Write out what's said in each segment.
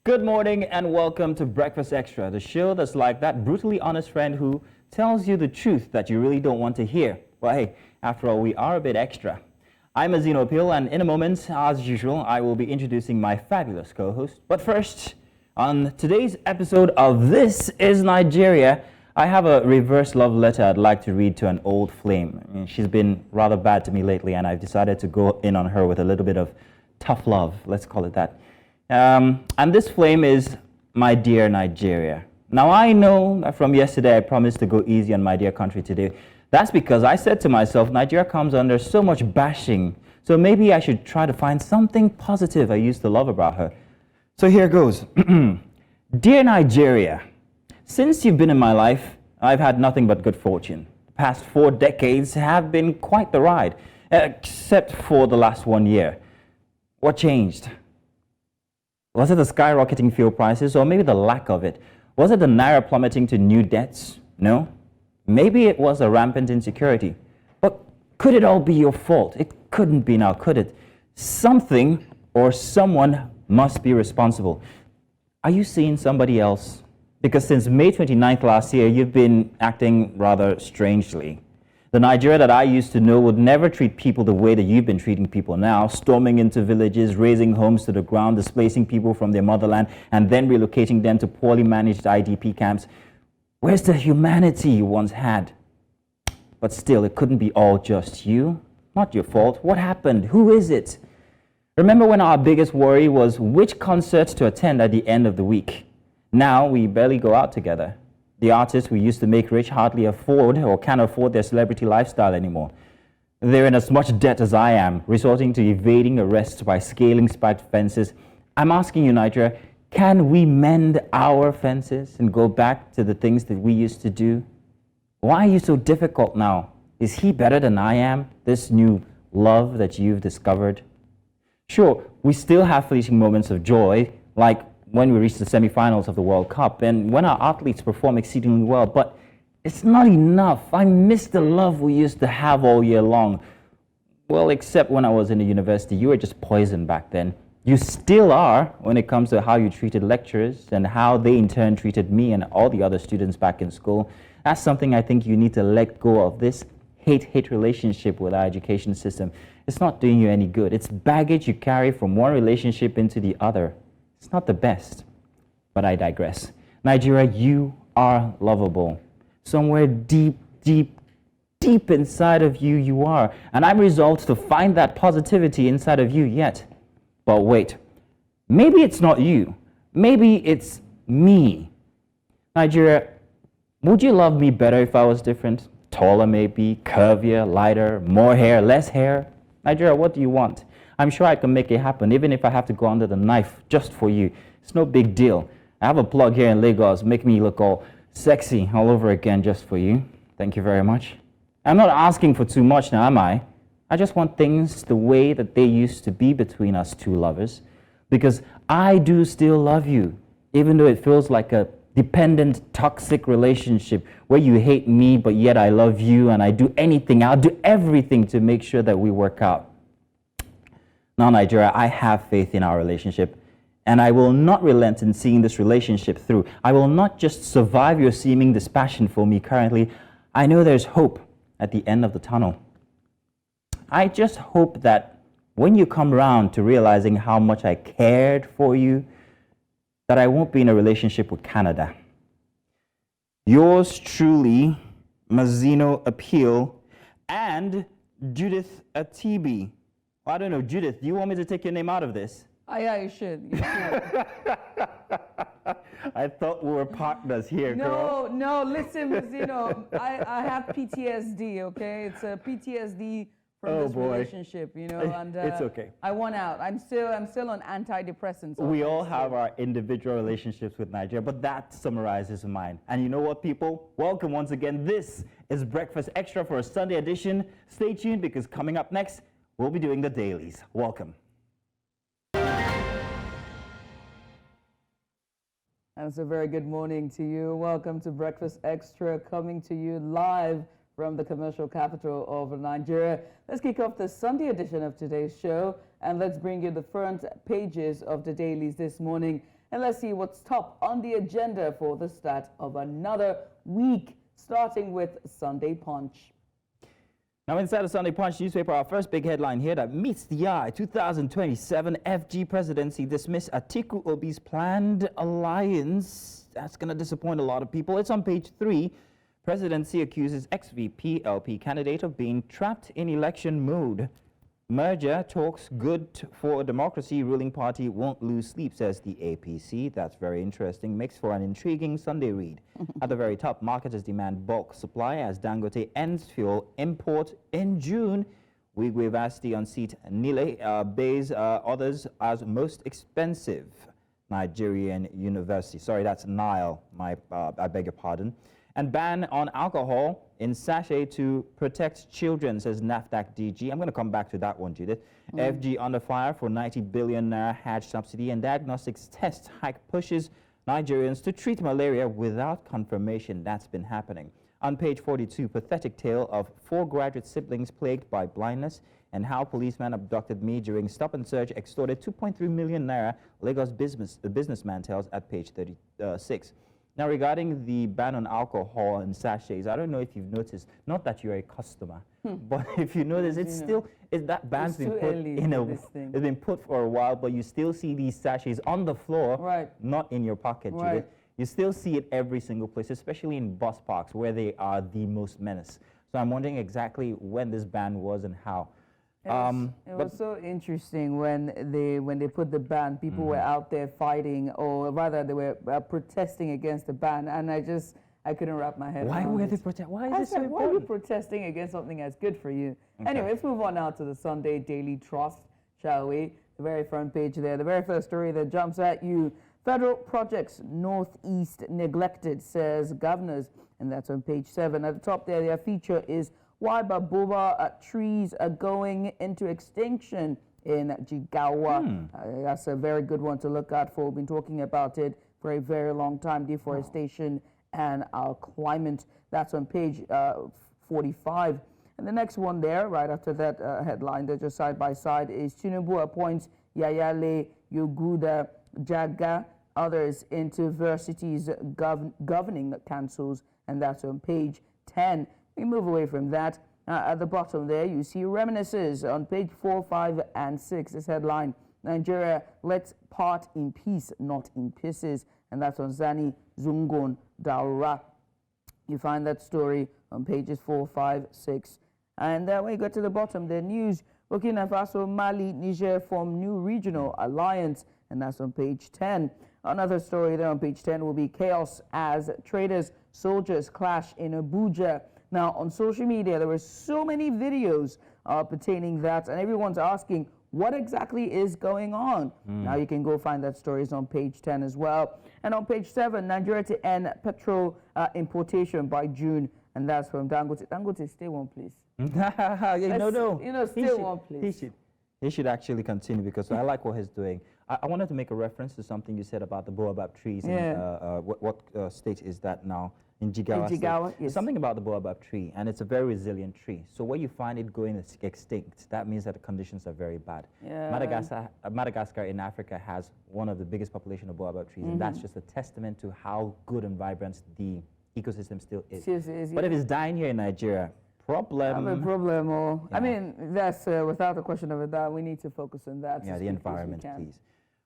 Good morning and welcome to Breakfast Extra, the show that's like that brutally honest friend who tells you the truth that you really don't want to hear. Well, hey, after all, we are a bit extra. I'm Azino Appeal, and in a moment, as usual, I will be introducing my fabulous co-host. But first, on today's episode of This is Nigeria, I have a reverse love letter I'd like to read to an old flame. I mean, she's been rather bad to me lately, and I've decided to go in on her with a little bit of tough love, let's call it that. And this flame is my dear Nigeria. Now, I know that from yesterday I promised to go easy on my dear country today. That's because I said to myself, Nigeria comes under so much bashing, so maybe I should try to find something positive I used to love about her. So here goes. Dear Nigeria, since you've been in my life, I've had nothing but good fortune. The past 4 decades have been quite the ride, except for the last 1 year. What changed? Was it the skyrocketing fuel prices, or maybe the lack of it? Was it the naira plummeting to new debts? No. Maybe it was a rampant insecurity. But could it all be your fault? It couldn't be now, could it? Something or someone must be responsible. Are you seeing somebody else? Because since May 29th last year, you've been acting rather strangely. The Nigeria that I used to know would never treat people the way that you've been treating people now, storming into villages, razing homes to the ground, displacing people from their motherland, and then relocating them to poorly managed IDP camps. Where's the humanity you once had? But still, it couldn't be all just you. Not your fault. What happened? Who is it? Remember when our biggest worry was which concerts to attend at the end of the week? Now we barely go out together. The artists we used to make rich hardly afford or can't afford their celebrity lifestyle anymore. They're in as much debt as I am, resorting to evading arrest by scaling spiked fences. I'm asking you, Nigeria, can we mend our fences and go back to the things that we used to do? Why are you so difficult now? Is he better than I am, this new love that you've discovered? Sure, we still have fleeting moments of joy, like when we reach the semifinals of the World Cup and when our athletes perform exceedingly well, but it's not enough. I miss the love we used to have all year long. Well, except when I was in the university, you were just poison back then. You still are when it comes to how you treated lecturers and how they in turn treated me and all the other students back in school. That's something I think you need to let go of, this hate-hate relationship with our education system. It's not doing you any good. It's baggage you carry from one relationship into the other. It's not the best, but I digress. Nigeria, you are lovable. Somewhere deep, deep, deep inside of you, you are. And I'm resolved to find that positivity inside of you yet. But wait, maybe it's not you. Maybe it's me. Nigeria, would you love me better if I was different? Taller maybe, curvier, lighter, more hair, less hair? Nigeria, what do you want? I'm sure I can make it happen, even if I have to go under the knife just for you. It's no big deal. I have a plug here in Lagos, make me look all sexy all over again just for you. Thank you very much. I'm not asking for too much now, am I? I just want things the way that they used to be between us two lovers. Because I do still love you, even though it feels like a dependent, toxic relationship where you hate me, but yet I love you and I do anything, I'll do everything to make sure that we work out. Now, Nigeria, I have faith in our relationship, and I will not relent in seeing this relationship through. I will not just survive your seeming dispassion for me currently. I know there's hope at the end of the tunnel. I just hope that when you come around to realizing how much I cared for you, that I won't be in a relationship with Canada. Yours truly, Mazino Appeal, and Judith Atibi. I don't know, Judith, do you want me to take your name out of this? Yeah, you should. You should. I thought we were partners here, girl. No, listen, I have PTSD, okay? It's a PTSD from this relationship, and it's okay. I want out. I'm still on antidepressants. We all have our individual relationships with Nigeria, but that summarizes mine. And you know what, people? Welcome once again. This is Breakfast Extra for a Sunday edition. Stay tuned because coming up next, we'll be doing the dailies. Welcome. And so very good morning to you. Welcome to Breakfast Extra, coming to you live from the commercial capital of Nigeria. Let's kick off the Sunday edition of today's show, and let's bring you the front pages of the dailies this morning. And let's see what's top on the agenda for the start of another week, starting with Sunday Punch. Now, inside the Sunday Punch newspaper, our first big headline here that meets the eye: 2027 FG presidency dismiss Atiku Obi's planned alliance. That's going to disappoint a lot of people. It's on page 3. Presidency accuses ex-VP LP candidate of being trapped in election mode. Merger talks good for democracy. Ruling party won't lose sleep, says the APC. That's very interesting. Makes for an intriguing Sunday read. At the very top, marketers demand bulk supply as Dangote ends fuel import in June. Wigwe Vasti on seat Nile bays others as most expensive. Nigerian University. Sorry, that's Nile. I beg your pardon. And ban on alcohol in sachet to protect children, says NAFDAC DG. I'm going to come back to that one, Judith. FG under fire for 90 billion naira Hajj subsidy, and diagnostics test hike pushes Nigerians to treat malaria without confirmation. That's been happening. On page 42, pathetic tale of 4 graduate siblings plagued by blindness and how policeman abducted me during stop and search, extorted 2.3 million naira, Lagos businessman tells at page 36. Now, regarding the ban on alcohol and sachets, I don't know if you've noticed, not that you're a customer, but if you notice, that ban's been put it's been put for a while, but you still see these sachets on the floor, right, not in your pocket, Judith. You still see it every single place, especially in bus parks where they are the most menace. So I'm wondering exactly when this ban was and how. It was so interesting when they put the ban. People were out there fighting, or rather, they were protesting against the ban, and I couldn't wrap my head around it. Why were they protesting? Why is it so important? Why are you protesting against something that's good for you? Okay. Anyway, let's move on now to the Sunday Daily Trust, shall we? The very front page there, the very first story that jumps at you: federal projects Northeast neglected, says governors, and that's on page 7. At the top there, their feature is why baobab trees are going into extinction in Jigawa. That's a very good one to look out for. We've been talking about it for a very long time, deforestation and our climate. That's on page 45. And the next one there, right after that headline, they're just side by side, is Tinubu appoints Yayale Yoguda Jaga, others into varsities governing councils, and that's on page 10. We move away from that. At the bottom there, you see reminiscences on page 4, 5, and 6. This headline: Nigeria, let's part in peace, not in pieces. And that's on Zani Zungon Daura. You find that story on pages 4, 5, 6. And when you go to the bottom, the news: Burkina Faso, Mali, Niger form new regional alliance. And that's on page 10. Another story there on page 10 will be chaos as traders, soldiers clash in Abuja. Now, on social media, there were so many videos pertaining that, and everyone's asking, what exactly is going on? Now, you can go find that stories on page 10 as well. And on page 7, Nigeria to end petrol importation by June, and that's from Dangote. Dangote, stay one, please. Stay one, please. He should actually continue, because I like what he's doing. I wanted to make a reference to something you said about the baobab trees. Yeah. What state is that now? In Jigawa. In Jigawa, yes. Something about the baobab tree, and it's a very resilient tree. So where you find it going extinct, that means that the conditions are very bad. Yeah. Madagascar in Africa has one of the biggest population of baobab trees, and that's just a testament to how good and vibrant the ecosystem still is. But if it's dying here in Nigeria, problem. I have a problem. I mean, that's without a question of a doubt. We need to focus on that. Yeah, the environment, please.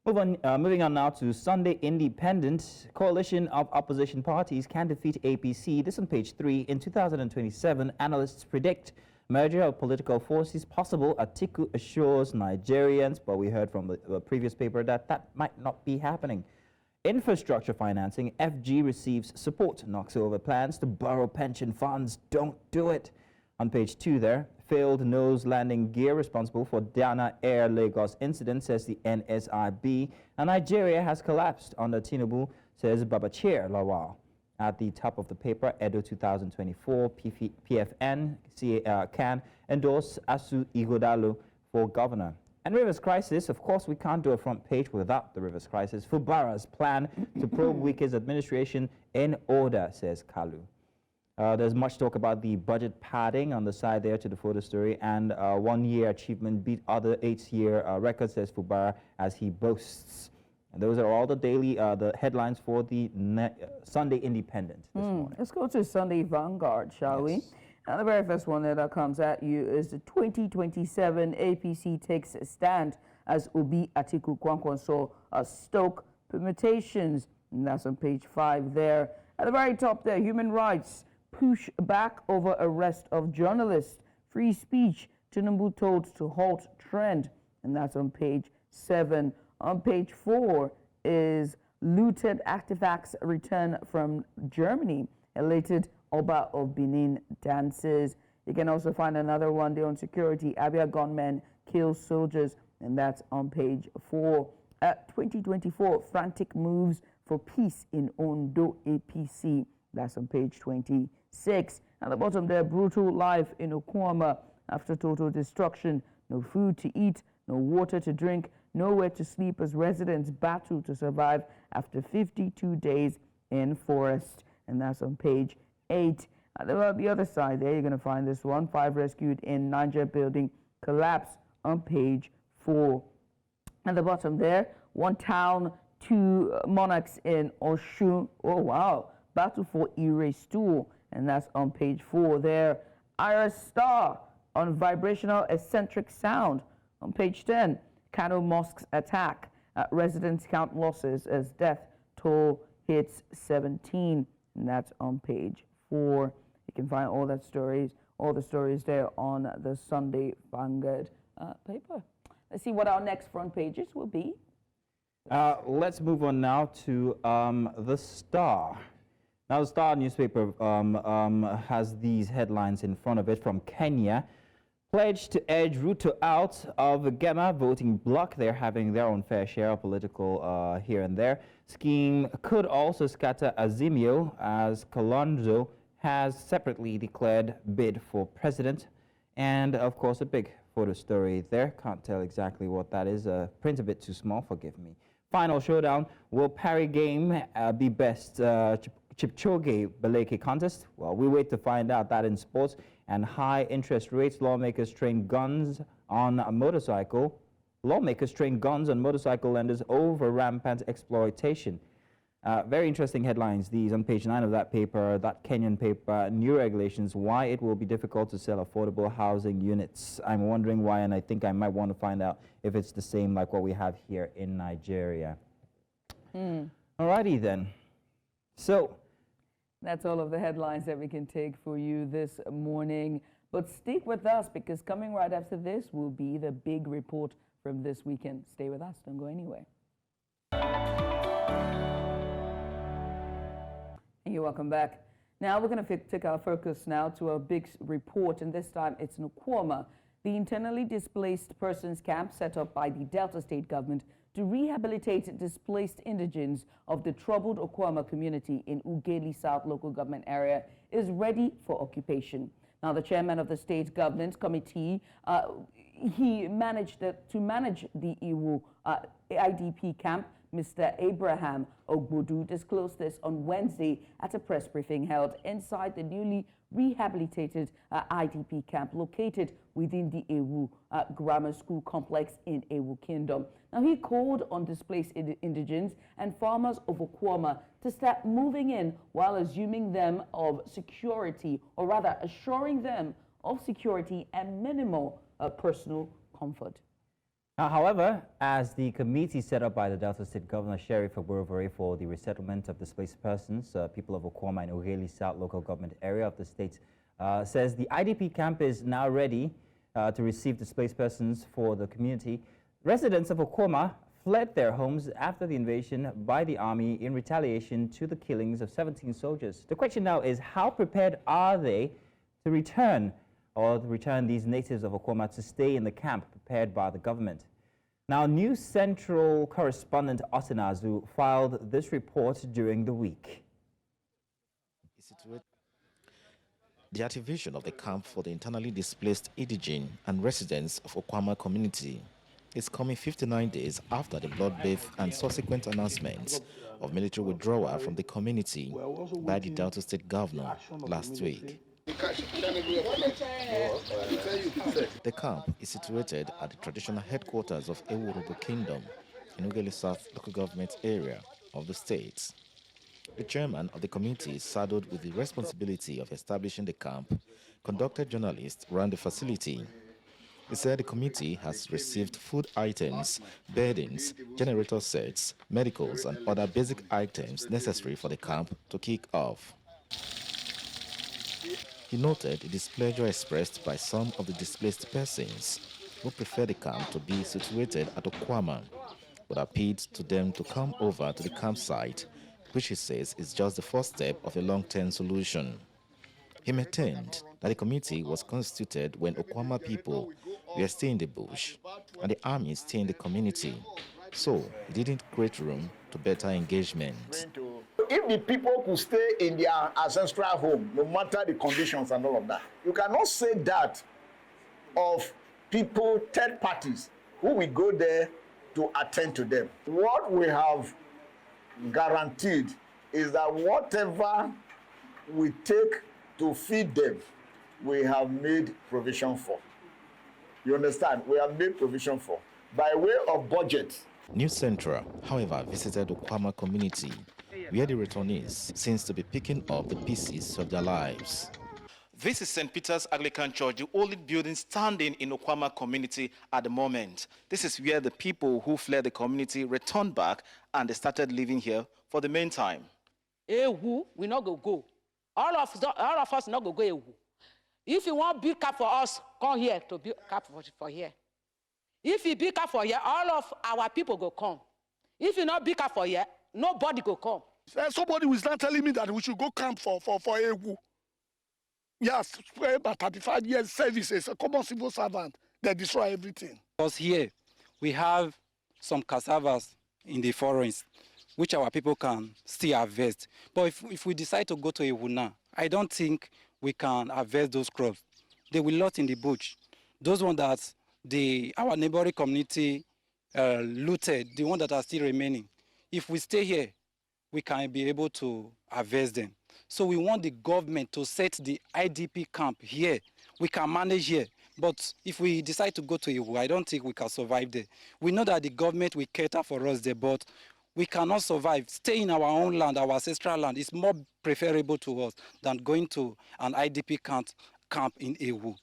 Moving on now to Sunday Independent. Coalition of opposition parties can defeat APC. This on page 3. In 2027, analysts predict merger of political forces possible. Atiku assures Nigerians, but we heard from the previous paper that might not be happening. Infrastructure financing. FG receives support. Knocks over plans to borrow pension funds. Don't do it. On page 2 there, failed nose landing gear responsible for Dana Air Lagos incident, says the NSIB. And Nigeria has collapsed under Tinubu, says Babachir Lawal. At the top of the paper, Edo 2024, PFN can endorse Asu Ighodalo for governor. And Rivers crisis, of course, we can't do a front page without the Rivers crisis. Fubara's plan to probe Wike's administration in order, says Kalu. There's much talk about the budget padding on the side there to the photo story, and 1 year achievement beat other 8-year records, says Fubara, as he boasts. And those are all the daily the headlines for the Sunday Independent this morning. Let's go to Sunday Vanguard, shall we? And the very first one that comes at you is the 2027 APC takes a stand as Obi Atiku Kwankwaso stoke permutations. And that's on page 5 there. At the very top there, human rights push back over arrest of journalists. Free speech, Tinubu told to halt trend. And that's on page 7. On page 4 is looted artifacts return from Germany. Elated Oba of Benin dances. You can also find another one there on security. Abia gunmen kill soldiers, and that's on page 4. 2024 frantic moves for peace in Ondo APC. That's on page 26. At the bottom there, brutal life in Okwama after total destruction. No food to eat, no water to drink, nowhere to sleep as residents battle to survive after 52 days in forest. And that's on page 8. At the other side there, you're going to find this one. 5 rescued in Niger building collapse on page 4. At the bottom there, 1 town, 2 monarchs in Oshun. Oh, wow. Battle for Ire stool. And that's on page 4 there. Iris Star on vibrational eccentric sound. On page 10, Kano Mosque's attack. Residents count losses as death toll hits 17. And that's on page 4. You can find all the stories there on the Sunday Vanguard paper. Let's see what our next front pages will be. Let's move on now to the Star. Now, the Star newspaper has these headlines in front of it from Kenya. Pledge to edge Ruto out of Gema voting bloc. They're having their own fair share of political here and there. Scheme could also scatter Azimio as Kalonzo has separately declared bid for president. And, of course, a big photo story there. Can't tell exactly what that is. Print a bit too small, forgive me. Final showdown. Will Parry game be best? Chipchoge Baleke contest? Well, we wait to find out that in sports. And high interest rates, lawmakers train guns on a motorcycle. Lawmakers train guns on motorcycle lenders over rampant exploitation. Very interesting headlines, these on page 9 of that paper, that Kenyan paper. New regulations, why it will be difficult to sell affordable housing units. I'm wondering why, and I think I might want to find out if it's the same like what we have here in Nigeria. Alrighty then. So, that's all of the headlines that we can take for you this morning. But stick with us, because coming right after this will be the big report from this weekend. Stay with us. Don't go anywhere. And you're welcome back. Now we're going to take our focus now to a big report, and this time it's in Okwama, the internally displaced persons camp set up by the Delta State government to rehabilitate displaced indigents of the troubled Okwama community in Ugeli South local government area is ready for occupation. Now, the chairman of the state government committee, he managed to manage the Iwu IDP camp. Mr. Abraham Ogbodu disclosed this on Wednesday at a press briefing held inside the newly rehabilitated IDP camp located within the Ewu Grammar School complex in Ewu Kingdom. Now, he called on displaced indigents and farmers of Okwama to start moving in while assuming them of security, or rather assuring them of security and minimal personal comfort. However, as the committee set up by the Delta State Governor Sheriff Oborevere for the resettlement of displaced persons, people of Okwama and Ugeli South local government area of the state, says the IDP camp is now ready to receive displaced persons for the community. Residents of Okwama fled their homes after the invasion by the army in retaliation to the killings of 17 soldiers. The question now is, how prepared are they to return these natives of Okwama to stay in the camp prepared by the government? Now, News Central correspondent Osinazu filed this report during the week. The activation of the camp for the internally displaced indigene and residents of Okwama community is coming 59 days after the bloodbath and subsequent announcements of military withdrawal from the community by the Delta State governor last week. The camp is situated at the traditional headquarters of Ewurobo Kingdom in Ughelli South local government area of the state. The chairman of the committee, saddled with the responsibility of establishing the camp, conducted journalists around the facility. He said the committee has received food items, beddings, generator sets, medicals, and other basic items necessary for the camp to kick off. He noted the displeasure expressed by some of the displaced persons who prefer the camp to be situated at Okwama, but appealed to them to come over to the campsite, which he says is just the first step of a long-term solution. He maintained that the committee was constituted when Okwama people were still in the bush and the army stayed in the community, so it didn't create room to better engagement. If the people could stay in their ancestral home, no matter the conditions and all of that, you cannot say that of people, third parties, who will go there to attend to them. What we have guaranteed is that whatever we take to feed them, we have made provision for. You understand? We have made provision for. By way of budget. News Central, however, visited Okwama community, where the returnees seems to be picking up the pieces of their lives. This is St. Peter's Anglican Church, the only building standing in Okwama community at the moment. This is where the people who fled the community returned back and they started living here for the meantime. Ewu, we not go. All of us not go Ewu. If you want build cap for us, come here to build cap for here. If you build cap for here, all of our people go come. If you not build cap for here, nobody go come. Somebody was not telling me that we should go camp for Ewu. Yes, about 35 years service as a common civil servant, they destroy everything. Because here we have some cassavas in the forest, which our people can still harvest. But if we decide to go to Ewu now, I don't think we can harvest those crops. They will lot in the bush. Those ones that our neighboring community looted, the ones that are still remaining. If we stay here, we can be able to harvest them. So we want the government to set the IDP camp here. We can manage here. But if we decide to go to Ewu, I don't think we can survive there. We know that the government will cater for us there, but we cannot survive. Staying in our own land, our ancestral land, is more preferable to us than going to an IDP camp in Ewu.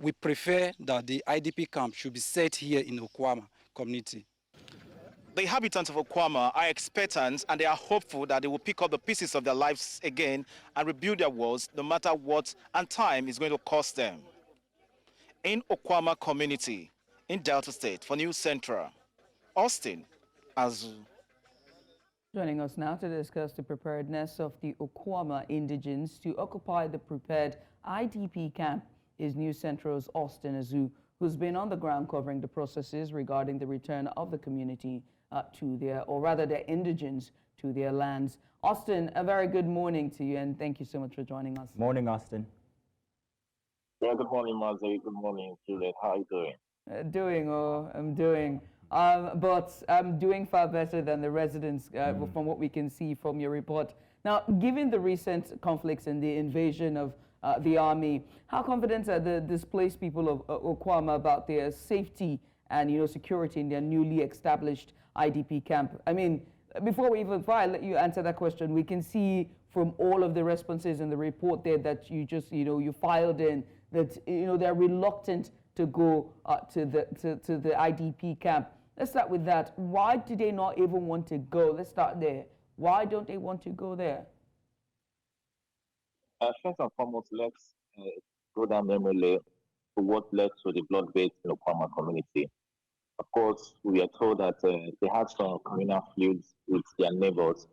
We prefer that the IDP camp should be set here in Okwama community. The inhabitants of Okwama are expectant and they are hopeful that they will pick up the pieces of their lives again and rebuild their walls no matter what and time is going to cost them. In Okwama community, in Delta State, for News Central, Austin Azu. Joining us now to discuss the preparedness of the Okwama indigents to occupy the prepared IDP camp is News Central's Austin Azu, who's been on the ground covering the processes regarding the return of the community to their indigents to their lands. Austin, a very good morning to you, and thank you so much for joining us. Morning, Austin. Yeah, good morning, Mazi. Good morning, Juliet. How are you doing? I'm doing. But I'm doing far better than the residents from what we can see from your report. Now, given the recent conflicts and the invasion of the army, how confident are the displaced people of Okwama about their safety and security in their newly established IDP camp? I mean, before we even let you answer that question, we can see from all of the responses in the report there that you just you filed in that they're reluctant to go to the IDP camp. Let's start with that. Why do they not even want to go? Let's start there. Why don't they want to go there? First and foremost, let's go down memory lane to what led to the blood bath in the Okwama community. Of course, we are told that they had some communal feuds with their neighbors,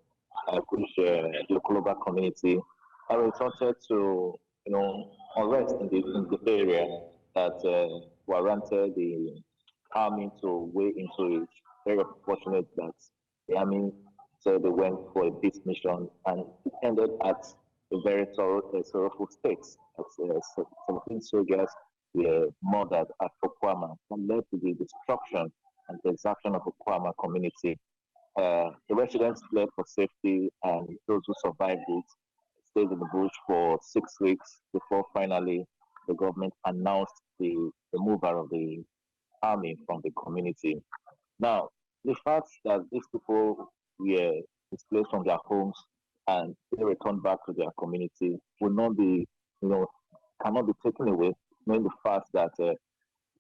which the global community, and resorted to unrest in the area that warranted the army to weigh into it. Very unfortunate that the army said they went for a peace mission and it ended at a very sorrowful state. 17 soldiers were murdered at Okwama and led to the destruction and the exaction of Okwama community. The residents fled for safety, and those who survived it stayed in the bush for 6 weeks before finally the government announced the removal of the army from the community. Now, the fact that these people were displaced from their homes and they returned back to their community will not be, cannot be taken away, knowing the fact that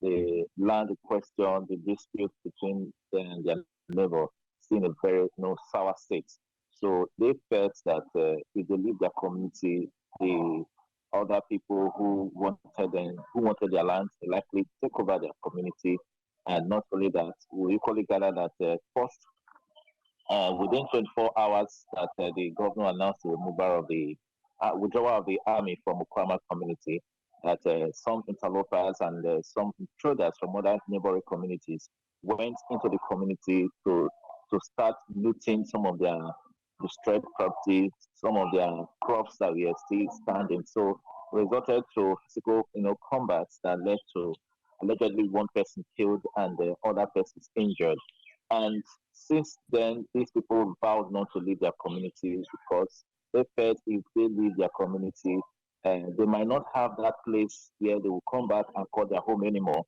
the land in question, the dispute between them and their neighbor, is in a very sour state. So they felt that if they leave their community, the other people who wanted their land, likely take over their community. And not only that, we equally gather that first, within 24 hours, that the governor announced the removal of the withdrawal of the army from Okwama community, that some interlopers and some intruders from other neighboring communities went into the community to start looting some of their destroyed property, some of their crops that were still standing. So resulted to physical, combats that led to allegedly one person killed and the other persons injured. And since then, these people vowed not to leave their communities because they felt if they leave their community, they might not have that place where they will come back and call their home anymore.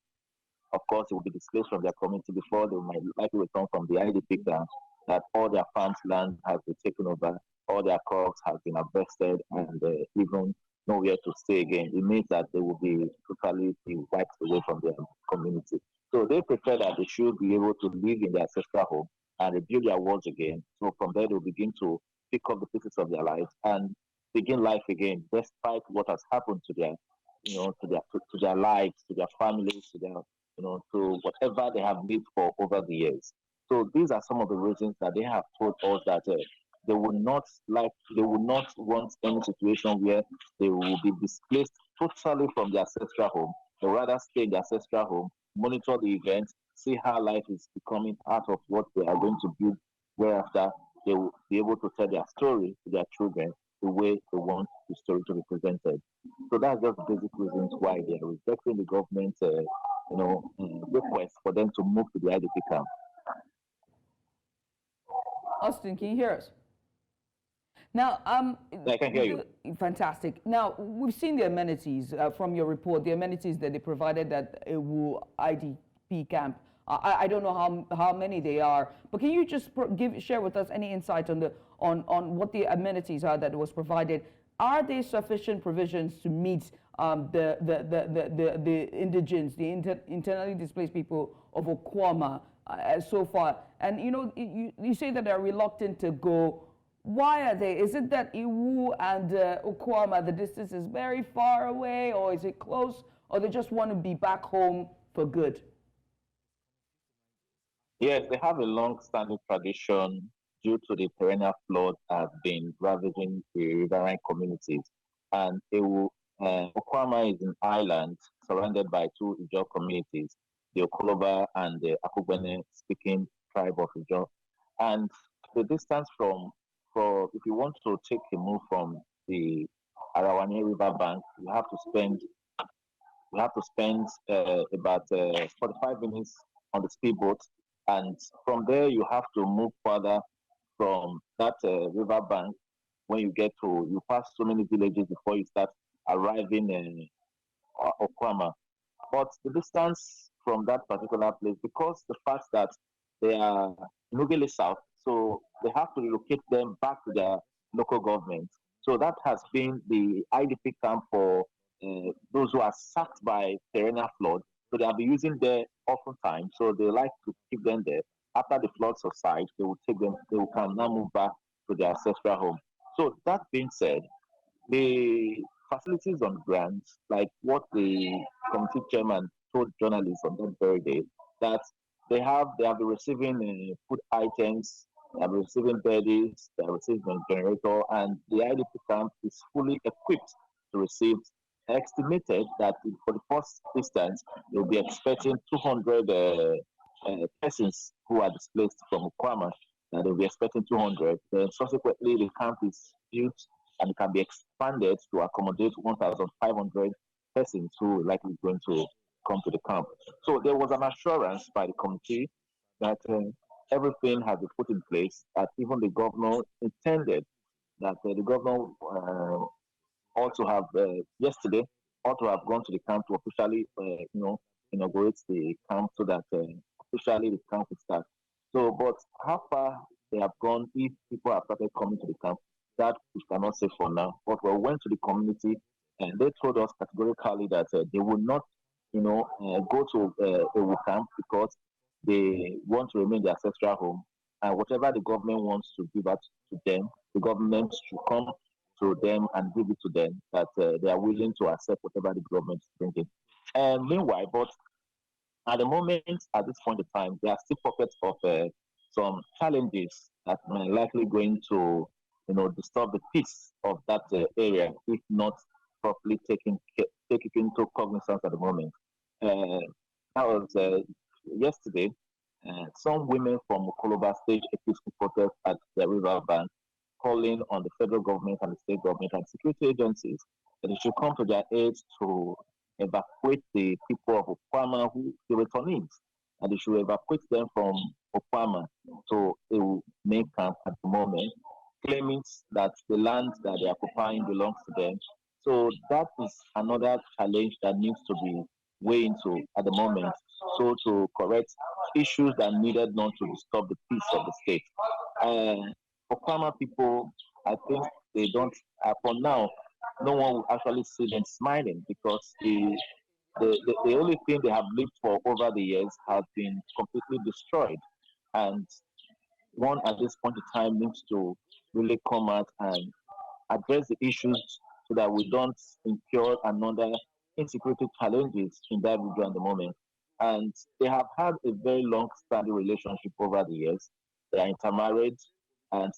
Of course, they will be displaced from their community before they might likely return from the IDP camp, that all their farms land has been taken over, all their crops have been harvested, and even nowhere to stay again. It means that they will be totally be wiped away from their community. So they prefer that they should be able to live in their ancestral home and rebuild their walls again. So from there, they'll begin to pick up the pieces of their lives and begin life again, despite what has happened to their, to their lives, to their families, to their, to whatever they have lived for over the years. So these are some of the reasons that they have told us that they will not want any situation where they will be displaced totally from their ancestral home. They rather stay in their ancestral home, monitor the events, see how life is becoming part of what they are going to build. Whereafter they will be able to tell their story to their children the way they want the story to be presented. So that's just the basic reasons why they are rejecting the government's request for them to move to the IDP camp. Austin, can you hear us? Now, I can hear you. Fantastic. Now, we've seen the amenities from your report, the amenities that they provided at Ewu IDP camp. I don't know how many they are, but can you just share with us any insight on what the amenities are that was provided? Are there sufficient provisions to meet the indigents, the internally displaced people of Okwama so far? And you say that they're reluctant to go. Why are they? Is it that Ewu and Okwama, the distance is very far away, or is it close, or they just want to be back home for good? Yes, they have a long-standing tradition due to the perennial flood have been ravaging the riverine communities. And Okwama is an island surrounded by two Ijaw communities, the Okolova and the Akubene-speaking tribe of Ijaw. And the distance if you want to take a move from the Arawane River bank, you have to spend about 45 minutes on the speedboat, and from there you have to move further from that river bank. When you pass so many villages before you start arriving in Okwama. But the distance from that particular place, because the fact that they are Nugele South, so they have to relocate them back to their local government. So that has been the IDP camp for those who are sacked by perennial flood. So they have been using there oftentimes. So they like to keep them there. After the flood subsides, they will can now move back to their ancestral home. So that being said, the facilities on ground, like what the committee chairman told journalists on that very day, that they have been receiving food items, they have been receiving beddings, they have received a generator, and the IDP camp is fully equipped to receive. Estimated that for the first instance, they'll be expecting 200 persons who are displaced from Okwama. They'll be expecting 200. Then subsequently, the camp is built and it can be expanded to accommodate 1,500 persons who are likely going to come to the camp. So there was an assurance by the committee that everything has been put in place, that even the governor intended that the governor also have yesterday also have gone to the camp to officially inaugurate the camp so that officially the camp will start. So, but how far they have gone, if people have started coming to the camp, that we cannot say for now. But we went to the community and they told us categorically that they will not, go to a camp because they want to remain their ancestral home. And whatever the government wants to give out to them, the government should come to them and give it to them, that they are willing to accept whatever the government is bringing. And meanwhile, but at the moment, at this point in time, there are still pockets of some challenges that may likely going to, disturb the peace of that area if not properly taken into cognizance at the moment. Uh, that was yesterday. Some women from Koloba staged a peaceful protest at the river bank, calling on the federal government and the state government and security agencies that they should come to their aid to evacuate the people of Okwama, who the returnees, and they should evacuate them from Okwama to a main camp at the moment, claiming that the land that they are occupying belongs to them. So that is another challenge that needs to be weighed into at the moment. So to correct issues that needed not to disturb the peace of the state. Okwama people, I think they don't, for now, no one will actually see them smiling because the only thing they have lived for over the years has been completely destroyed. And one at this point in time needs to really come out and address the issues so that we don't incur another insecurity challenges in that region at the moment. And they have had a very long-standing relationship over the years. They are intermarried, and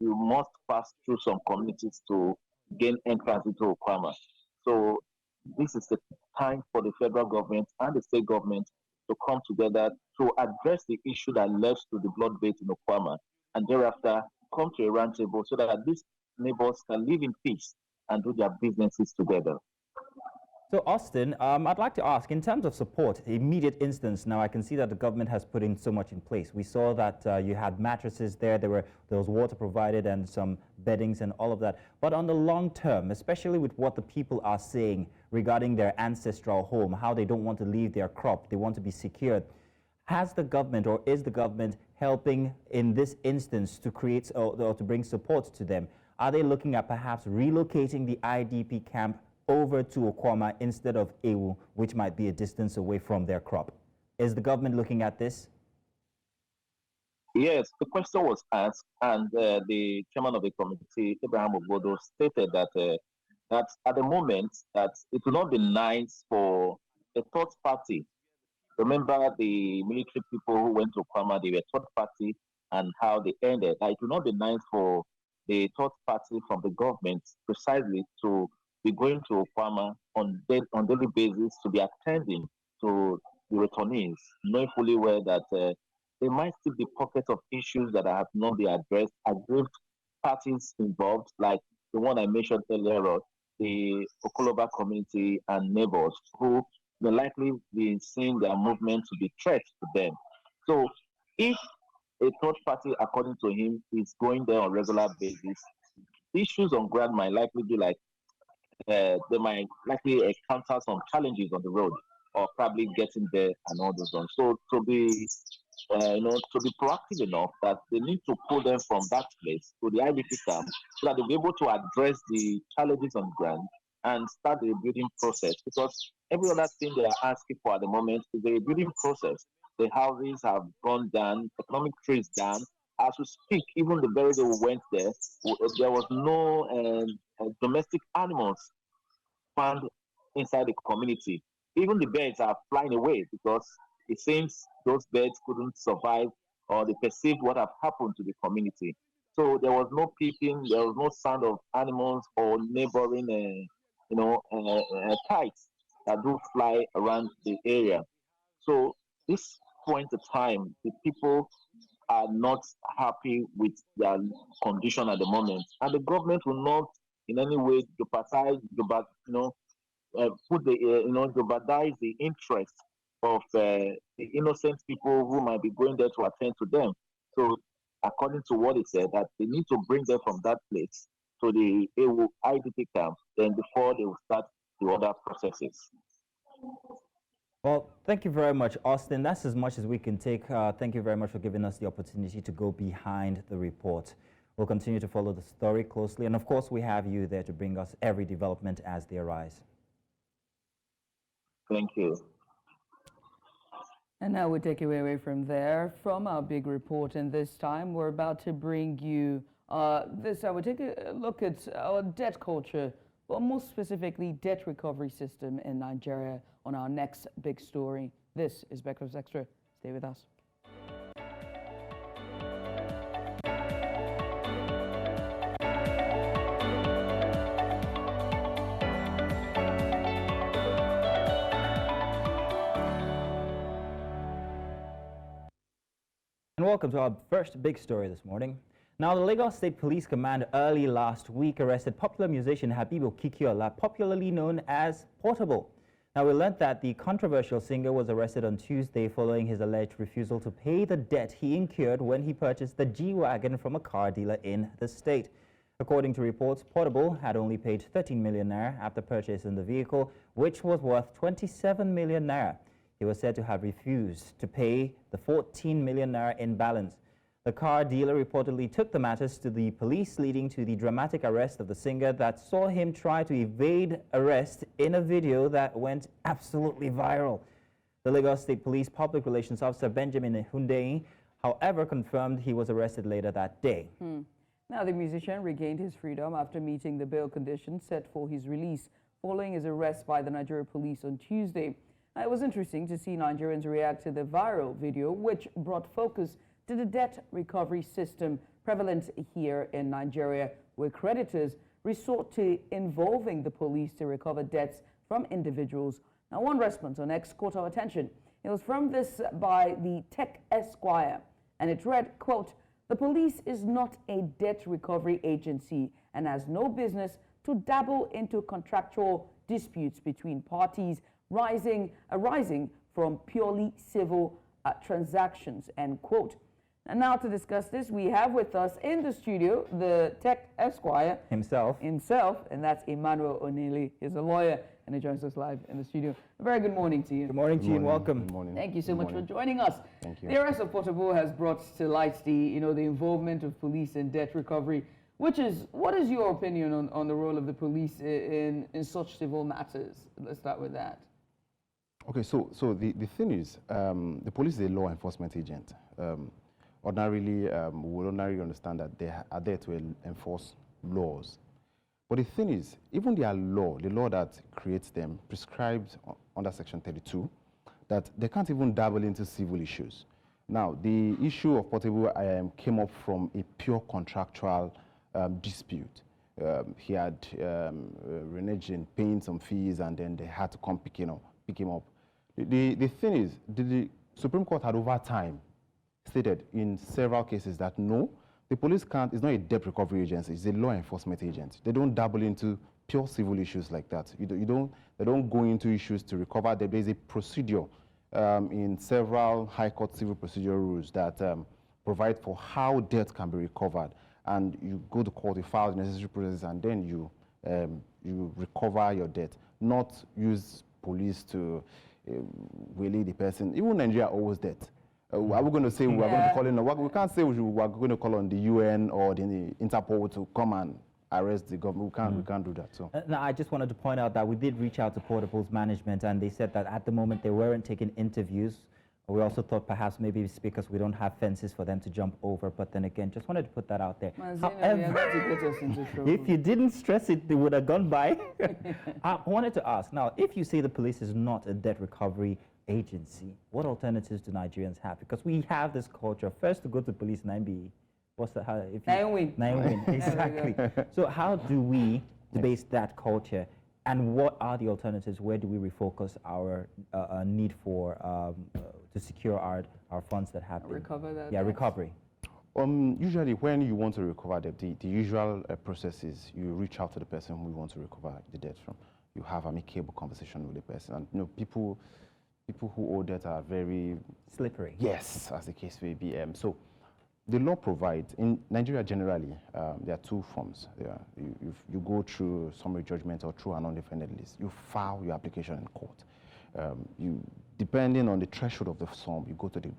you must pass through some communities to gain entrance into Okwama. So this is the time for the federal government and the state government to come together to address the issue that led to the blood bath in Okwama, and thereafter come to a round table so that these neighbors can live in peace and do their businesses together. So, Austin, I'd like to ask, in terms of support, immediate instance, now I can see that the government has put in so much in place. We saw that you had mattresses there was water provided and some beddings and all of that. But on the long term, especially with what the people are saying regarding their ancestral home, how they don't want to leave their crop, they want to be secured, has the government or is the government helping in this instance to create or to bring support to them? Are they looking at perhaps relocating the IDP camp over to Okwama instead of Ewu, which might be a distance away from their crop? Is the government looking at this? Yes, the question was asked, and the chairman of the committee, Abraham Obodo, stated that that at the moment that it will not be nice for a third party. Remember the military people who went to Okwama, they were third party, and how they ended. It will not be nice for the third party from the government precisely to be going to Okwama on daily basis to be attending to the returnees, knowing fully well that there might still be pockets of issues that have not been addressed, aggrieved parties involved, like the one I mentioned earlier, the Okoloba community and neighbors who may likely be seeing their movement to be threat to them. So if a third party, according to him, is going there on a regular basis, issues on ground might likely be like they might likely encounter some challenges on the road or probably getting there and all those ones. So to be to be proactive enough that they need to pull them from that place to the IDP camp so that they'll be able to address the challenges on the ground and start the rebuilding process, because every other thing they are asking for at the moment is the rebuilding process. The houses have gone down, economic tree is down. As we speak, even the very day we went there, there was no domestic animals found inside the community. Even the birds are flying away because it seems those birds couldn't survive or they perceived what had happened to the community. So there was no peeping, there was no sound of animals or neighboring, kites that do fly around the area. So this point of time, the people are not happy with their condition at the moment, and the government will not in any way jeopardize, put the jeopardize the interest of the innocent people who might be going there to attend to them. So, according to what it said, that they need to bring them from that place to the IDP camp, then before they will start the other processes. Well, thank you very much, Austin. That's as much as we can take. Thank you very much for giving us the opportunity to go behind the report. We'll continue to follow the story closely. And of course, we have you there to bring us every development as they arise. Thank you. And now we take you away from there, from our big report. And this time, we're about to bring you this. I will take a look at our debt culture, but more specifically, debt recovery system in Nigeria on our next big story. This is Breakfast Extra. Stay with us. And welcome to our first big story this morning. Now, the Lagos State Police Command early last week arrested popular musician Habibu Kikiola, popularly known as Portable. Now, we learned that the controversial singer was arrested on Tuesday following his alleged refusal to pay the debt he incurred when he purchased the G-Wagon from a car dealer in the state. According to reports, Portable had only paid 13 million naira after purchasing the vehicle, which was worth 27 million naira. He was said to have refused to pay the 14 million naira in balance. The car dealer reportedly took the matters to the police, leading to the dramatic arrest of the singer that saw him try to evade arrest in a video that went absolutely viral. The Lagos State Police Public Relations Officer Benjamin Hundeyin, however, confirmed he was arrested later that day. Now, the musician regained his freedom after meeting the bail conditions set for his release following his arrest by the Nigeria police on Tuesday. It was interesting to see Nigerians react to the viral video, which brought focus to the debt recovery system prevalent here in Nigeria, where creditors resort to involving the police to recover debts from individuals. Now, one response on X caught our attention. It was from this by the Tech Esquire, and it read, quote, "The police is not a debt recovery agency and has no business to dabble into contractual disputes between parties arising from purely civil transactions," end quote. And now to discuss this, we have with us in the studio the Tech Esquire Himself, and that's Emmanuel Onili. He's a lawyer, and he joins us live in the studio. A very good morning to you. Good morning to you and welcome. Good morning. Thank you so much for joining us. Thank you. The arrest of Portable has brought to light the involvement of police in debt recovery. What is your opinion on the role of the police in such civil matters? Let's start with that. Okay, so the thing is, the police is a law enforcement agent. Ordinarily, we would ordinarily understand that they are there to enforce laws. But the thing is, even their law, the law that creates them, prescribes under Section 32, that they can't even dabble into civil issues. Now, the issue of Portable came up from a pure contractual dispute. He had reneged in paying some fees, and then they had to come pick him up. The thing is, the Supreme Court had over time stated in several cases that no, the police it's not a debt recovery agency, it's a law enforcement agent. They don't dabble into pure civil issues like that. They don't go into issues to recover debt. There's a procedure in several High Court civil procedure rules that provide for how debt can be recovered. And you go to court, you file the necessary process, and then you recover your debt, not use police to waylay the person. Even Nigeria owes debt. Are we going to say we are going to call in? We can't say we are going to call on the UN or the Interpol to come and arrest the government. We can't do that. So now, I just wanted to point out that we did reach out to Portable's management, and they said that at the moment they weren't taking interviews. We also thought perhaps maybe it's because we don't have fences for them to jump over. But then again, just wanted to put that out there. However, if you didn't stress it, they would have gone by. I wanted to ask, now, if you say the police is not a debt recovery agency, what alternatives do Nigerians have? Because we have this culture, first to go to police, 9B. What's the, how, if you, 9 win, exactly. So how do we debase that culture? And what are the alternatives? Where do we refocus our need for to secure our funds that have been recover that? Yeah, recovery. Usually, when you want to recover debt, the usual process is you reach out to the person who you want to recover the debt from. You have amicable conversation with the person, and people who owe debt are very slippery. Yes, as the case may be. So the law provides, in Nigeria generally, there are two forms. You go through summary judgment or through an undefended list. You file your application in court. depending on the threshold of the sum, you go to the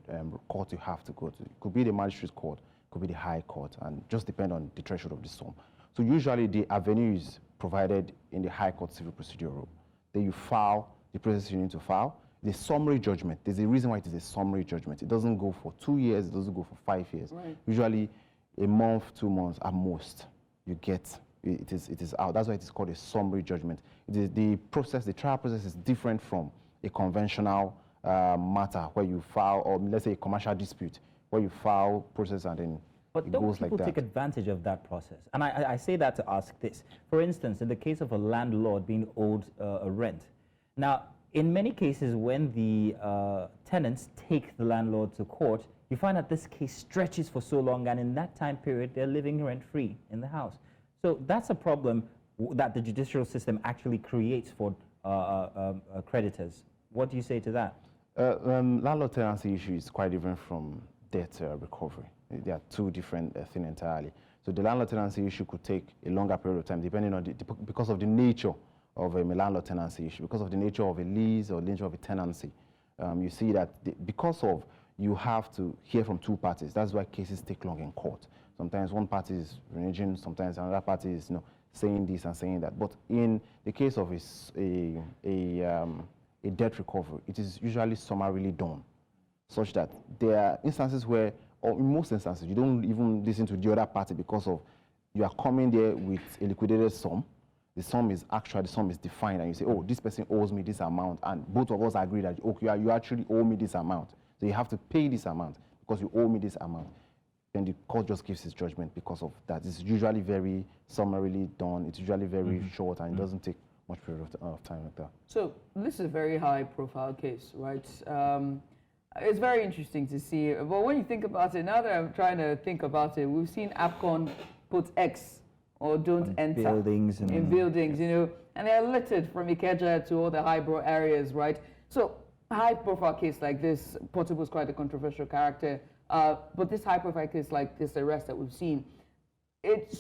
court you have to go to. It could be the magistrate court, it could be the high court, and just depend on the threshold of the sum. So usually the avenue is provided in the high court civil procedure rule. Then you file the process you need to file. The summary judgment, there's a reason why it is a summary judgment. It doesn't go for 2 years, it doesn't go for 5 years. Right. Usually a month, 2 months at most, you get, it is out. That's why it is called a summary judgment. It is the process, the trial process is different from a conventional matter where you file, or let's say a commercial dispute, where you file process and then But it don't goes like people that. take advantage of that process? And I say that to ask this. For instance, in the case of a landlord being owed a rent. Now, in many cases, when the tenants take the landlord to court, you find that this case stretches for so long, and in that time period, they're living rent-free in the house. So that's a problem that the judicial system actually creates for creditors. What do you say to that? Landlord tenancy issue is quite different from debt recovery. They are two different things entirely. So the landlord tenancy issue could take a longer period of time, depending on because of the nature of a landlord tenancy issue, because of the nature of a lease or the nature of a tenancy. You see that because of you have to hear from two parties. That's why cases take long in court. Sometimes one party is reneging, sometimes another party is saying this and saying that. But in the case of a debt recovery, it is usually summarily done, such that there are instances where, or in most instances, you don't even listen to the other party because of you are coming there with a liquidated sum. The sum is actual, the sum is defined, and you say, oh, this person owes me this amount, and both of us agree that, okay, you actually owe me this amount. So you have to pay this amount because you owe me this amount. Then the court just gives its judgment because of that. It's usually very summarily done. It's usually very short, and it doesn't take much period of time like that. So this is a very high-profile case, right? It's very interesting to see. But when you think about it, now that I'm trying to think about it, we've seen APCON put X or don't enter buildings in buildings, and they're littered from Ikeja to all the highbrow areas, right? So high-profile case like this, Portable is quite a controversial character, but this high-profile case like this arrest that we've seen, it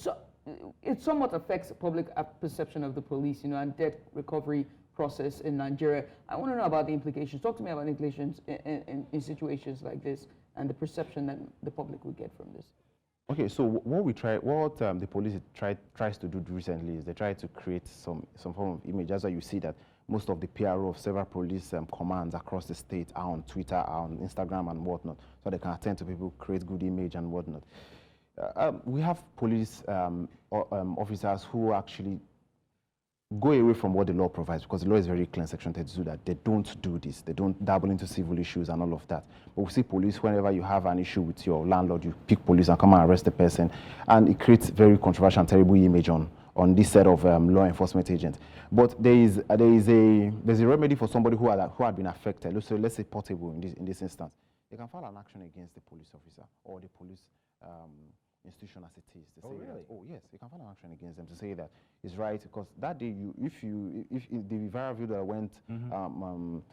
somewhat affects public perception of the police, and debt recovery process in Nigeria. I want to know about the implications. Talk to me about the implications in situations like this and the perception that the public will get from this. Okay, so what the police tries to do recently is they try to create some form of image. That's why you see that most of the PRO of several police commands across the state are on Twitter, are on Instagram and whatnot, so they can attend to people, create good image and whatnot. We have police officers who actually go away from what the law provides, because the law is very clear in Section 32 that they don't do this. They don't dabble into civil issues and all of that. But we see police, whenever you have an issue with your landlord, you pick police and come and arrest the person. And it creates very controversial and terrible image on this set of law enforcement agents. But there's a remedy for somebody who had been affected. So let's say Portable in this instance. They can file an action against the police officer or the police institution as it is to say that, oh yes, you can file an action against them to say that it's right, because that day if the viral video that went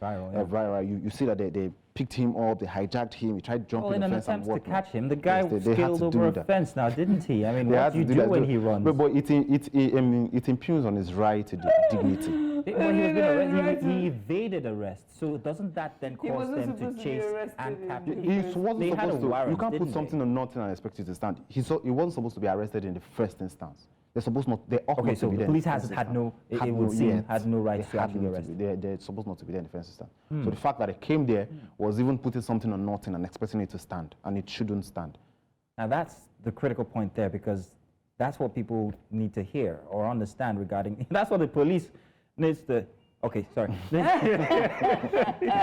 viral, you see that they picked him up, they hijacked him, he tried jumping the fence and whatnot. To catch him, the guy scaled over a fence now, didn't he? I mean, what do you do when he runs? But it impugns on his right to dignity. When he was being arrested, he evaded arrest. So doesn't that then cause them to chase and capture? He wasn't supposed to. You can't put something on nothing and expect it to stand. He wasn't supposed to be arrested in the first instance. They're supposed not. They ought not to be there. The police had no right to actually arrest. They're supposed not to be there in the first instance. So the fact that they came there was even putting something on nothing and expecting it to stand, and it shouldn't stand. Now that's the critical point there, because that's what people need to hear or understand regarding. That's what the police needs to. Okay, sorry.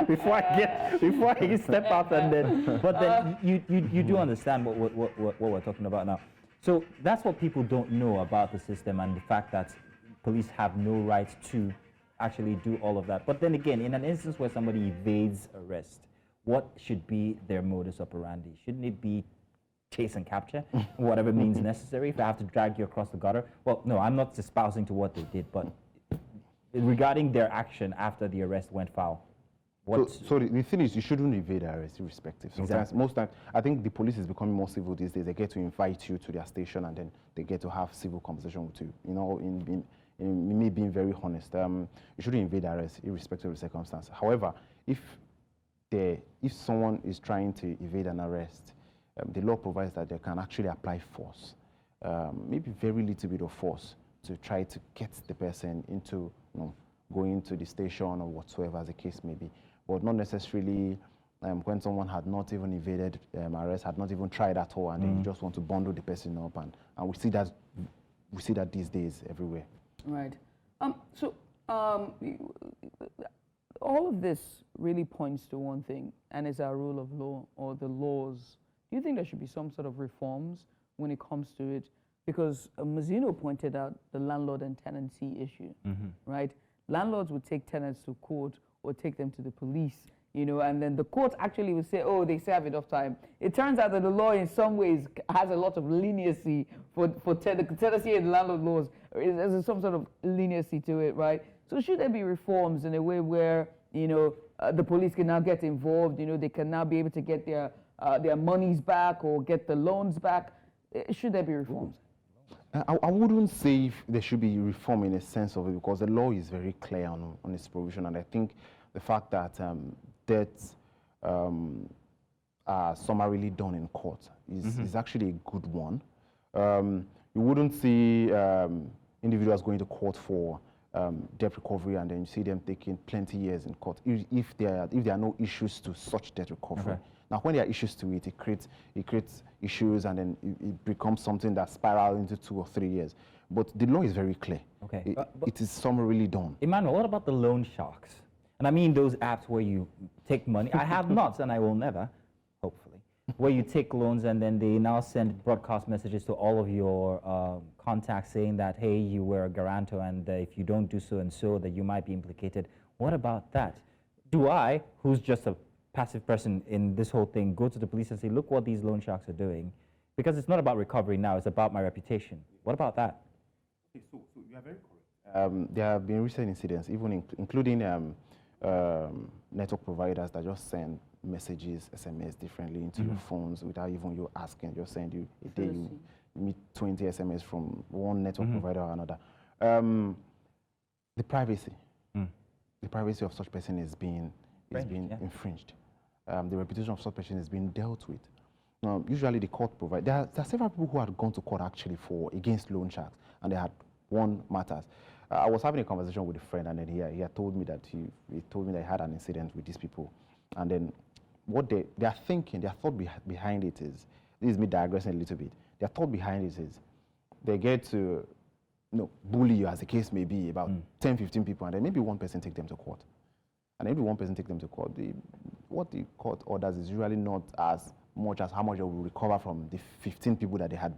before I step out and then, but then you do understand what we're talking about now. So that's what people don't know about the system, and the fact that police have no right to actually do all of that. But then again, in an instance where somebody evades arrest, what should be their modus operandi? Shouldn't it be chase and capture, whatever means necessary? If I have to drag you across the gutter, well, no, I'm not espousing to what they did, but regarding their action after the arrest went foul. So the thing is, you shouldn't evade arrest irrespective. Sometimes, most times, I think the police is becoming more civil these days. They get to invite you to their station, and then they get to have civil conversation with you. In me being very honest, you shouldn't invade arrest irrespective of the circumstance. However, if if someone is trying to evade an arrest, the law provides that they can actually apply force, maybe very little bit of force, to try to get the person into, going to the station or whatsoever as the case may be, but not necessarily when someone had not even evaded arrest, had not even tried at all, and then you just want to bundle the person up, and we see that these days everywhere. Right. All of this really points to one thing, and it's our rule of law, or the laws. Do you think there should be some sort of reforms when it comes to it? Because Mazzino pointed out the landlord and tenancy issue, right? Landlords would take tenants to court or take them to the police, and then the court actually would say, oh, they have enough time. It turns out that the law in some ways has a lot of leniency for tenancy and landlord laws. There's some sort of leniency to it, right? So should there be reforms in a way where, the police can now get involved, they can now be able to get their monies back or get the loans back? Should there be reforms? I wouldn't say if there should be reform in a sense of it, because the law is very clear on its provision, and I think the fact that debts are summarily done in court is actually a good one. You wouldn't see individuals going to court for debt recovery, and then you see them taking plenty years in court if there are no issues to such debt recovery. Now, when there are issues to it, it creates issues, and then it becomes something that spirals into 2 or 3 years. But the law is very clear. Okay. It is summarily done. Emmanuel, what about the loan sharks? And I mean those apps where you take money. I have not, and I will never, hopefully, where you take loans and then they now send broadcast messages to all of your contacts saying that, hey, you were a guarantor, and if you don't do so and so, that you might be implicated. What about that? Do I, who's just a passive person in this whole thing, go to the police and say, look what these loan sharks are doing? Because it's not about recovery now, it's about my reputation. What about that? Okay, so you are very correct. There have been recent incidents, even including network providers that just send messages, SMS differently into your phones without even you asking. Just send you a day you meet 20 SMS from one network provider or another. The privacy of such person is being infringed. The reputation of such person is being dealt with. Usually the court provides. There are several people who had gone to court actually against loan sharks, and they had won matters. I was having a conversation with a friend, and then he had told me that he told me that he had an incident with these people, and then what they are thinking, their thought behind it is, this is me digressing a little bit. Their thought behind it is, they get to bully you, as the case may be, about 10, 15 people, and then maybe one person take them to court. And maybe one person take them to court. What the court orders is usually not as much as how much they will recover from the 15 people that they had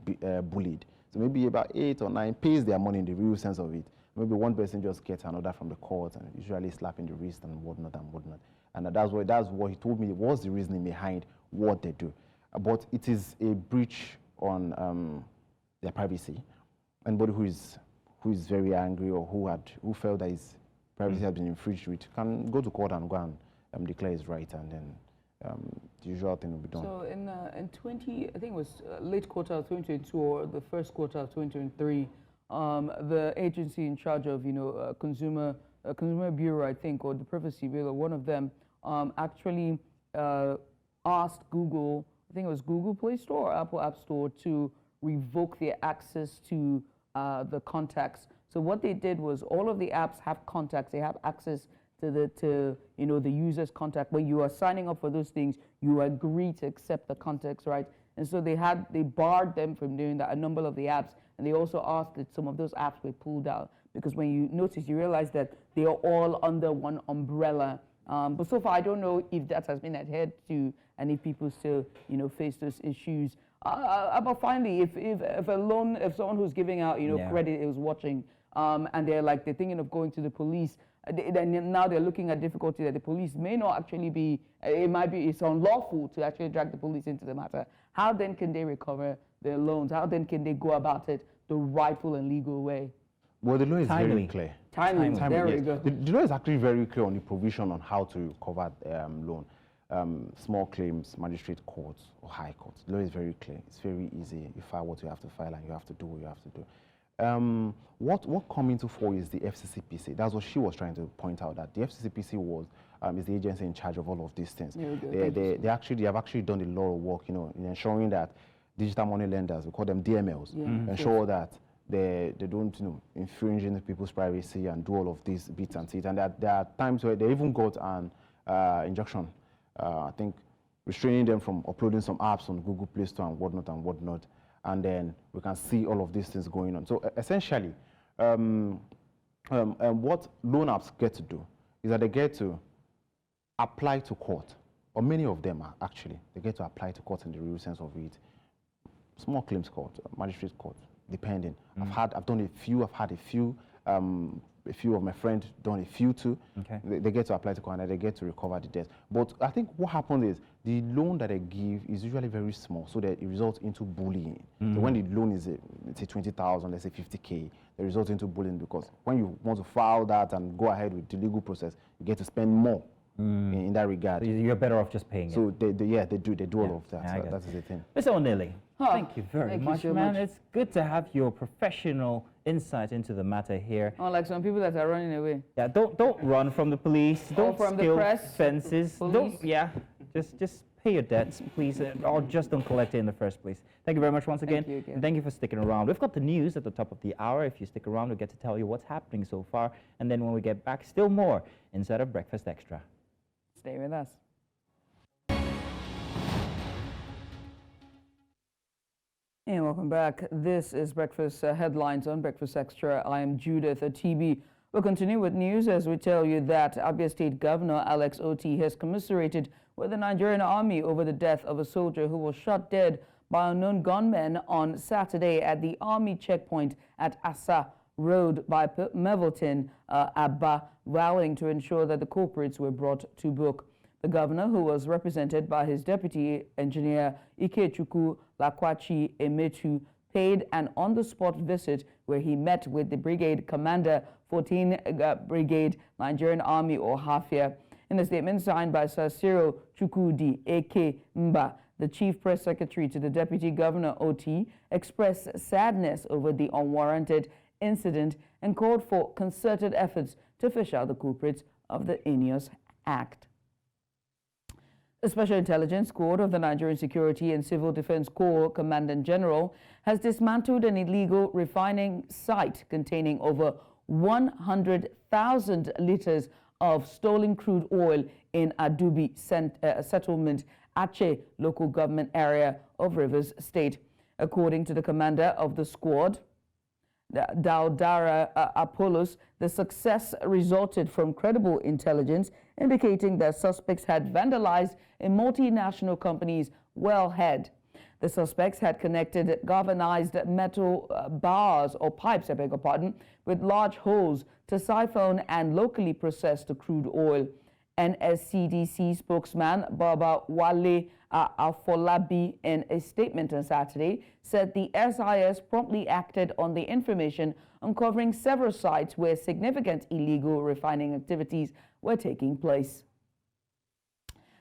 bullied. So maybe about 8 or 9 pays their money in the real sense of it. Maybe one person just gets an order from the court and usually slapping the wrist and whatnot and whatnot. And that's what he told me was the reasoning behind what they do. But it is a breach on their privacy. Anybody who is very angry or who felt that his privacy has been infringed with can go to court and go and declare his right, and then the usual thing will be done. So in I think it was late quarter of 2022 or the first quarter of 2023, the agency in charge of Consumer Bureau, I think, or the Privacy Bureau, one of them actually asked Google, I think it was Google Play Store or Apple App Store, to revoke their access to the contacts. So what they did was, all of the apps have contacts. They have access to the user's contact. When you are signing up for those things, you agree to accept the contacts, right? And so they barred them from doing that, a number of the apps. And they also asked that some of those apps were pulled out, because when you notice, you realize that they are all under one umbrella. But so far, I don't know if that has been adhered to, and if people still face those issues. But finally, if someone who's giving out credit is watching, and they're thinking of going to the police, then now they're looking at difficulty that the police may not actually be, it's unlawful to actually drag the police into the matter. How then can they recover their loans? How then can they go about it the rightful and legal way? Well, the law is very clear. Timely. There we go. The law is actually very clear on the provision on how to cover loan. Small claims, magistrate courts or high courts. The law is very clear. It's very easy. You file what you have to file, and you have to do what you have to do. What come into fore is the FCCPC. That's what she was trying to point out, that the FCCPC was is the agency in charge of all of these things. Yeah, They have actually done a lot of work, in ensuring that digital money lenders, we call them DMLs, ensure that they don't, infringe into people's privacy and do all of these bits and seats. And there are times where they even got an injunction, I think, restraining them from uploading some apps on Google Play Store and whatnot. And then we can see all of these things going on. So essentially, what loan apps get to do is that they get to apply to court, or many of them are actually, they get to apply to court in the real sense of it. Small claims court, magistrate court, depending. I've done a few, I've had a few of my friends done a few too. Okay. They get to apply to court and they get to recover the debt. But I think what happens is the loan that they give is usually very small, so that it results into bullying. So when the loan is, let's say 20,000, let's say 50K, it results into bullying, because when you want to file that and go ahead with the legal process, you get to spend more in that regard. So you're better off just paying So it. they do all of that. Yeah, I So get that is the thing. Mr. O'Neilly, thank you very thank you much, so man. much. It's good to have your professional insight into the matter here. Oh, like some people that are running away. Yeah, don't run from the police. Don't from the scale press, fences. police. Just pay your debts, please, or just don't collect it in the first place. Thank you very much once again. you again. And thank you for sticking around. We've got the news at the top of the hour. If you stick around, we'll get to tell you what's happening so far. And then when we get back, still more inside of Breakfast Extra. Stay with us. And welcome back. This is Breakfast Headlines on Breakfast Extra. I am Judith TB. We'll continue with news as we tell you that Abia State Governor Alex Oti has commiserated with the Nigerian Army over the death of a soldier who was shot dead by unknown gunmen on Saturday at the Army checkpoint at Asa Road by Mevelton, Abba, vowing to ensure that the culprits were brought to book. The governor, who was represented by his deputy engineer Ikechukwu Lakwachi Emetu, paid an on-the-spot visit where he met with the brigade commander, 14th Brigade Nigerian Army, or Hafia. In a statement signed by Sir Cyril Chukwudi Eke Mba, the chief press secretary to the deputy governor OT, expressed sadness over the unwarranted incident and called for concerted efforts to fish out the culprits of the heinous act. The Special Intelligence Squad of the Nigerian Security and Civil Defense Corps Commandant General has dismantled an illegal refining site containing over 100,000 liters of stolen crude oil in Adubi settlement, Aceh local government area of Rivers State. According to the commander of the squad, Daudara Apollos, the success resulted from credible intelligence indicating that suspects had vandalized a multinational company's wellhead. The suspects had connected galvanized metal bars or pipes, I beg your pardon, with large holes to siphon and locally process the crude oil. NSCDC spokesman Baba Wale Afolabi, in a statement on Saturday, said the SIS promptly acted on the information, uncovering several sites where significant illegal refining activities were taking place.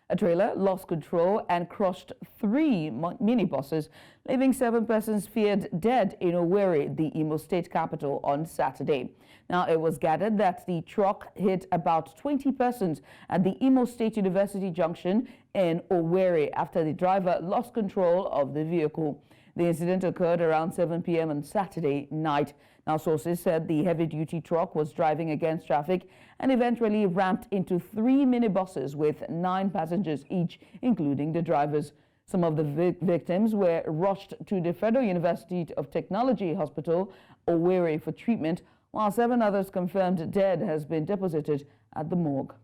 A trailer lost control and crushed 3 minibuses, leaving 7 persons feared dead in Owerri, the Imo State capital, on Saturday. Now, it was gathered that the truck hit about 20 persons at the Imo State University junction in Owerri after the driver lost control of the vehicle. The incident occurred around 7 p.m. on Saturday night. Now, sources said the heavy-duty truck was driving against traffic and eventually ramped into 3 minibuses with 9 passengers each, including the drivers. Some of the victims were rushed to the Federal University of Technology Hospital, Owerri, for treatment, while 7 others confirmed dead has been deposited at the morgue.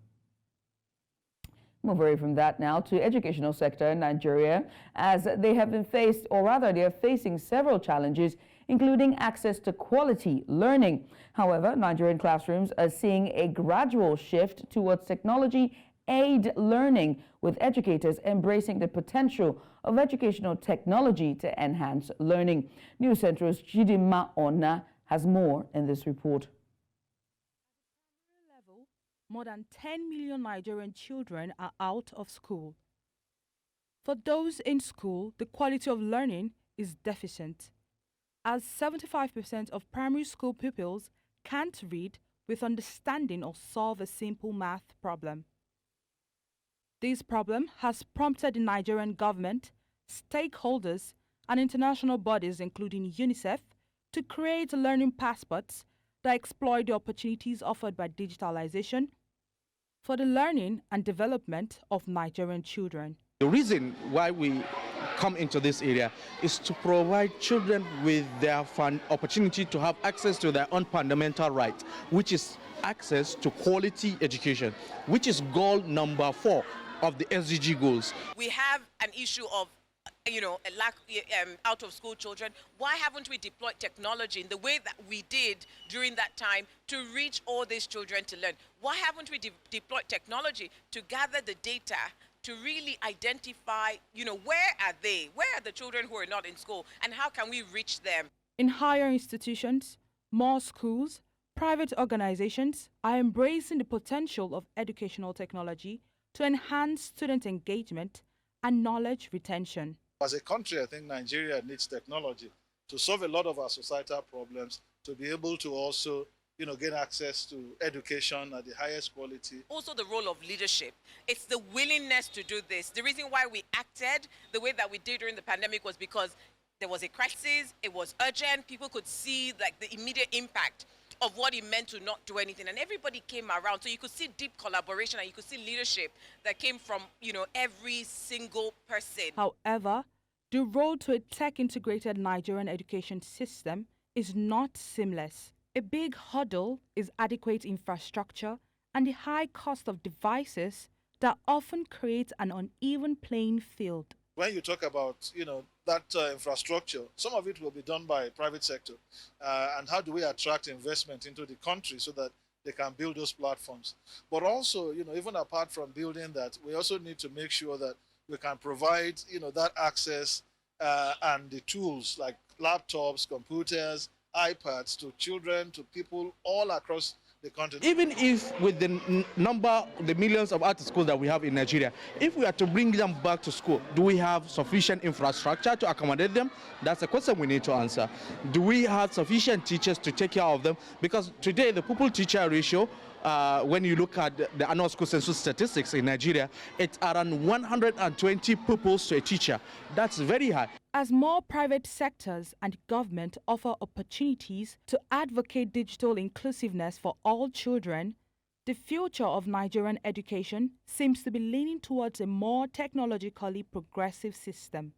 Move away from that now to educational sector in Nigeria, as they have been faced, or rather they are facing several challenges, including access to quality learning. However, Nigerian classrooms are seeing a gradual shift towards technology aid learning, with educators embracing the potential of educational technology to enhance learning. News Central's Chidima Ona has more in this report. More than 10 million Nigerian children are out of school. For those in school, the quality of learning is deficient, as 75% of primary school pupils can't read with understanding or solve a simple math problem. This problem has prompted the Nigerian government, stakeholders, and international bodies including UNICEF to create learning passports that exploit the opportunities offered by digitalization for the learning and development of Nigerian children. The reason why we come into this area is to provide children with their opportunity to have access to their own fundamental right, which is access to quality education, which is goal number 4 of the SDG goals. We have an issue of a lack out of school children. Why haven't we deployed technology in the way that we did during that time to reach all these children to learn? Why haven't we deployed technology to gather the data to really identify, where are they? Where are the children who are not in school, and how can we reach them? In higher institutions, more schools, private organizations are embracing the potential of educational technology to enhance student engagement and knowledge retention. As a country, I think Nigeria needs technology to solve a lot of our societal problems, to be able to also gain access to education at the highest quality. Also the role of leadership. It's the willingness to do this. The reason why we acted the way that we did during the pandemic was because there was a crisis, it was urgent, people could see like the immediate impact of what it meant to not do anything, and everybody came around. So you could see deep collaboration and you could see leadership that came from, every single person. However, the road to a tech-integrated Nigerian education system is not seamless. A big hurdle is adequate infrastructure and the high cost of devices that often creates an uneven playing field. When you talk about, that infrastructure, some of it will be done by private sector. And how do we attract investment into the country so that they can build those platforms? But also, even apart from building that, we also need to make sure that we can provide, that access and the tools like laptops, computers, iPads to children, to people all across the country. Even if with the the millions of arts schools that we have in Nigeria, if we are to bring them back to school, do we have sufficient infrastructure to accommodate them? That's a question we need to answer. Do we have sufficient teachers to take care of them? Because today the pupil-teacher ratio, when you look at the annual school census statistics in Nigeria, it's around 120 pupils to a teacher. That's very high. As more private sectors and government offer opportunities to advocate digital inclusiveness for all children, the future of Nigerian education seems to be leaning towards a more technologically progressive system.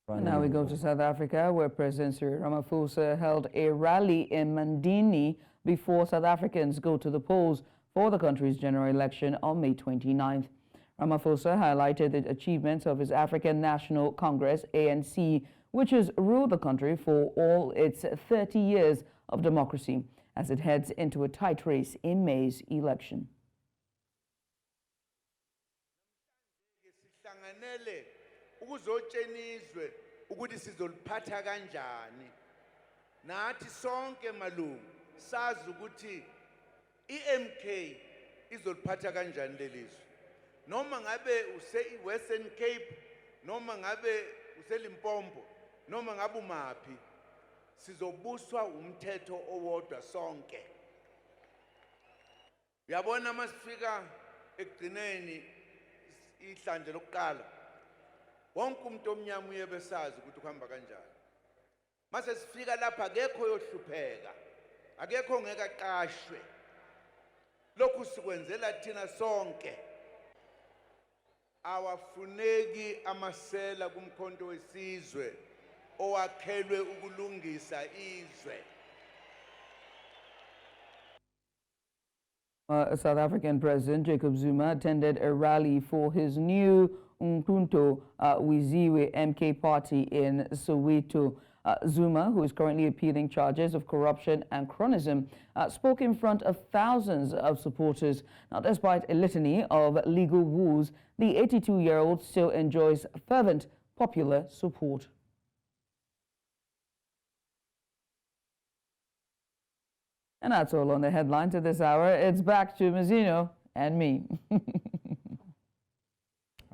Now we go to South Africa, where President Cyril Ramaphosa held a rally in Mandini before South Africans go to the polls for the country's general election on May 29th. Ramaphosa highlighted the achievements of his African National Congress, ANC, which has ruled the country for all its 30 years of democracy, as it heads into a tight race in May's election. Ukuthi sizoliphatha kanjani nathi sonke malungu sazi ukuthi iMK izoliphatha kanjani lelizwe noma ngabe use-Western Cape noma ngabe useLimpopo noma ngabe umaphi sizobuswa umthetho owodwa sonke. Uyabona masifika ekugcineni ihlanje lokuqala wonke umuntu omnyama uyebesazi ukuthi kuhamba kanjani. Mase sifika lapha akekho yohlupheka, akekho ngeke aqashwe. Lokhu sikwenzela thina sonke. Awafuneki amasela kumkhonto wesizwe owakhelwe ukulungisa izwe. South African President Jacob Zuma attended a rally for his new Umkhonto Weziwe MK party in Soweto. Zuma, who is currently appealing charges of corruption and cronyism, spoke in front of thousands of supporters. Now, despite a litany of legal woes, the 82-year-old still enjoys fervent popular support. And that's all on the headlines at this hour. It's back to Mazzino and me.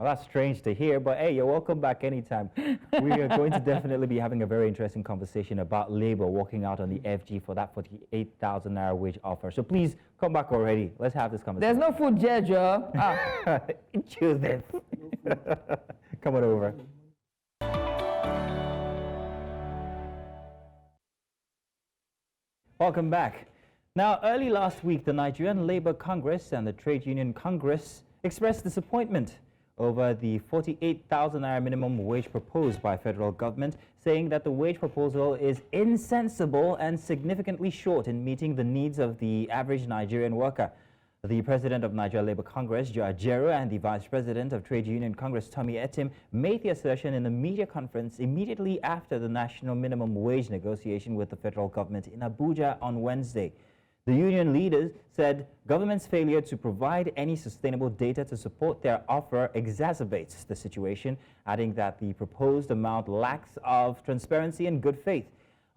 Well, that's strange to hear, but hey, you're welcome back anytime. We are going to definitely be having a very interesting conversation about Labour walking out on the FG for that 48,000 naira wage offer. So please come back already. Let's have this conversation. There's no food, Joe. Choose this. Come on over. Welcome back. Now, early last week, the Nigerian Labour Congress and the Trade Union Congress expressed disappointment over the 48,000 naira minimum wage proposed by federal government, saying that the wage proposal is insensible and significantly short in meeting the needs of the average Nigerian worker. The president of Nigeria Labour Congress, Joe Ajero, and the vice president of Trade Union Congress, Tommy Etim, made the assertion in a media conference immediately after the national minimum wage negotiation with the federal government in Abuja on Wednesday. The union leaders said government's failure to provide any sustainable data to support their offer exacerbates the situation, adding that the proposed amount lacks of transparency and good faith,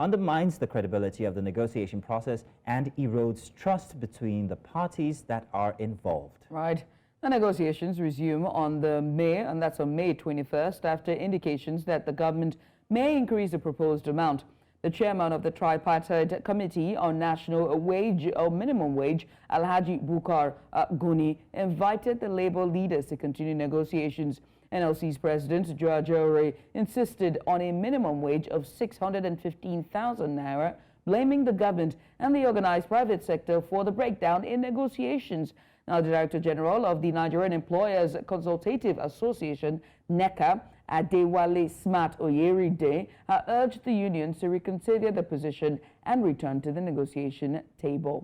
undermines the credibility of the negotiation process, and erodes trust between the parties that are involved. Right. The negotiations resume on May 21st, after indications that the government may increase the proposed amount. The chairman of the tripartite committee on national wage or minimum wage, Alhaji Bukar Guni, invited the labor leaders to continue negotiations. NLC's president, Joe Ajero, insisted on a minimum wage of 615,000 naira, blaming the government and the organized private sector for the breakdown in negotiations. Now, the Director General of the Nigerian Employers Consultative Association, NECA, Adewale Smart Oyeride, urged the unions to reconsider the position and return to the negotiation table.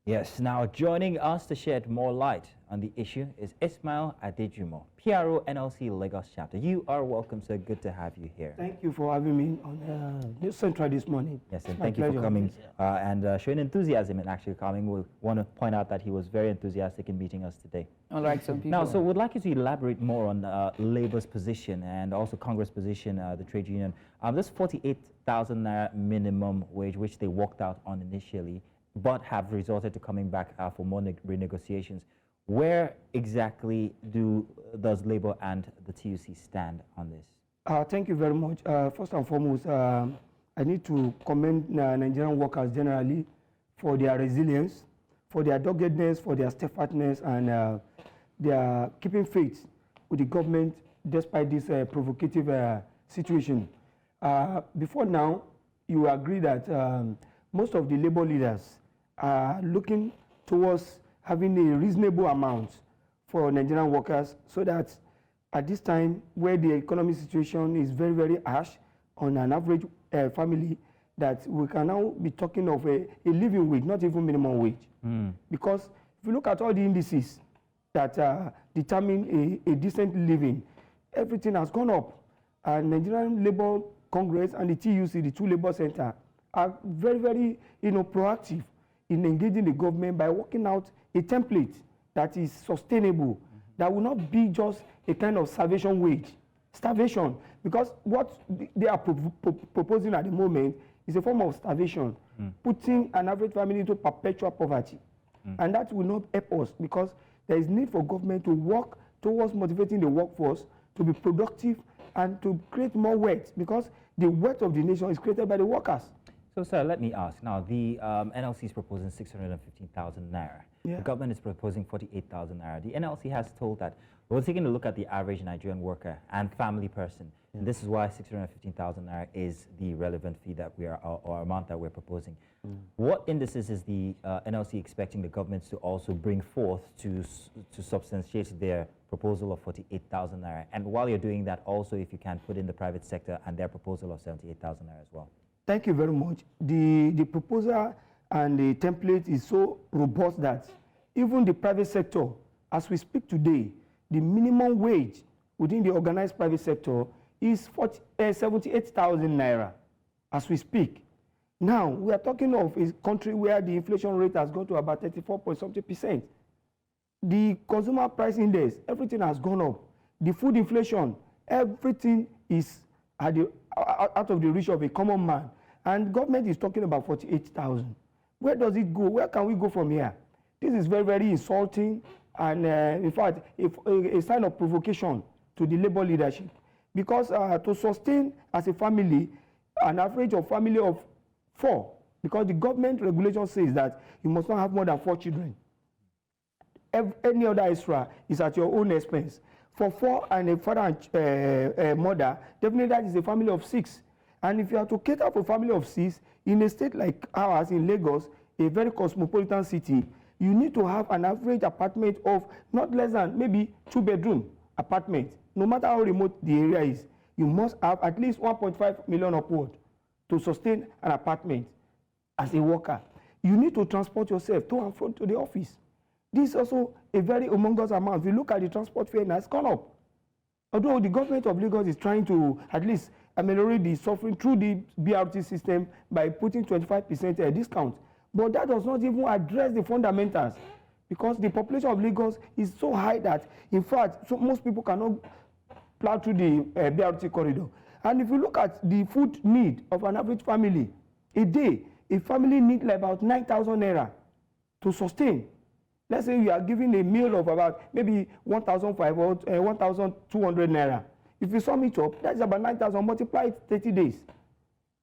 Yes, now joining us to shed more light on the issue is Ismail Adejumo, PRO NLC Lagos chapter. You are welcome, sir. Good to have you here. Thank you for having me on News Central this morning. Yes, and thank you for coming and showing enthusiasm in actually coming. We want to point out that he was very enthusiastic in meeting us today. Unlike some people. Now, so we'd like you to elaborate more on Labour's position and also Congress' position, the trade union. This 48,000 naira minimum wage, which they walked out on initially, but have resorted to coming back for more renegotiations. Where exactly does Labour and the TUC stand on this? Thank you very much. First and foremost, I need to commend Nigerian workers generally for their resilience, for their doggedness, for their steadfastness, and their keeping faith with the government despite this provocative situation. Before now, you agree that most of the labor leaders are looking towards having a reasonable amount for Nigerian workers, so that at this time where the economic situation is very, very harsh on an average family, that we can now be talking of a living wage, not even minimum wage. Because if you look at all the indices that determine a decent living, everything has gone up. Nigerian Labour Congress and the TUC, the two labor centers, are very, very proactive in engaging the government by working out a template that is sustainable, that will not be just a kind of starvation, because what they are proposing at the moment is a form of starvation, putting an average family into perpetual poverty. And that will not help us, because there is need for government to work towards motivating the workforce to be productive and to create more wealth, because the wealth of the nation is created by the workers. So, sir, let me ask. Now, the NLC is proposing 615,000 naira. Yeah. The government is proposing 48,000 naira. The NLC has told that we're taking a look at the average Nigerian worker and family person. Yeah. And this is why 615,000 naira is the relevant fee that we are, or amount that we're proposing. What indices is the NLC expecting the government to also bring forth to substantiate their proposal of 48,000 naira? And while you're doing that, also, if you can put in the private sector and their proposal of 78,000 naira as well. Thank you very much. The proposal and the template is so robust that even the private sector, as we speak today, the minimum wage within the organized private sector is 78,000 naira as we speak. Now, we are talking of a country where the inflation rate has gone to about 34.something%. The consumer price index, everything has gone up. The food inflation, everything is out of the reach of a common man. And government is talking about 48,000. Where does it go? Where can we go from here? This is very, very insulting, and in fact, a sign of provocation to the labor leadership. Because to sustain as a family, an average of family of 4, because the government regulation says that you must not have more than 4 children. Any other extra is at your own expense. For 4 and a father and mother, definitely that is a family of 6. And if you are to cater for a family of 6, in a state like ours in Lagos, a very cosmopolitan city, you need to have an average apartment of not less than maybe 2-bedroom apartment. No matter how remote the area is, you must have at least 1.5 million upward to sustain an apartment as a worker. You need to transport yourself to and from to the office. This is also a very humongous amount. If you look at the transport fare, it has gone up. Although the government of Lagos is trying to at least ameliorate the suffering through the BRT system by putting 25% discount. But that does not even address the fundamentals, because the population of Lagos is so high that, in fact, most people cannot plow through the BRT corridor. And if you look at the food need of an average family, a day, a family needs like about 9,000 naira to sustain. Let's say you are giving a meal of about maybe 1,500 or 1,200 naira. If you sum it up, that's about 9,000 multiplied 30 days.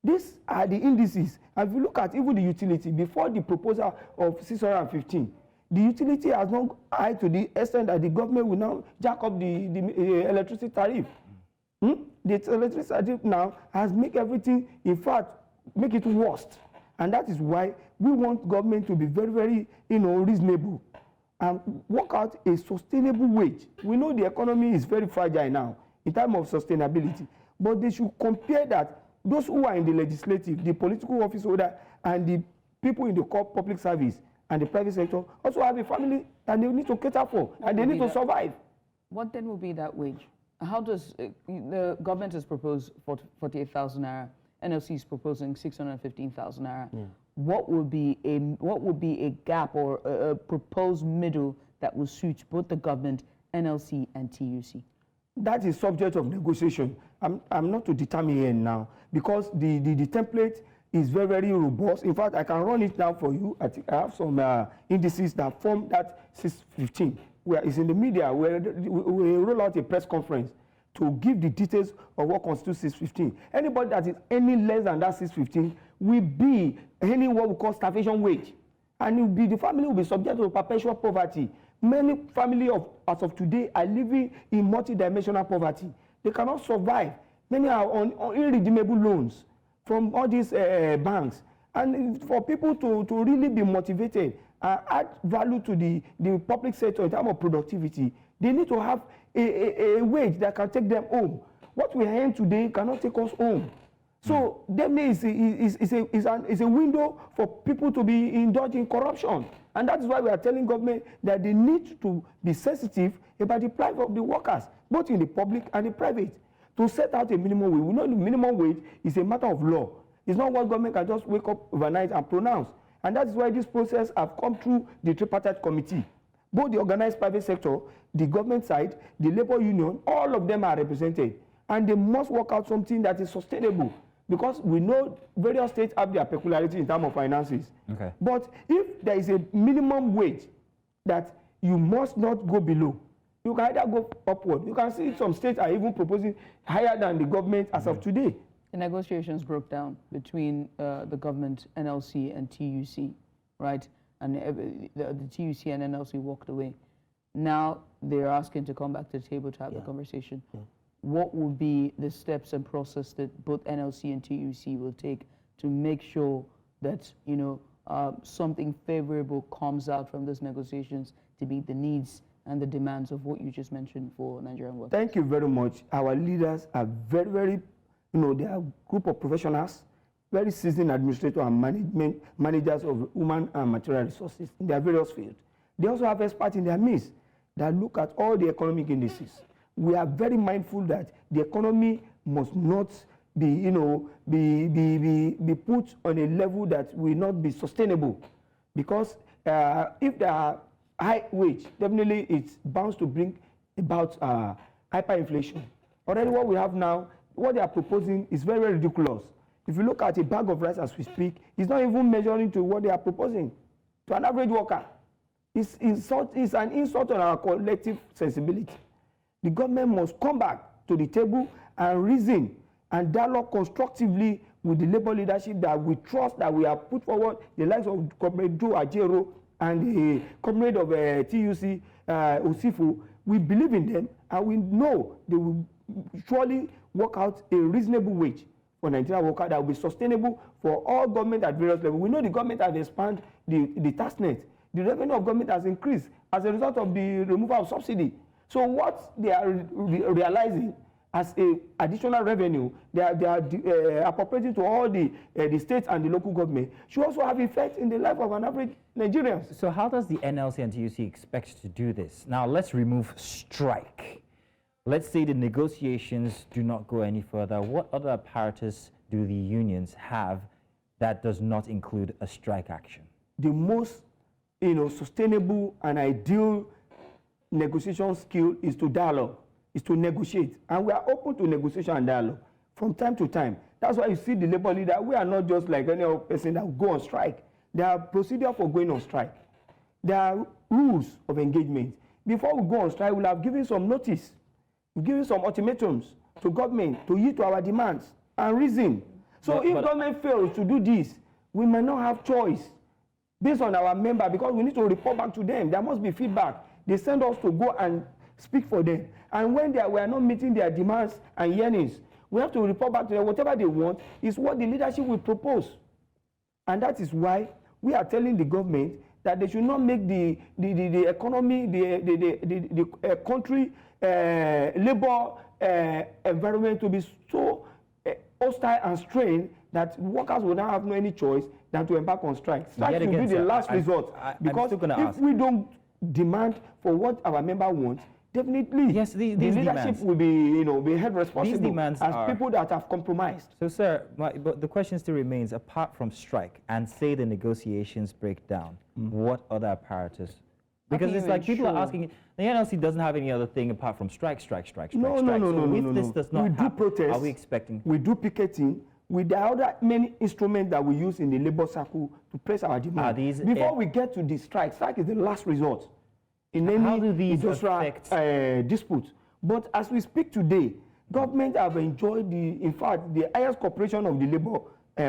These are the indices. And if you look at even the utility, before the proposal of 615, the utility has not high to the extent that the government will now jack up the electricity tariff. The electricity tariff now has made everything, in fact, make it worst. And that is why we want government to be very, very, reasonable and work out a sustainable wage. We know the economy is very fragile now in terms of sustainability, but they should compare that those who are in the legislative, the political office holder, and the people in the public service and the private sector also have a family that they need to cater for, and they need to survive. What then will be that wage? How does the government has proposed 48,000 naira, NLC is proposing 615,000 naira. What would be a gap or a proposed middle that will suit both the government, NLC, and TUC? That is subject of negotiation. I'm not to determine here now, because the template is very, very robust. In fact, I can run it down for you. I have some indices that form that 615. Where it's in the media, where we roll out a press conference to give the details of what constitutes 615. Anybody that is any less than that 615 will be any what we call starvation wage. And the family will be subject to perpetual poverty. Many families as of today are living in multidimensional poverty. They cannot survive. Many are on irredeemable loans from all these banks. And for people to really be motivated and add value to the public sector in terms of productivity, they need to have a wage that can take them home. What we earn today cannot take us home. So definitely is a window for people to be indulging in corruption. And that is why we are telling government that they need to be sensitive about the plight of the workers, both in the public and the private, to set out a minimum wage. We know the minimum wage is a matter of law. It's not what government can just wake up overnight and pronounce. And that is why this process have come through the tripartite committee. Both the organized private sector, the government side, the labor union, all of them are represented. And they must work out something that is sustainable, because we know various states have their peculiarity in terms of finances. Okay. But if there is a minimum wage that you must not go below, you can either go upward. You can see some states are even proposing higher than the government as of today. The negotiations broke down between the government, NLC, and TUC, right? And the TUC and NLC walked away. Now they're asking to come back to the table to have the conversation. What will be the steps and process that both NLC and TUC will take to make sure that something favorable comes out from those negotiations to meet the needs and the demands of what you just mentioned for Nigerian workers? Thank you very much. Our leaders are very, very, they are a group of professionals, very seasoned administrators and managers of human and material resources in their various fields. They also have experts in their midst that look at all the economic indices. We are very mindful that the economy must not be, be put on a level that will not be sustainable, because if there are high wage, definitely it's bound to bring about hyperinflation. Already what we have now, what they are proposing is very, very ridiculous. If you look at a bag of rice as we speak, it's not even measuring to what they are proposing to an average worker. It's an insult on our collective sensibility. The government must come back to the table and reason and dialogue constructively with the labor leadership that we trust, that we have put forward, the likes of Comrade Joe Ajero and the comrade of TUC, Osifu. We believe in them, and we know they will surely work out a reasonable wage for Nigerian workers that will be sustainable for all government at various levels. We know the government has expanded the tax net. The revenue of government has increased as a result of the removal of subsidy. So what they are realizing as a additional revenue, they are appropriating to all the states and the local government should also have effect in the life of an average Nigerian. So how does the NLC and TUC expect to do this? Now let's remove strike. Let's say the negotiations do not go any further. What other apparatus do the unions have that does not include a strike action? The most sustainable and ideal negotiation skill is to dialogue, is to negotiate. And we are open to negotiation and dialogue from time to time. That's why you see the labor leader, we are not just like any other person that will go on strike. There are procedures for going on strike. There are rules of engagement. Before we go on strike, we'll have given some notice, we've given some ultimatums to government to yield to our demands and reason. So if government fails to do this, we may not have choice based on our member, because we need to report back to them. There must be feedback. They send us to go and speak for them. And when we are not meeting their demands and yearnings, we have to report back to them. Whatever they want is what the leadership will propose. And that is why we are telling the government that they should not make the economy, the country labor environment to be so hostile and strained that workers will not have any choice than to embark on strike. Strike should be the last resort. Because if we don't demand for what our member wants, definitely yes, the these leadership demands will be held responsible as are people that have compromised. So, sir, but the question still remains, apart from strike and say the negotiations break down, what other apparatus? Because it's like people are asking, the NLC doesn't have any other thing apart from strike. No. So if this does not happen, protest, are we expecting? We do picketing. With the other many instruments that we use in the labor circle to press our demand. Before we get to the strike is the last resort in any industrial dispute. But as we speak today, government have enjoyed in fact, the highest cooperation of the labor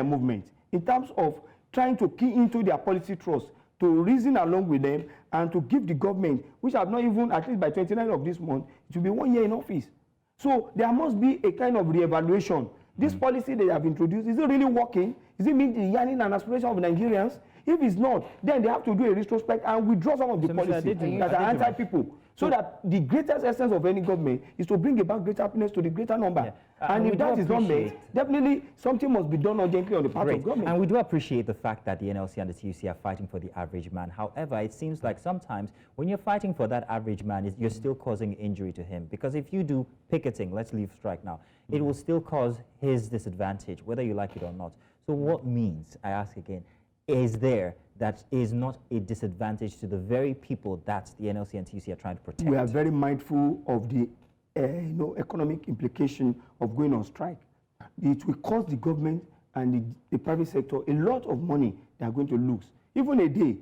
movement in terms of trying to key into their policy trust, to reason along with them, and to give the government, which have not even, at least by 29th of this month, it will be 1 year in office. So there must be a kind of reevaluation. This policy they have introduced, is it really working? Is it meeting the yearning and aspiration of Nigerians? If it's not, then they have to do a retrospect and withdraw some of the policies that are anti-people. So that the greatest essence of any government is to bring about greater happiness to the greater number. Yeah. And if that is not met, definitely something must be done urgently on the part of government. And we do appreciate the fact that the NLC and the TUC are fighting for the average man. However, it seems like sometimes when you're fighting for that average man, you're still causing injury to him. Because if you do picketing, let's leave strike now, it will still cause his disadvantage, whether you like it or not. So what means, I ask again, is there that is not a disadvantage to the very people that the NLC and TUC are trying to protect? We are very mindful of the economic implication of going on strike. It will cost the government and the private sector a lot of money they are going to lose. Even a day,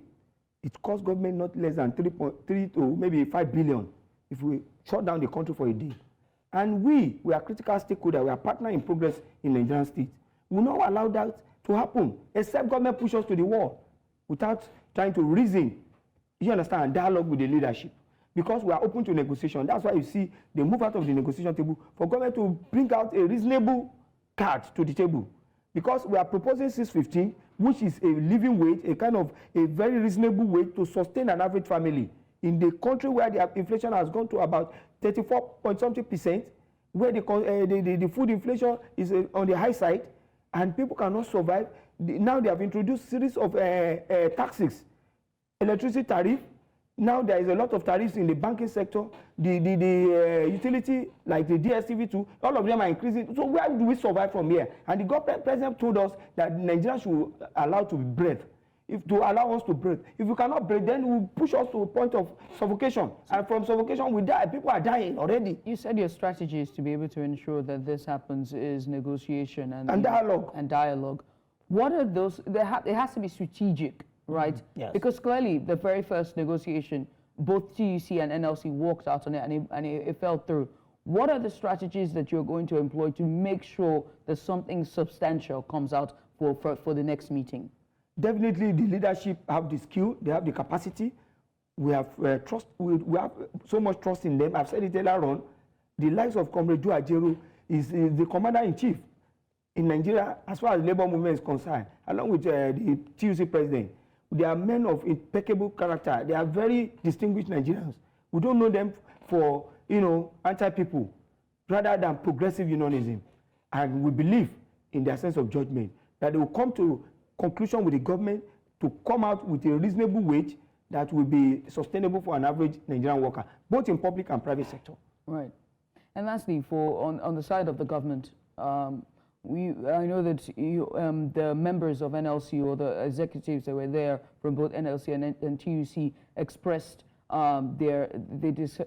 it costs government not less than 3.3 to maybe 5 billion if we shut down the country for a day. And we are critical stakeholders, we are partner in progress in the Nigerian state. We will not allow that to happen, except government push us to the wall without trying to reason, you understand, and dialogue with the leadership. Because we are open to negotiation. That's why you see they move out of the negotiation table for government to bring out a reasonable card to the table. Because we are proposing 615, which is a living wage, a kind of a very reasonable wage to sustain an average family. In the country where the inflation has gone to about 34.something%, where the food inflation is on the high side, and people cannot survive. Now they have introduced series of taxes, electricity tariff. Now there is a lot of tariffs in the banking sector, the utility like the DSTV2, all of them are increasing. So where do we survive from here? And the president told us that Nigeria should allow to breathe, to allow us to breathe. If we cannot breathe, then we will push us to a point of suffocation. And from suffocation, we die. People are dying already. You said your strategy is to be able to ensure that this happens is negotiation and dialogue. What are those? It has to be strategic, right? Yes. Because clearly, the very first negotiation both TUC and NLC walked out on it and it fell through. What are the strategies that you're going to employ to make sure that something substantial comes out for the next meeting? Definitely, the leadership have the skill, they have the capacity. We have trust. We have so much trust in them. I've said it earlier on. The likes of Comrade Joe Ajaero is the commander-in-chief in Nigeria as far as labor movement is concerned, along with the TUC president. They are men of impeccable character. They are very distinguished Nigerians. We don't know them for, anti-people, rather than progressive unionism. And we believe in their sense of judgment, that they will come to conclusion with the government to come out with a reasonable wage that will be sustainable for an average Nigerian worker, both in public and private sector. Right. And lastly, on the side of the government, I know that the members of NLC or the executives that were there from both NLC and TUC expressed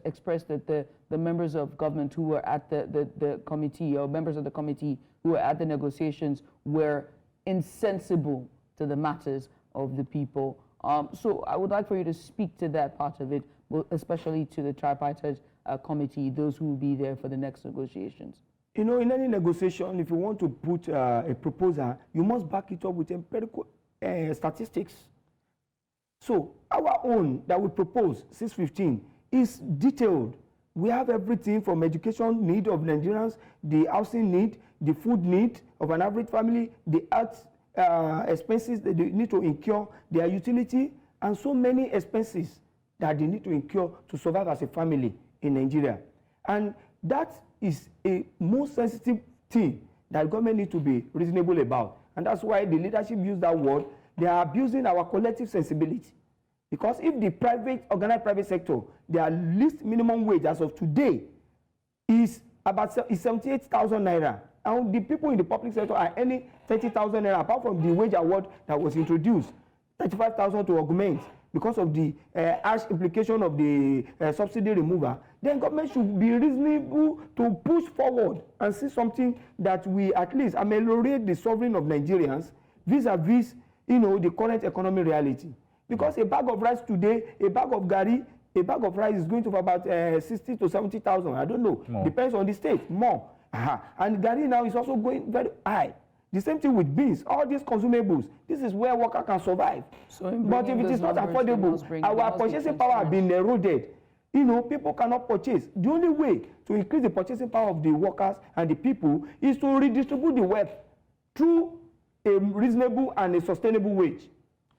expressed that the members of government who were at the committee, or members of the committee who were at the negotiations, were insensible to the matters of the people. So I would like for you to speak to that part of it, especially to the tripartite committee, those who will be there for the next negotiations. In any negotiation, if you want to put a proposal, you must back it up with empirical statistics. So our own that we propose, 615, is detailed. We have everything from education need of Nigerians, the housing need, the food need of an average family, the health expenses that they need to incur, their utility, and so many expenses that they need to incur to survive as a family in Nigeria. And that is a most sensitive thing that government need to be reasonable about. And that's why the leadership use that word. They are abusing our collective sensibility. Because if the organized private sector, their least minimum wage as of today is 78,000 naira, and the people in the public sector are earning 30,000 naira, apart from the wage award that was introduced, 35,000 to augment because of the harsh implication of the subsidy removal, then government should be reasonable to push forward and see something that we at least ameliorate the suffering of Nigerians vis-a-vis, the current economic reality. Because a bag of rice today, a bag of gari, a bag of rice is going to be about 60 to 70,000. I don't know. More. Depends on the state. More. And gari now is also going very high. The same thing with beans. All these consumables. This is where worker can survive. So but if it is not affordable, our purchasing power has been eroded. People cannot purchase. The only way to increase the purchasing power of the workers and the people is to redistribute the wealth through a reasonable and a sustainable wage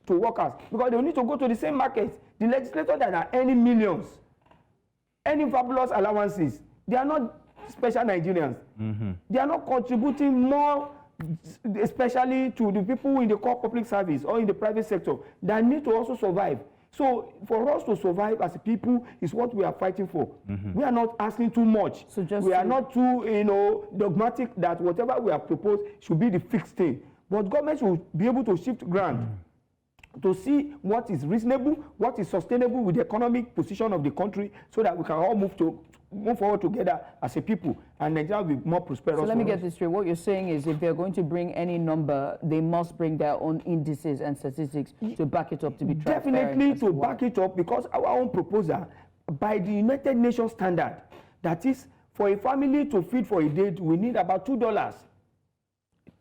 to workers, because they need to go to the same market. The legislators that are earning millions, earning fabulous allowances, they are not special Nigerians. They are not contributing more, especially to the people in the core public service or in the private sector that need to also survive. So for us to survive as a people is what we are fighting for. We are not asking too much. So we are not too dogmatic that whatever we have proposed should be the fixed thing. But government should be able to shift ground to see what is reasonable, what is sustainable with the economic position of the country, so that we can all move forward together as a people, and Nigeria will be more prosperous. So let me get this straight. What you're saying is, if they're going to bring any number, they must bring their own indices and statistics to back it up, to be transparent. Definitely to back it up, because our own proposal, by the United Nations standard, that is, for a family to feed for a day, we need about $2,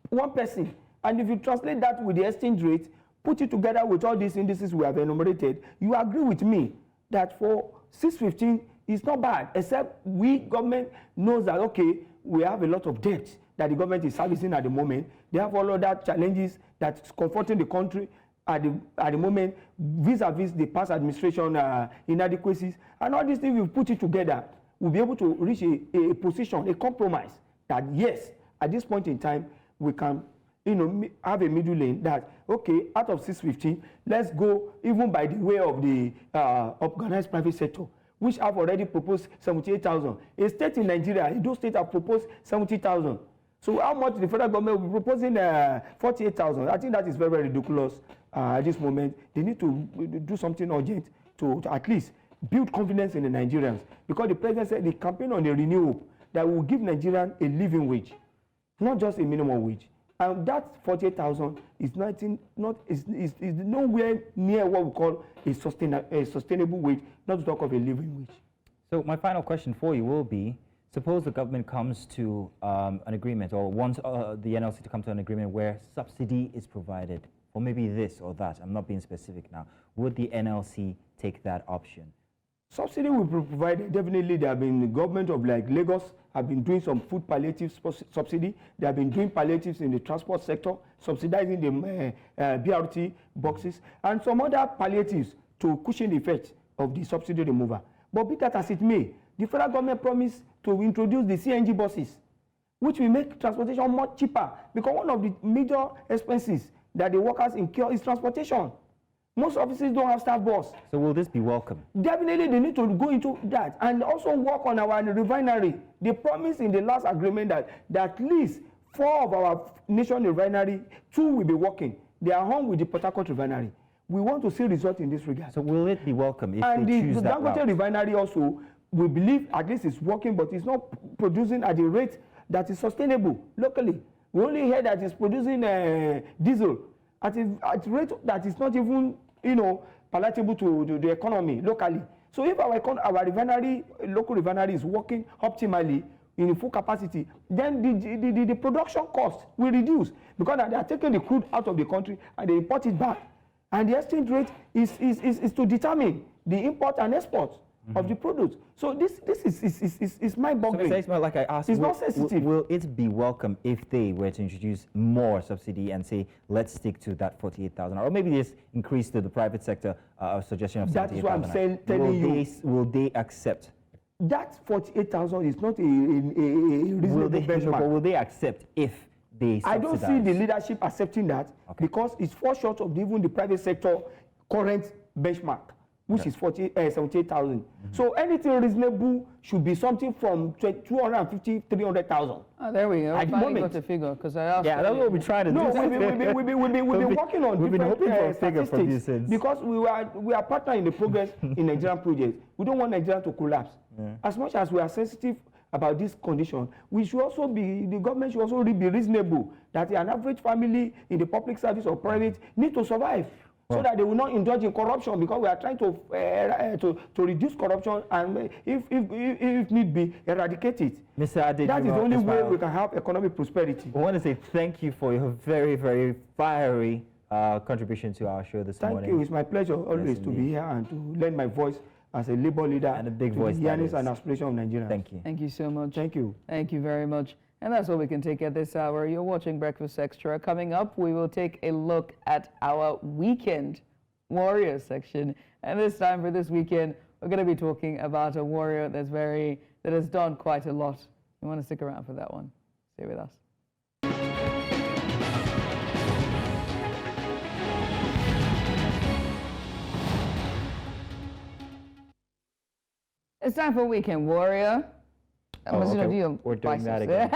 one person. And if you translate that with the exchange rate, put it together with all these indices we have enumerated, you agree with me that for 615, it's not bad, except we, government, knows that, okay, we have a lot of debt that the government is servicing at the moment. They have all of that challenges that's confronting the country at the moment, vis-a-vis the past administration inadequacies. And all these things, we put it together, we'll be able to reach a position, a compromise, that yes, at this point in time, we can have a middle lane that, okay, out of 615, let's go even by the way of the organized private sector, which have already proposed 78,000. A state in Nigeria, those states have proposed 70,000. So how much the federal government will be proposing 48,000? I think that is very, very ridiculous at this moment. They need to do something urgent to at least build confidence in the Nigerians, because the president said the campaign on the renewal that will give Nigerians a living wage, not just a minimum wage. And that 48,000 is nowhere near what we call a sustainable wage, not to talk of a living wage. So my final question for you will be, suppose the government comes to an agreement, or wants the NLC to come to an agreement where subsidy is provided, or maybe this or that, I'm not being specific now. Would the NLC take that option? Subsidy will be provided. Definitely, there have been the government of like Lagos have been doing some food palliatives subsidy. They have been doing palliatives in the transport sector, subsidizing the BRT boxes, and some other palliatives to cushion the effect of the subsidy removal. But be that as it may, the federal government promised to introduce the CNG buses, which will make transportation much cheaper, because one of the major expenses that the workers incur is transportation. Most offices don't have staff bus. So will this be welcome? Definitely they need to go into that and also work on our refinery. They promised in the last agreement that at least 4 of our nation refinery, 2 will be working. They are home with the Port Harcourt refinery. We want to see results in this regard. So will it be welcome if and they choose that route? And the Dangote refinery also, we believe at least it's working, but it's not producing at a rate that is sustainable locally. We only hear that it's producing diesel at a rate that is not even, palatable to the economy locally. So if our refinery, local refinery is working optimally in full capacity, then the production cost will reduce, because they are taking the crude out of the country and they import it back. And the exchange rate is to determine the import and export of the product. So this is mind-boggling. So Mr. like I asked, it's not sensitive. Will it be welcome if they were to introduce more subsidy and say, let's stick to that 48,000, or maybe just increase to the private sector suggestion of 78,000? That is what I'm telling you. Will they accept? That 48,000 is not a reasonable benchmark. But will they accept if they subsidize? I don't see the leadership accepting that, because it's far short of even the private sector current benchmark, which is 78,000. So anything reasonable should be something from 250, 300,000. Oh, there we go. At the moment, got the figure, because I asked. Yeah, that's what we're trying to do. No, we've been working on different statistics, because we are partner in the progress in Nigerian projects. We don't want Nigeria to collapse. As much as we are sensitive about this condition, we should also the government should also be reasonable that an average family in the public service or private need to survive. So that they will not indulge in corruption, because we are trying to reduce corruption and, if need be, eradicate it. Mr. Adejima, that is the only way we can have economic prosperity. I want to say thank you for your very, very fiery contribution to our show this morning. Thank you. It's my pleasure always to be here and to lend my voice as a labor leader and a big voice. The yearnings and aspiration of Nigeria. Thank you. Thank you so much. Thank you. Thank you very much. And that's all we can take at this hour. You're watching Breakfast Extra. Coming up, we will take a look at our weekend warrior section. And this time for this weekend, we're going to be talking about a warrior that has done quite a lot. You want to stick around for that one? Stay with us. It's time for Weekend Warrior. We're doing that again.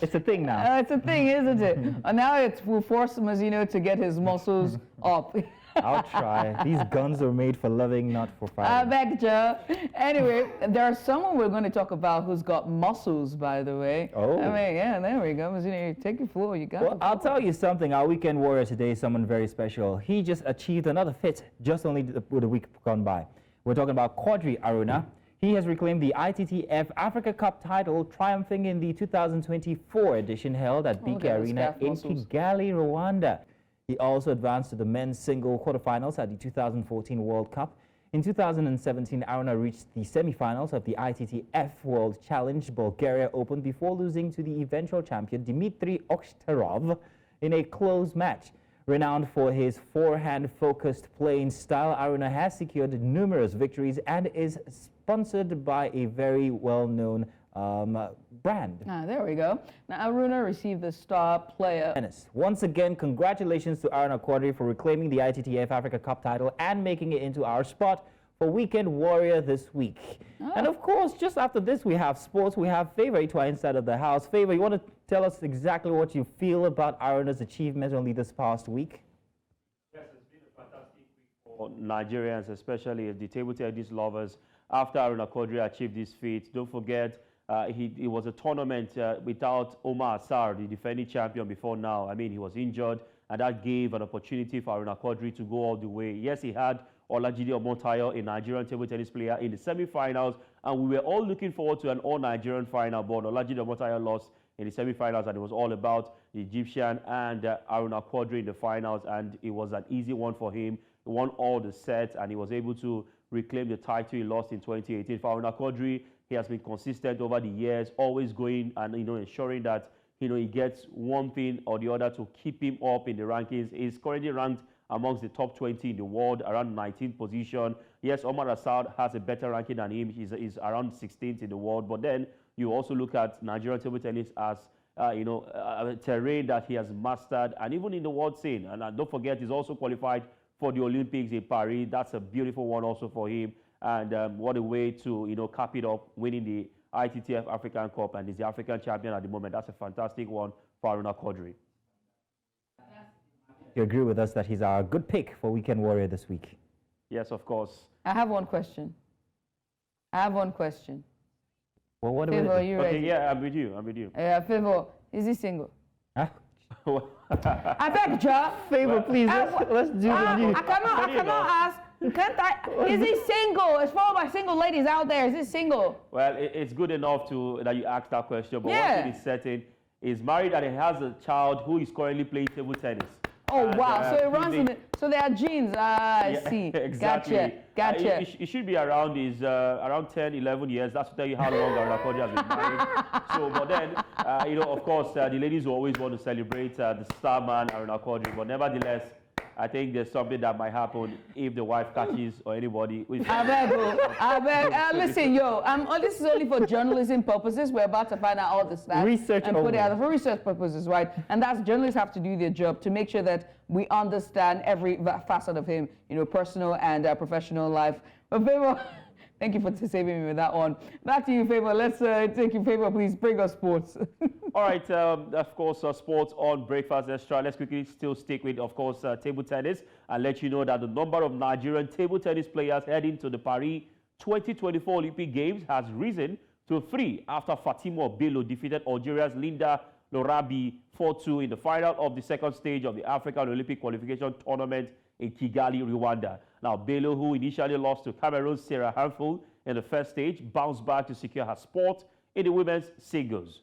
It's a thing now. It's a thing, isn't it? And now it will force Mazino to get his muscles up. I'll try. These guns are made for loving, not for fighting. I beg, Joe. Anyway, there's someone we're going to talk about who's got muscles, by the way. Oh. I mean, yeah, there we go. Mazino, take your floor. You got it. Well, I'll tell you something. Our weekend warrior today is someone very special. He just achieved another feat just only with a week gone by. We're talking about Quadri Aruna. He has reclaimed the ITTF Africa Cup title, triumphing in the 2024 edition held at BK Arena in Kigali, Rwanda. He also advanced to the men's single quarterfinals at the 2014 World Cup. In 2017, Aruna reached the semifinals of the ITTF World Challenge Bulgaria Open before losing to the eventual champion Dmitry Okhtarov in a close match. Renowned for his forehand-focused playing style, Aruna has secured numerous victories and is sponsored by a very well-known brand. There we go. Now, Aruna received the Star Player. Once again, congratulations to Aruna Quadri for reclaiming the ITTF Africa Cup title and making it into our spot for Weekend Warrior this week. And of course, just after this, we have sports. We have Favor to our inside of the house. Favor, you want to tell us exactly what you feel about Aruna's achievement only this past week? Yes, it's been a fantastic week for Nigerians, especially the table tennis lovers. After Aruna Quadri achieved this feat, don't forget, it was a tournament without Omar Assar, the defending champion before now. I mean, he was injured, and that gave an opportunity for Haruna Quadri to go all the way. Yes, he had Olajide Omotayo, a Nigerian table tennis player, in the semi-finals, and we were all looking forward to an all-Nigerian final, but Olajide Omotayo lost in the semi-finals, and it was all about the Egyptian and Haruna Quadri in the finals, and it was an easy one for him. He won all the sets, and he was able to reclaim the title he lost in 2018. For Haruna Quadri, he has been consistent over the years, always going and ensuring that he gets one thing or the other to keep him up in the rankings. He's currently ranked amongst the top 20 in the world, around 19th position. Yes, Omar Assad has a better ranking than him. He's around 16th in the world. But then you also look at Nigerian table tennis as a terrain that he has mastered, and even in the world scene. And don't forget, he's also qualified for the Olympics in Paris. That's a beautiful one also for him. And what a way to cap it up, winning the ITTF African Cup, and he's the African champion at the moment. That's a fantastic one for Haruna Quadri. You agree with us that he's our good pick for Weekend Warrior this week? Yes, of course. I have one question. Well, what Favor, are you ready? Okay, yeah, I'm with you. Favor, is he single? Huh? I beg, Ja. Favor, please, let's do the news. I cannot ask. Can't I? Is he single? As for all my single ladies out there, is he single? Well, it's good enough that you asked that question, but Yeah. one thing is certain, he's married and he has a child who is currently playing table tennis. Oh, And, wow. So it runs in the, so there are genes. I see. Exactly. Gotcha. He should be around around 10, 11 years. That's to tell you how long Haruna Quadri has been married. So, but then, of course, the ladies will always want to celebrate the star man, Haruna Quadri. But nevertheless, I think there's something that might happen if the wife catches or anybody. I beg. Listen, this is only for journalism purposes. We're about to find out all the stats. Research and put it out for research purposes, right? And that's journalists have to do their job to make sure that we understand every facet of him, personal and professional life. But Favor, thank you for saving me with that one. Back to you, Favor. Let's take you, Favor. Please bring us sports. All right, of course, sports on Breakfast Extra. Let's quickly still stick with, of course, table tennis and let you know that the number of Nigerian table tennis players heading to the Paris 2024 Olympic Games has risen to 3 after Fatima Bello defeated Algeria's Linda Lorabi 4-2 in the final of the second stage of the African Olympic Qualification Tournament in Kigali, Rwanda. Now, Bello, who initially lost to Cameroon's Sarah Handful in the first stage, bounced back to secure her spot in the women's singles.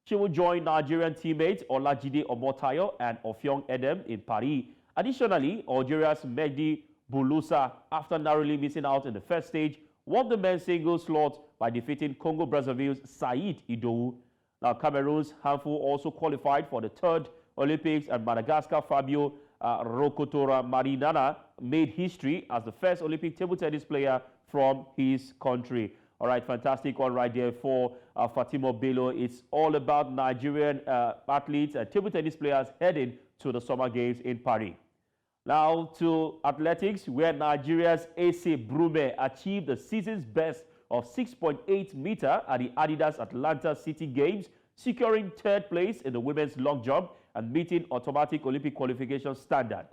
She will join Nigerian teammates Olajide Omotayo and Offiong Edem in Paris. Additionally, Algeria's Mehdi Boulousa, after narrowly missing out in the first stage, won the men's singles slot by defeating Congo-Brazzaville's Saïd Idowu. Now, Cameroon's Handful also qualified for the third Olympics, and Madagascar Fabio Rokotora Marinana made history as the first Olympic table tennis player from his country. All right, fantastic one right there for Fatima Bello. It's all about Nigerian athletes and table tennis players heading to the Summer Games in Paris. Now to athletics, where Nigeria's Ese Brume achieved the season's best of 6.8 meter at the Adidas Atlanta City Games, securing third place in the women's long jump and meeting automatic Olympic qualification standard.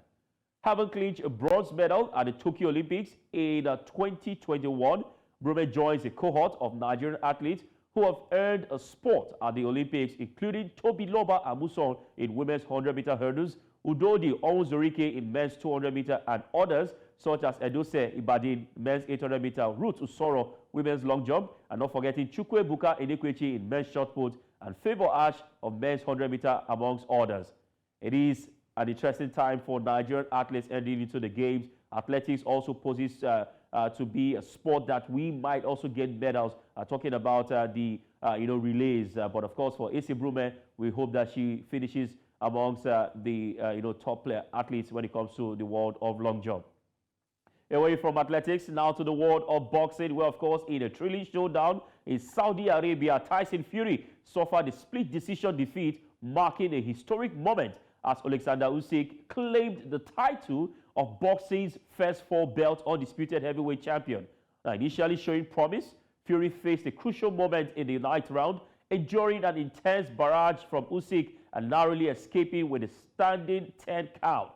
Having clinched a bronze medal at the Tokyo Olympics in 2021, Brume joins a cohort of Nigerian athletes who have earned a spot at the Olympics, including Tobiloba Amuson in women's 100-meter hurdles, Udodi Onwuzurike in men's 200-meter, and others such as Edose Ibadin men's 800-meter, Ruth Usoro women's long jump, and not forgetting Chukwuebuka Enekwechi in men's shot put, and Favor Ash of men's 100-meter, amongst others. It is an interesting time for Nigerian athletes entering into the games. Athletics also poses to be a sport that we might also get medals. Talking about the relays, but of course for Ese Brume, we hope that she finishes amongst the top player athletes when it comes to the world of long jump. Away from athletics, now to the world of boxing, where of course in a thrilling showdown in Saudi Arabia, Tyson Fury suffered a split decision defeat, marking a historic moment as Alexander Usyk claimed the title of boxing's first 4-belt undisputed heavyweight champion. Now, initially showing promise, Fury faced a crucial moment in the 9th round, enduring an intense barrage from Usyk and narrowly escaping with a standing 10 count.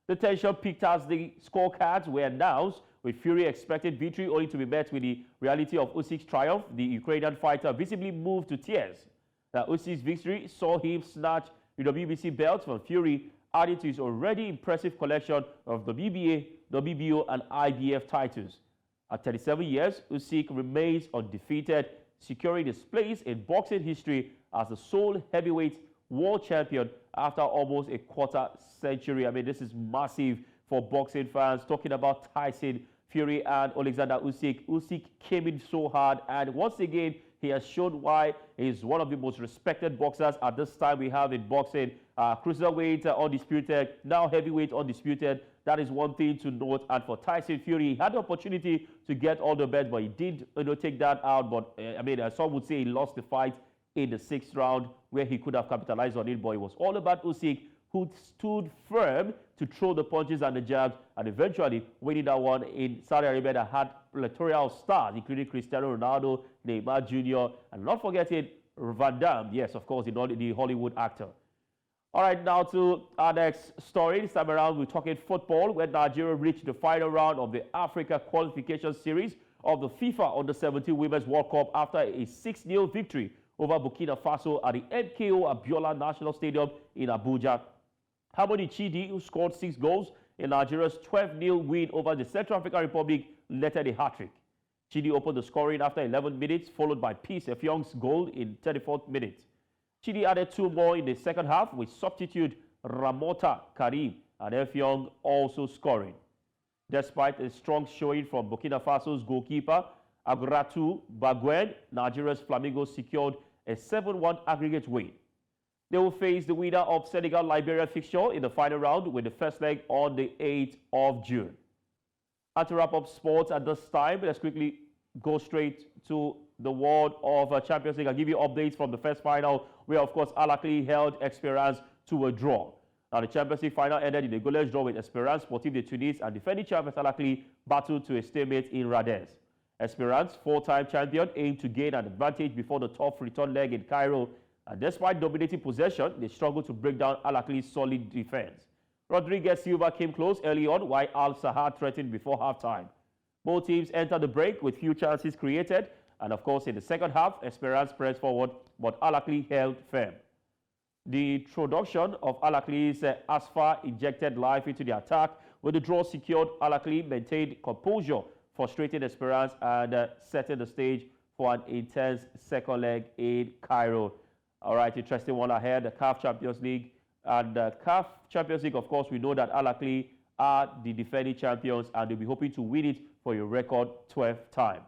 The tension peaked as the scorecards were announced, with Fury expected victory only to be met with the reality of Usyk's triumph. The Ukrainian fighter visibly moved to tears. Usyk's victory saw him snatch the WBC belt from Fury, adding to his already impressive collection of WBA, WBO, and IBF titles. At 37 years, Usyk remains undefeated, securing his place in boxing history as the sole heavyweight world champion after almost a quarter century. I mean, this is massive for boxing fans. Talking about Tyson Fury and Alexander Usyk. Usyk came in so hard, and once again, he has shown why he's one of the most respected boxers at this time we have in boxing. Cruiserweight undisputed, now heavyweight undisputed. That is one thing to note. And for Tyson Fury, he had the opportunity to get all the belts, but he did take that out. But I mean, some would say he lost the fight in the 6th round, where he could have capitalized on it. But it was all about Usyk, who stood firm to throw the punches and the jabs, and eventually winning that one in Saudi Arabia that had plethora of stars, including Cristiano Ronaldo, Neymar Jr., and not forgetting Van Damme, yes, of course, the Hollywood actor. All right, now to our next story. This time around, we're talking football, where Nigeria reached the final round of the Africa qualification series of the FIFA Under-17 Women's World Cup after a 6-0 victory over Burkina Faso at the MKO Abiola National Stadium in Abuja. Harmony Chidi, who scored 6 goals in Nigeria's 12-0 win over the Central African Republic, netted a hat-trick. Chidi opened the scoring after 11 minutes, followed by Peace Effiong's goal in 34th minute. Chidi added 2 more in the second half, with substitute Ramota Karim and Effiong also scoring. Despite a strong showing from Burkina Faso's goalkeeper, Agratu Baguen, Nigeria's Flamingos secured a 7-1 aggregate win. They will face the winner of Senegal-Liberia fixture in the final round, with the first leg on the 8th of June. And to wrap up sports at this time, let's quickly go straight to the world of Champions League. I'll give you updates from the first final, where, of course, Al Ahly held Esperance to a draw. Now, the Champions League final ended in a goalless draw, with Esperance Sportive de Tunis and defending champions Al Ahly battled to a stalemate in Radez. Esperance, 4-time champion, aimed to gain an advantage before the tough return leg in Cairo, and despite dominating possession, they struggled to break down Al Ahly's solid defense. Rodriguez Silva came close early on, while Al Sahar threatened before halftime. Both teams entered the break with few chances created, and of course in the second half, Esperance pressed forward, but Al Ahly held firm. The introduction of Al Ahly's Asfa injected life into the attack. With the draw secured, Al Ahly maintained composure, frustrating Esperance and setting the stage for an intense second leg in Cairo. All right, interesting one ahead, the CAF Champions League. And the CAF Champions League, of course, we know that Al Ahly are the defending champions, and they'll be hoping to win it for a record 12th time.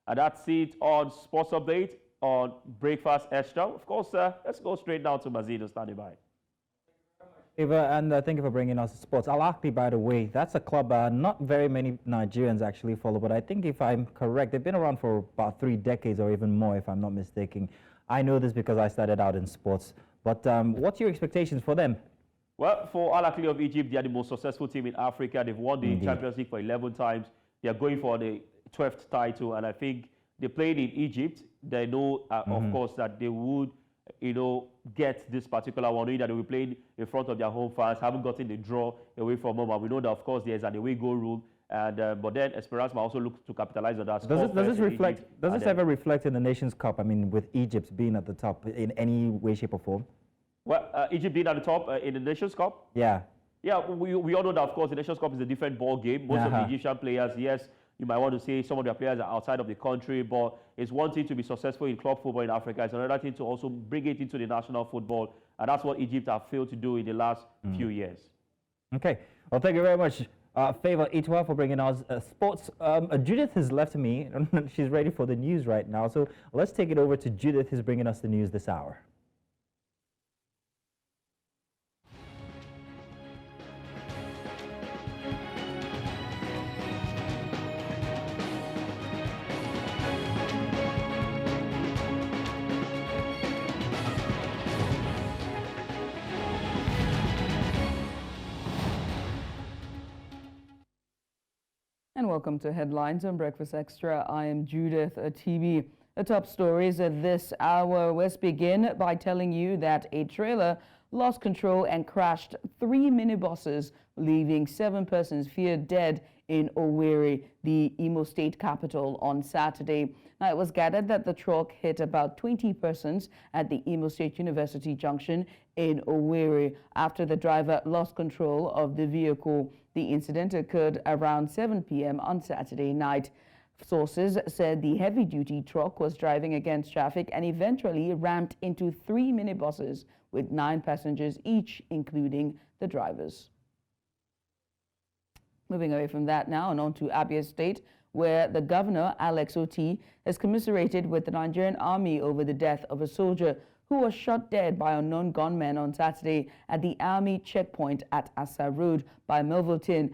And that's it on Sports Update on Breakfast Extra. Of course, let's go straight now to Mazido standing by. Eva, and thank you for bringing us sports. Al Ahly, by the way, that's a club not very many Nigerians actually follow, but I think if I'm correct, they've been around for about 3 decades or even more, if I'm not mistaken. I know this because I started out in sports. But what's your expectations for them? Well, for Al Ahly of Egypt, they are the most successful team in Africa. They've won the Champions League for 11 times. They are going for the 12th title, and I think they played in Egypt. They know, of course, that they would, get this particular one, knowing that they will play in front of their home fans, haven't gotten the draw away from home. And we know that, of course, there's an away goal rule. And but then Esperance might also look to capitalize on that. Does this ever reflect in the Nations Cup? I mean, with Egypt being at the top in any way, shape, or form? Well, Egypt being at the top in the Nations Cup? Yeah. Yeah, we all know that, of course, the Nations Cup is a different ball game. Most of the Egyptian players, yes, you might want to say some of their players are outside of the country, but it's one thing to be successful in club football in Africa. It's another thing to also bring it into the national football. And that's what Egypt have failed to do in the last few years. Okay. Well, thank you very much. Favor Itwa for bringing us sports. Judith has left me. She's ready for the news right now. So let's take it over to Judith, who's bringing us the news this hour. And welcome to Headlines on Breakfast Extra. I am Judith TB. The top stories at this hour. Let's begin by telling you that a trailer lost control and crashed 3 minibuses, leaving 7 persons feared dead in Owerri, the Imo State capital, on Saturday. Now, it was gathered that the truck hit about 20 persons at the Imo State University junction in Owerri after the driver lost control of the vehicle. The incident occurred around 7 p.m. on Saturday night. Sources said the heavy-duty truck was driving against traffic and eventually rammed into 3 minibuses with 9 passengers each, including the drivers. Moving away from that now and on to Abia State, where the governor, Alex Oti, has commiserated with the Nigerian army over the death of a soldier who was shot dead by unknown gunmen on Saturday at the army checkpoint at Asa Road by Melvilleton,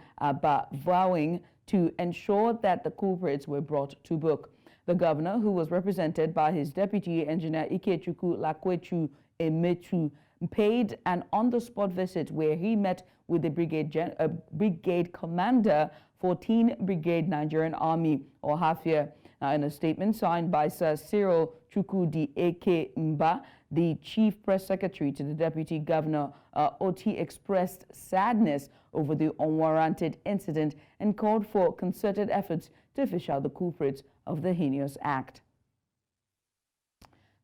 vowing to ensure that the culprits were brought to book. The governor, who was represented by his deputy engineer Ikechukwu Lakwechu Emetu, paid an on-the-spot visit where he met with the brigade commander, 14th Brigade Nigerian Army, or Hafia. Now, in a statement signed by Sir Cyril Chukwudi Eke Mba, the chief press secretary to the deputy governor, Oti expressed sadness over the unwarranted incident and called for concerted efforts to fish out the culprits of the heinous act.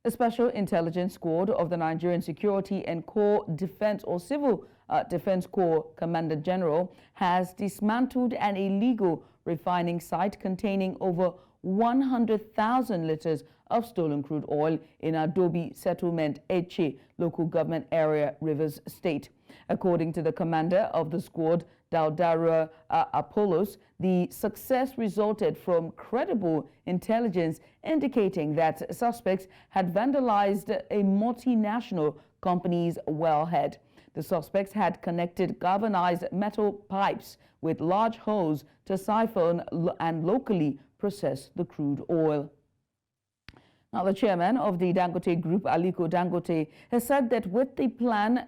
The Special Intelligence Squad of the Nigerian Security and Corps Defense or Civil Defense Corps Commander General has dismantled an illegal refining site containing over 100,000 liters of stolen crude oil in Adobe Settlement, Eche, local government area, Rivers State. According to the commander of the squad, Daudara Apollos, the success resulted from credible intelligence indicating that suspects had vandalized a multinational company's wellhead. The suspects had connected galvanized metal pipes with large holes to siphon and locally process the crude oil. Now, the chairman of the Dangote Group, Aliko Dangote, has said that with the plan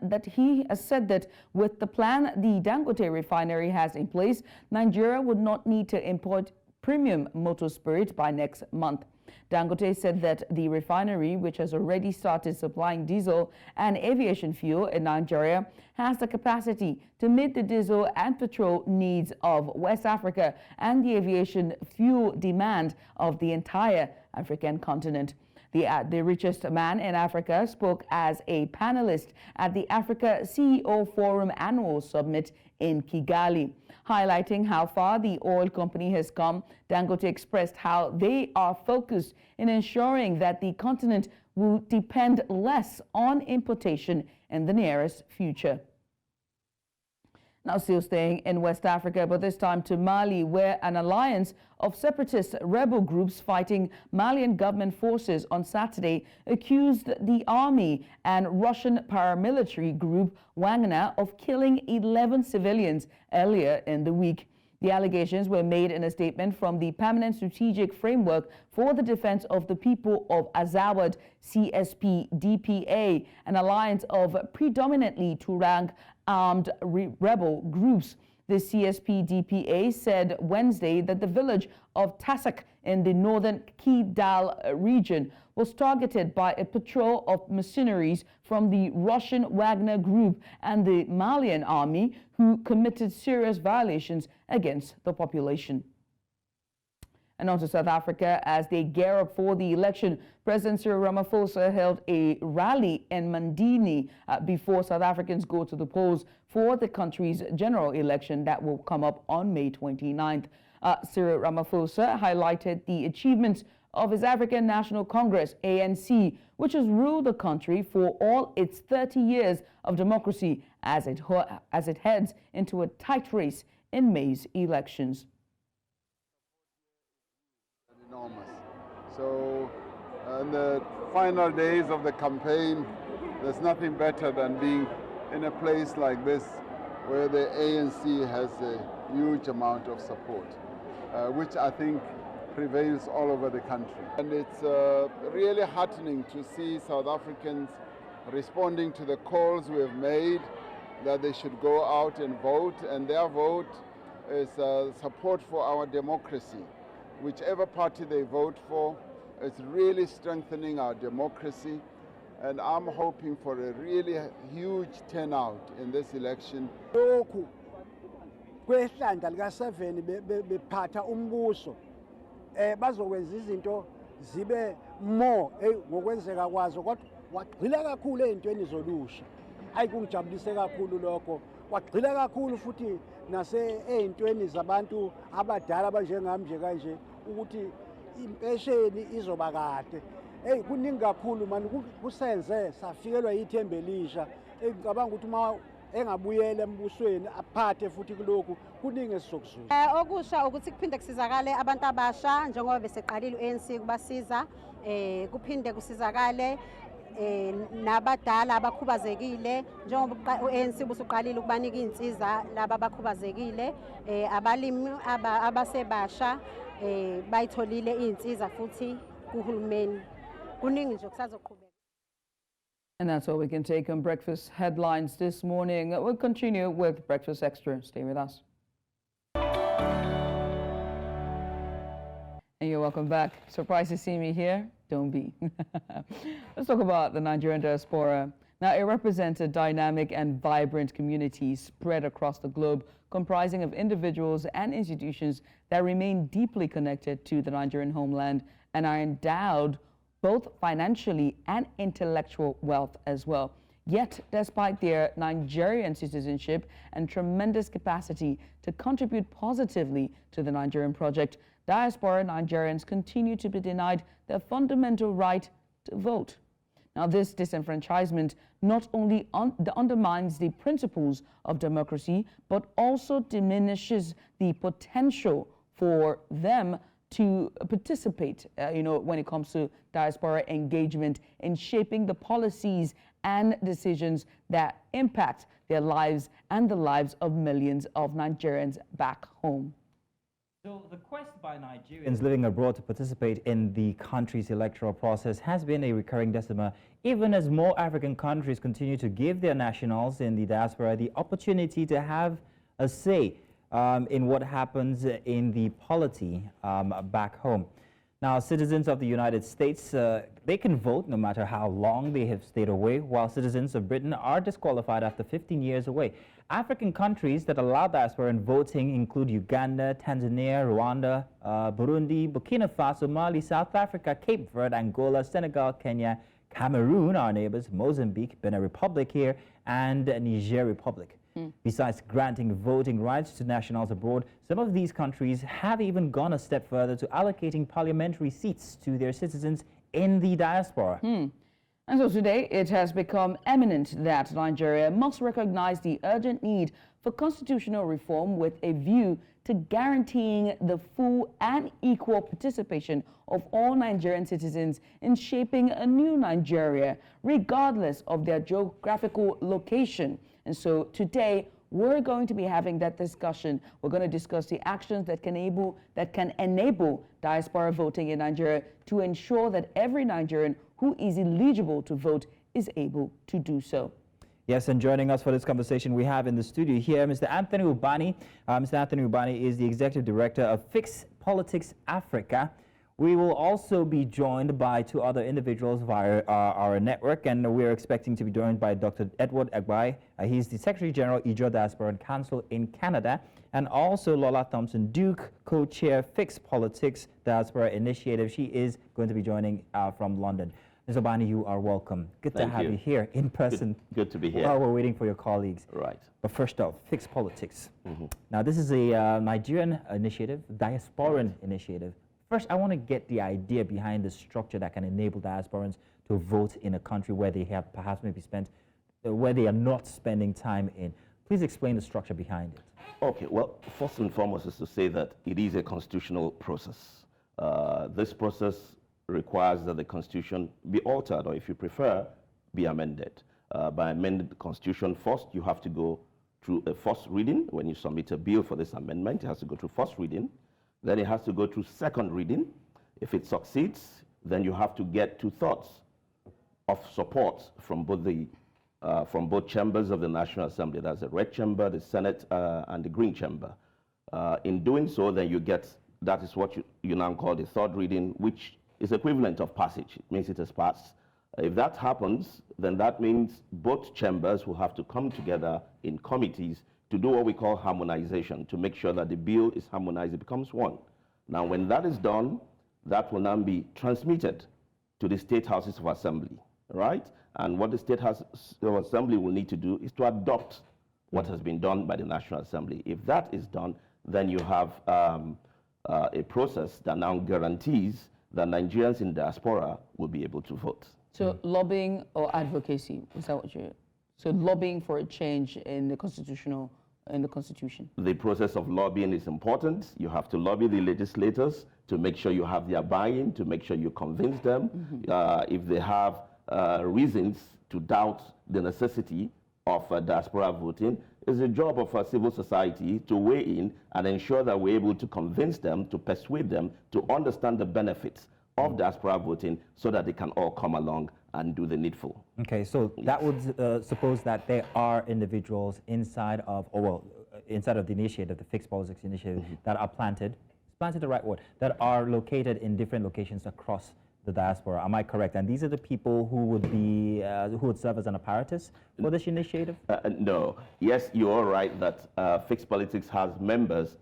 the Dangote refinery has in place, Nigeria would not need to import premium motor spirit by next month. Dangote said that the refinery, which has already started supplying diesel and aviation fuel in Nigeria, has the capacity to meet the diesel and petrol needs of West Africa and the aviation fuel demand of the entire African continent. The richest man in Africa spoke as a panelist at the Africa CEO Forum Annual Summit in Kigali. Highlighting how far the oil company has come, Dangote expressed how they are focused in ensuring that the continent will depend less on importation in the nearest future. Now, still staying in West Africa, but this time to Mali, where an alliance of separatist rebel groups fighting Malian government forces on Saturday accused the army and Russian paramilitary group Wagner of killing 11 civilians earlier in the week. The allegations were made in a statement from the Permanent Strategic Framework for the Defense of the People of Azawad, CSP-DPA, an alliance of predominantly Tuareg armed rebel groups. The CSP-DPA said Wednesday that the village of Tassak in the northern Kidal region was targeted by a patrol of mercenaries from the Russian Wagner Group and the Malian army, who committed serious violations against the population. And on to South Africa, as they gear up for the election, President Cyril Ramaphosa held a rally in Mandini before South Africans go to the polls for the country's general election that will come up on May 29th. Cyril Ramaphosa highlighted the achievements of his African National Congress, ANC, which has ruled the country for all its 30 years of democracy as it heads into a tight race in May's elections. Enormous. So in the final days of the campaign, there's nothing better than being in a place like this where the ANC has a huge amount of support, which I think prevails all over the country. And it's really heartening to see South Africans responding to the calls we have made that they should go out and vote, and their vote is support for our democracy. Whichever party they vote for, it's really strengthening our democracy. And I'm hoping for a really huge turnout in this election. Kwehlandla lika-7 bephatha umbuso bazokwenza izinto zibe more ngokwenzeka kwazo kodwa wagxila kakhulu ezintweni zolusha hayi kungijabulise kakhulu lokho wagxila kakhulu futhi ezintweni zabantu abadala abanjengami nje kanje ukuthi impesheni izoba kade kuningi kakhulu manje kusenze safikelwa yithemba elisha ngicabanga ukuthi uma engabuyela embusweni aphathe futhi kulokhu kuningi esizokuzuza okusha ukuthi kuphinde kusizakale abantu abasha njengoba beseqalile u-ANC kubasiza kuphinde kusizakale nabadala abakhubazekile njengoba u-ANC busuqalile ukubanika iy'nsiza laba abakhubazekile abalimi abasebasha bayitholile iy'nsiza futhi kuhulumeni kuningi nje kusazoqhubeka. And that's all we can take on Breakfast Headlines this morning. We'll continue with Breakfast Extra. Stay with us. And you're welcome back. Surprised to see me here? Don't be. Let's talk about the Nigerian diaspora. Now, it represents a dynamic and vibrant community spread across the globe, comprising of individuals and institutions that remain deeply connected to the Nigerian homeland and are endowed both financially and intellectual wealth as well. Yet, despite their Nigerian citizenship and tremendous capacity to contribute positively to the Nigerian project, diaspora Nigerians continue to be denied their fundamental right to vote. Now, this disenfranchisement not only undermines the principles of democracy, but also diminishes the potential for them to participate, when it comes to diaspora engagement in shaping the policies and decisions that impact their lives and the lives of millions of Nigerians back home. So the quest by Nigerians living abroad to participate in the country's electoral process has been a recurring dilemma, even as more African countries continue to give their nationals in the diaspora the opportunity to have a say in what happens in the polity back home. Now, citizens of the United States, they can vote no matter how long they have stayed away, while citizens of Britain are disqualified after 15 years away. African countries that allow diasporan voting include Uganda, Tanzania, Rwanda, Burundi, Burkina Faso, Mali, South Africa, Cape Verde, Angola, Senegal, Kenya, Cameroon, our neighbors, Mozambique, Benin Republic here, and Niger Republic. Besides granting voting rights to nationals abroad, some of these countries have even gone a step further to allocating parliamentary seats to their citizens in the diaspora. And so today, it has become eminent that Nigeria must recognize the urgent need for constitutional reform with a view to guaranteeing the full and equal participation of all Nigerian citizens in shaping a new Nigeria, regardless of their geographical location. And so today, we're going to be having that discussion. We're going to discuss the actions that can enable diaspora voting in Nigeria to ensure that every Nigerian who is eligible to vote is able to do so. Yes, and joining us for this conversation, we have in the studio here Mr. Anthony Ubani. Mr. Anthony Ubani is the Executive Director of Fix Politics Africa. We will also be joined by two other individuals via our network, and we're expecting to be joined by Dr. Edward Agbai. He's the Secretary General, Ijo Diaspora Council in Canada, and also Lola Thompson-Duke, co-chair Fix Politics Diaspora Initiative. She is going to be joining from London. Ms. Ubani, you are welcome. Good to have you here in person. Good to be here. While we're waiting for your colleagues. Right. But first off, Fix Politics. Now, this is a Nigerian initiative, diasporan initiative. First, I want to get the idea behind the structure that can enable diasporans to vote in a country where they have perhaps maybe where they are not spending time in. Please explain the structure behind it. Okay, well, first and foremost is to say that it is a constitutional process. This process requires that the Constitution be altered, or if you prefer, be amended. By amending the Constitution, first you have to go through a first reading. When you submit a bill for this amendment, it has to go through first reading. Then it has to go through second reading. If it succeeds, then you have to get 2/3 of support from both chambers of the National Assembly. That's the red chamber, the Senate, and the green chamber. In doing so, then you get, that is what you now call the third reading, which is equivalent of passage. It means it has passed If that happens, then that means both chambers will have to come together in committees to do what we call harmonization, to make sure that the bill is harmonized, it becomes one. Now, when that is done, that will now be transmitted to the state houses of assembly, right? And what the state houses of assembly will need to do is to adopt what has been done by the National Assembly. If that is done, then you have a process that now guarantees that Nigerians in diaspora will be able to vote. So lobbying or advocacy, is that what you're... So lobbying for a change in the Constitution. The process of lobbying is important. You have to lobby the legislators to make sure you have their buy-in, to make sure you convince them. If they have reasons to doubt the necessity of diaspora voting, it's the job of civil society to weigh in and ensure that we're able to convince them, to persuade them, to understand the benefits of diaspora voting so that they can all come along and do the needful. Okay, so that would suppose that there are individuals inside of, inside of the initiative, the Fixed Politics Initiative, that are planted the right word, that are located in different locations across the diaspora. Am I correct? And these are the people who would be, who would serve as an apparatus for this initiative? No. Yes, you are right that Fixed Politics has members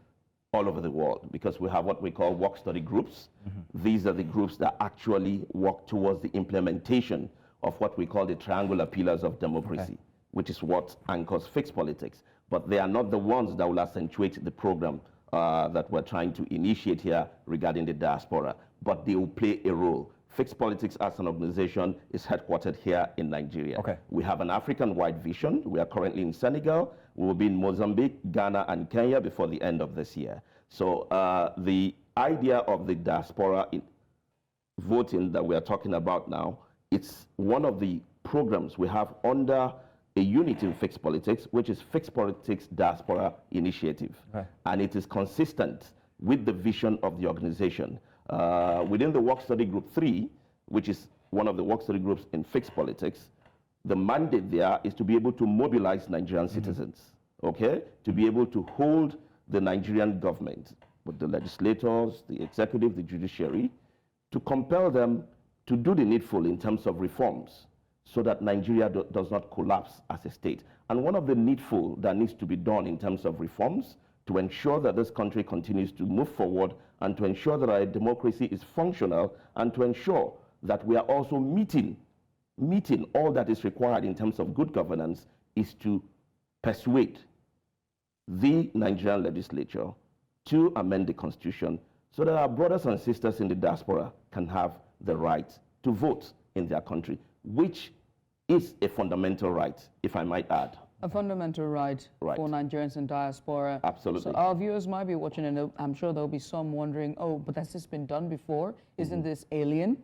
all over the world, because we have what we call work study groups. These are the groups that actually work towards the implementation of what we call the triangular pillars of democracy, which is what anchors Fixed Politics. But they are not the ones that will accentuate the program that we're trying to initiate here regarding the diaspora, but they will play a role. Fixed Politics as an organization is headquartered here in Nigeria. We have an African-wide vision. We are currently in Senegal. We will be in Mozambique, Ghana, and Kenya before the end of this year. So the idea of the diaspora voting that we are talking about now, it's one of the programs we have under a unit in Fixed Politics, which is Fixed Politics Diaspora Initiative. And it is consistent with the vision of the organization. Within the Work Study Group 3, which is one of the work study groups in Fixed Politics, the mandate there is to be able to mobilize Nigerian citizens, to be able to hold the Nigerian government, with the legislators, the executive, the judiciary, to compel them to do the needful in terms of reforms so that Nigeria does not collapse as a state. And one of the needful that needs to be done in terms of reforms to ensure that this country continues to move forward and to ensure that our democracy is functional and to ensure that we are also meeting all that is required in terms of good governance is to persuade the Nigerian legislature to amend the constitution so that our brothers and sisters in the diaspora can have the right to vote in their country, which is a fundamental right, if I might add. A fundamental right for Nigerians in diaspora. Absolutely. So our viewers might be watching, and I'm sure there'll be some wondering, oh, but has this been done before? Isn't this alien?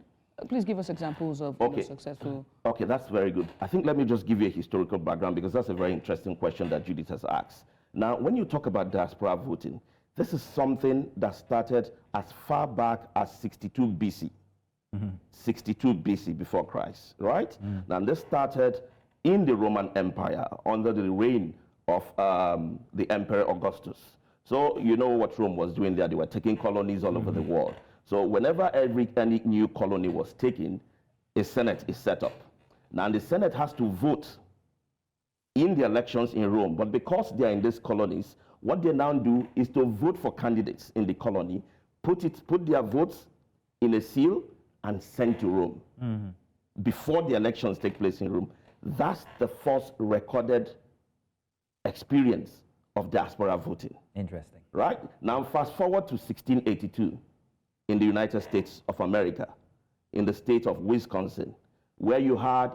Please give us examples of successful... Okay, that's very good. I think let me just give you a historical background, because that's a very interesting question that Judith has asked. Now, when you talk about diaspora voting, this is something that started as far back as 62 BC. 62 BC before Christ, right? Now, this started in the Roman Empire under the reign of the Emperor Augustus. So you know what Rome was doing there. They were taking colonies all over the world. So whenever any new colony was taken, a Senate is set up. Now the Senate has to vote in the elections in Rome, but because they are in these colonies, what they now do is to vote for candidates in the colony, put their votes in a seal and send to Rome before the elections take place in Rome. That's the first recorded experience of diaspora voting. Interesting. Right? Now fast forward to 1682 in the United States of America, in the state of Wisconsin, where you had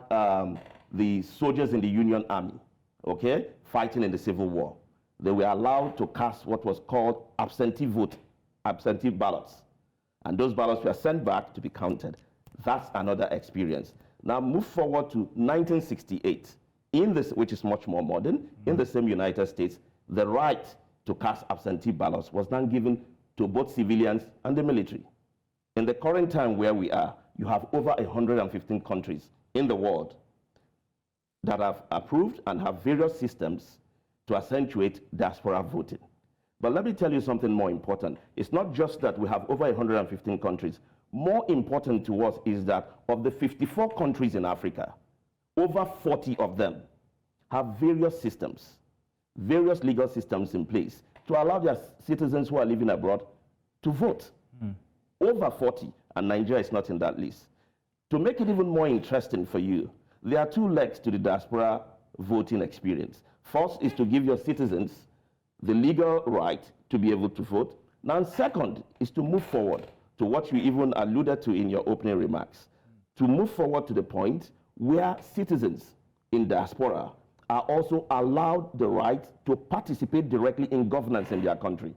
the soldiers in the Union Army, fighting in the Civil War. They were allowed to cast what was called absentee ballots. And those ballots were sent back to be counted. That's another experience. Now move forward to 1968, which is much more modern, in the same United States, the right to cast absentee ballots was then given to both civilians and the military. In the current time where we are, you have over 115 countries in the world that have approved and have various systems to accentuate diaspora voting. But let me tell you something more important. It's not just that we have over 115 countries. More important to us is that of the 54 countries in Africa, over 40 of them have various systems, various legal systems in place to allow their citizens who are living abroad to vote. Over 40, and Nigeria is not in that list. To make it even more interesting for you, there are two legs to the diaspora voting experience. First is to give your citizens the legal right to be able to vote. Now, second is to move forward to what you even alluded to in your opening remarks, to move forward to the point where citizens in diaspora are also allowed the right to participate directly in governance in their country.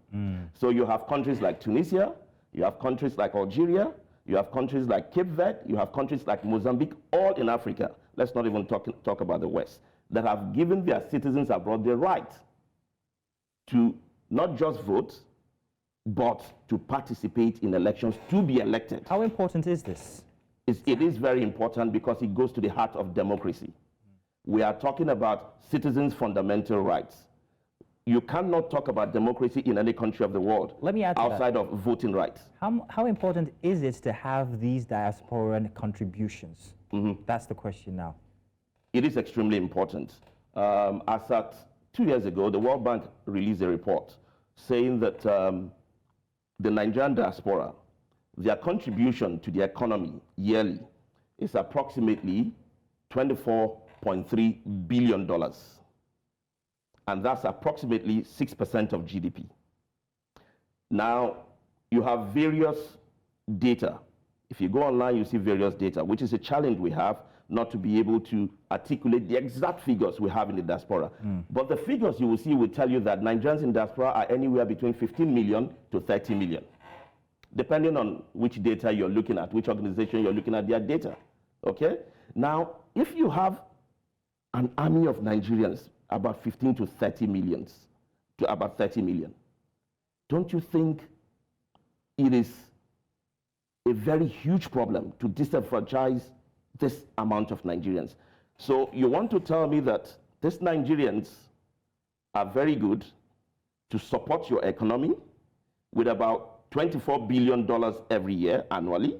So you have countries like Tunisia, you have countries like Algeria, you have countries like Cape Verde, you have countries like Mozambique, all in Africa, let's not even talk about the West, that have given their citizens abroad the right to not just vote, but to participate in elections, to be elected. How important is this? It is very important because it goes to the heart of democracy. We are talking about citizens' fundamental rights. You cannot talk about democracy in any country of the world outside of voting rights. How important is it to have these diasporan contributions? That's the question now. It is extremely important. As at 2 years ago, the World Bank released a report saying that the Nigerian diaspora, their contribution to the economy yearly is approximately $24.3 billion. And that's approximately 6% of GDP. Now, you have various data. If you go online, you see various data, which is a challenge we have, not to be able to articulate the exact figures we have in the diaspora. But the figures you will see will tell you that Nigerians in diaspora are anywhere between 15 million to 30 million, depending on which data you're looking at, which organization you're looking at their data, okay? Now, if you have an army of Nigerians, about 15 to 30 millions, to about 30 million, don't you think it is a very huge problem to disenfranchise this amount of Nigerians? So you want to tell me that these Nigerians are very good to support your economy with about $24 billion every year annually.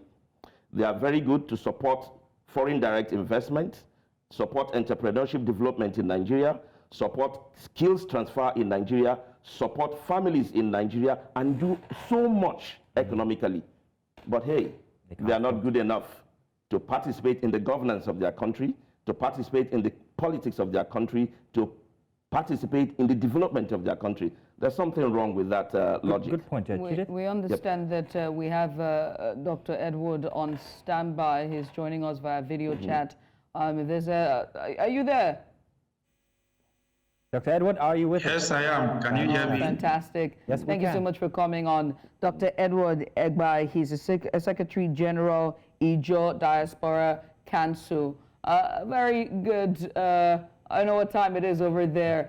They are very good to support foreign direct investment, support entrepreneurship development in Nigeria, support skills transfer in Nigeria, support families in Nigeria, and do so much economically. But hey, they are not good enough to participate in the governance of their country, to participate in the politics of their country, to participate in the development of their country. There's something wrong with that logic. Good point, Judith. We understand that we have Dr. Edward on standby. He's joining us via video chat. If there's are you there? Dr. Edward, are you with us? Yes, I am. Can you hear me? Fantastic. Yes, Thank you so much for coming on. Dr. Edward Egbai, he's a Secretary General, Ijo Diaspora Council. Very good. I know what time it is over there.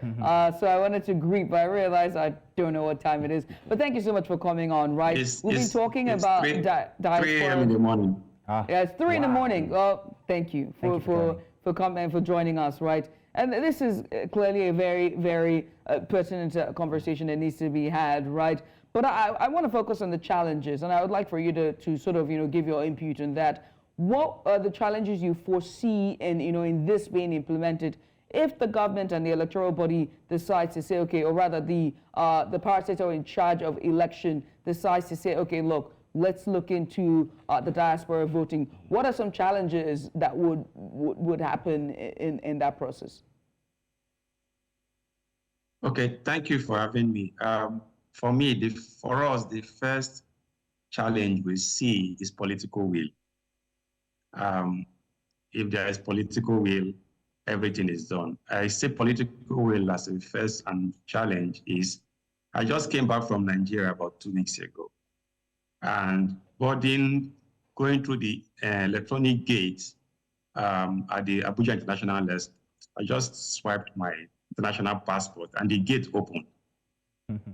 So I wanted to greet, but I realized I don't know what time it is. But thank you so much for coming on, right? We've been talking about diaspora. 3 a.m. in the morning. Yeah, it's 3 in the morning. Well, thank you for coming and for joining us, right? And this is clearly a very, very pertinent conversation that needs to be had, right? But I want to focus on the challenges, and I would like for you to sort of, give your input on that. What are the challenges you foresee in this being implemented if the government and the electoral body decides to say, okay, or rather the parastatal in charge of election decides to say, okay, look, let's look into the diaspora voting. What are some challenges that would happen in that process? Okay, thank you for having me. For me, for us, the first challenge we see is political will. If there is political will, everything is done. I say political will as a first challenge is, I just came back from Nigeria about 2 weeks ago. And going through the electronic gate at the Abuja International Airport, I just swiped my international passport and the gate opened.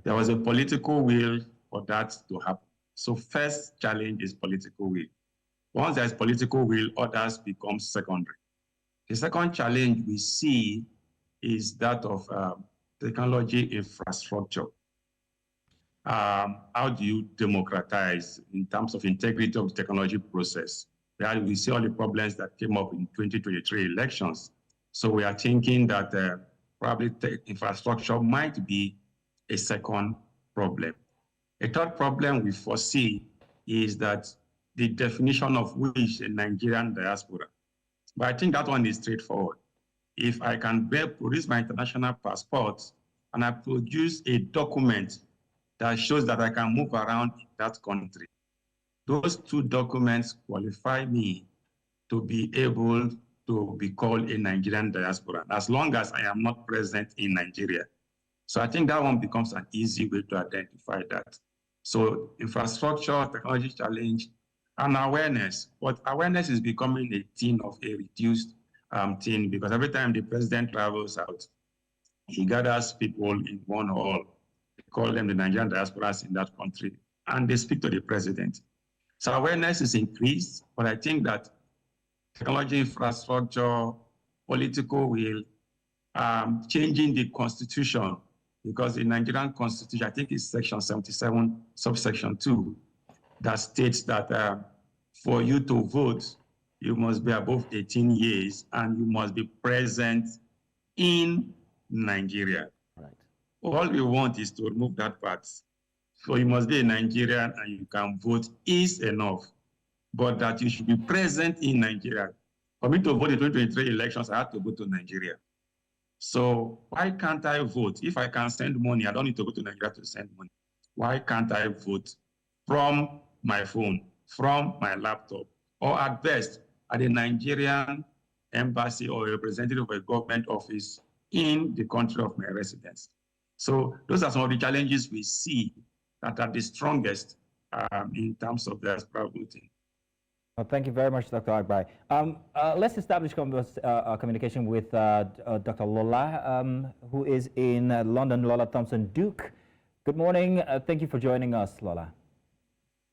There was a political will for that to happen. So first challenge is political will. Once there's political will, others become secondary. The second challenge we see is that of technology infrastructure. how do you democratize in terms of integrity of the technology process? We see all the problems that came up in 2023 elections. So we are thinking that probably infrastructure might be a second problem. A third problem we foresee is that the definition of which a Nigerian diaspora. But I think that one is straightforward. If I can produce my international passport and I produce a document that shows that I can move around in that country, those two documents qualify me to be able to be called a Nigerian diaspora, as long as I am not present in Nigeria. So I think that one becomes an easy way to identify that. So infrastructure, technology challenge, and awareness. But awareness is becoming a thing of a reduced thing, because every time the president travels out, he gathers people in one hall. They call them the Nigerian diasporas in that country, and they speak to the president. So awareness is increased, but I think that technology, infrastructure, political will, changing the constitution, because the Nigerian constitution, I think it's section 77, subsection 2, that states that for you to vote, you must be above 18 years and you must be present in Nigeria. Right. All we want is to remove that part. So you must be a Nigerian and you can vote is enough, but that you should be present in Nigeria. For me to vote in 2023 elections, I have to go to Nigeria. So why can't I vote? If I can send money, I don't need to go to Nigeria to send money. Why can't I vote from my phone, from my laptop, or at best at a Nigerian embassy or a representative of a government office in the country of my residence? So those are some of the challenges we see that are the strongest in terms of diaspora voting. Well, thank you very much, Dr. Agbai. Let's establish communication with Dr. Lola, who is in London, Lola Thompson-Duke. Good morning. Thank you for joining us, Lola.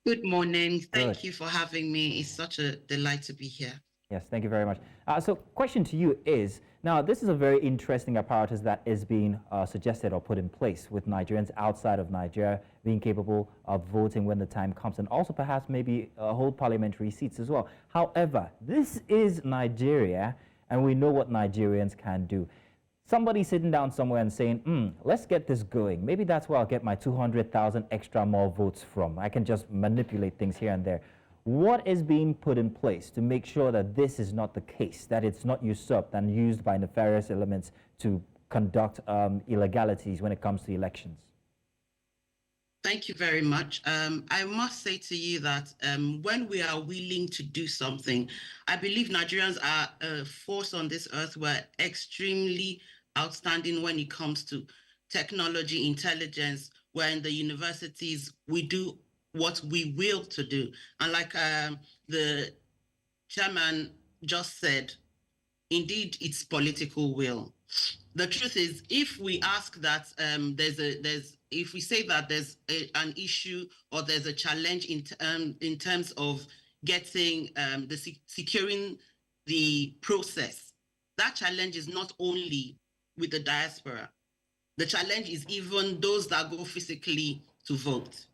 Good morning. Thank you for having me. It's such a delight to be here. Yes, thank you very much. So question to you is, now this is a very interesting apparatus that is being suggested or put in place with Nigerians outside of Nigeria being capable of voting when the time comes, and also perhaps maybe hold parliamentary seats as well. However, this is Nigeria, and we know what Nigerians can do. Somebody sitting down somewhere and saying, let's get this going. Maybe that's where I'll get my 200,000 extra more votes from. I can just manipulate things here and there. What is being put in place to make sure that this is not the case, that it's not usurped and used by nefarious elements to conduct illegalities when it comes to elections? Thank you very much. I must say to you that when we are willing to do something, I believe Nigerians are a force on this earth. We're extremely outstanding when it comes to technology, intelligence. We're in the universities, we do what we will to do. And like the chairman just said, indeed, it's political will. The truth is, if we ask that if we say that there's an issue or there's a challenge in terms of getting securing the process, that challenge is not only with the diaspora. The challenge is even those that go physically to vote.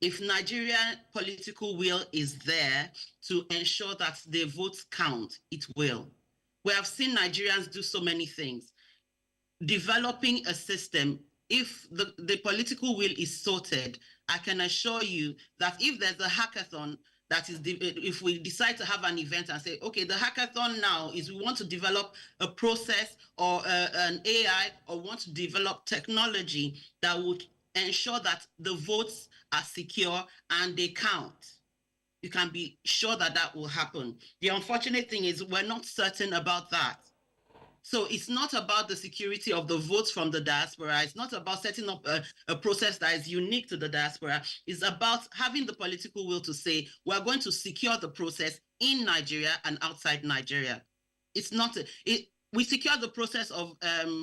If Nigerian political will is there to ensure that their votes count, it will. We have seen Nigerians do so many things. Developing a system, if the political will is sorted, I can assure you that if there's a hackathon, that is, if we decide to have an event and say, okay, the hackathon now is we want to develop a process or an AI, or want to develop technology that would ensure that the votes are secure and they count. You can be sure that that will happen. The unfortunate thing is we're not certain about that. So it's not about the security of the votes from the diaspora. It's not about setting up a process that is unique to the diaspora. It's about having the political will to say, we're going to secure the process in Nigeria and outside Nigeria. It's not, we secure the process of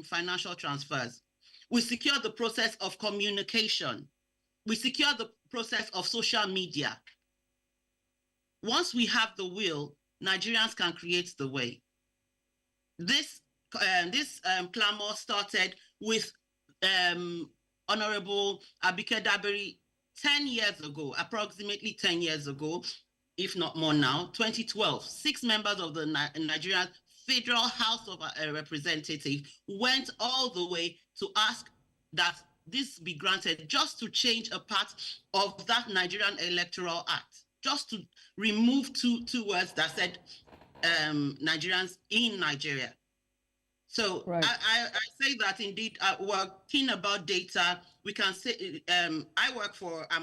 financial transfers. We secure the process of communication. We secure the process of social media. Once we have the will, Nigerians can create the way. This clamor started with Honorable Abike Dabiri 10 years ago, approximately 10 years ago, if not more now, 2012, 6 members of the Nigerian Federal House of Representatives went all the way to ask that this be granted, just to change a part of that Nigerian Electoral Act, just to remove two words that said Nigerians in Nigeria. So right. I say that indeed we're keen about data. We can say, I'm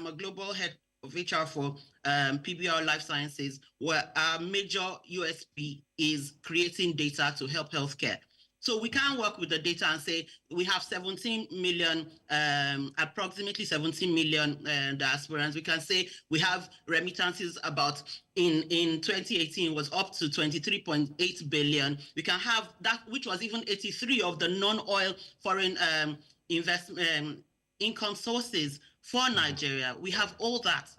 a global head of HR for PBR Life Sciences, where our major USP is creating data to help healthcare. So we can work with the data and say we have 17 million, approximately 17 million diasporans. We can say we have remittances about, in 2018 was up to 23.8 billion. We can have that, which was even 83 of the non-oil foreign investment income sources for Nigeria. We have all that.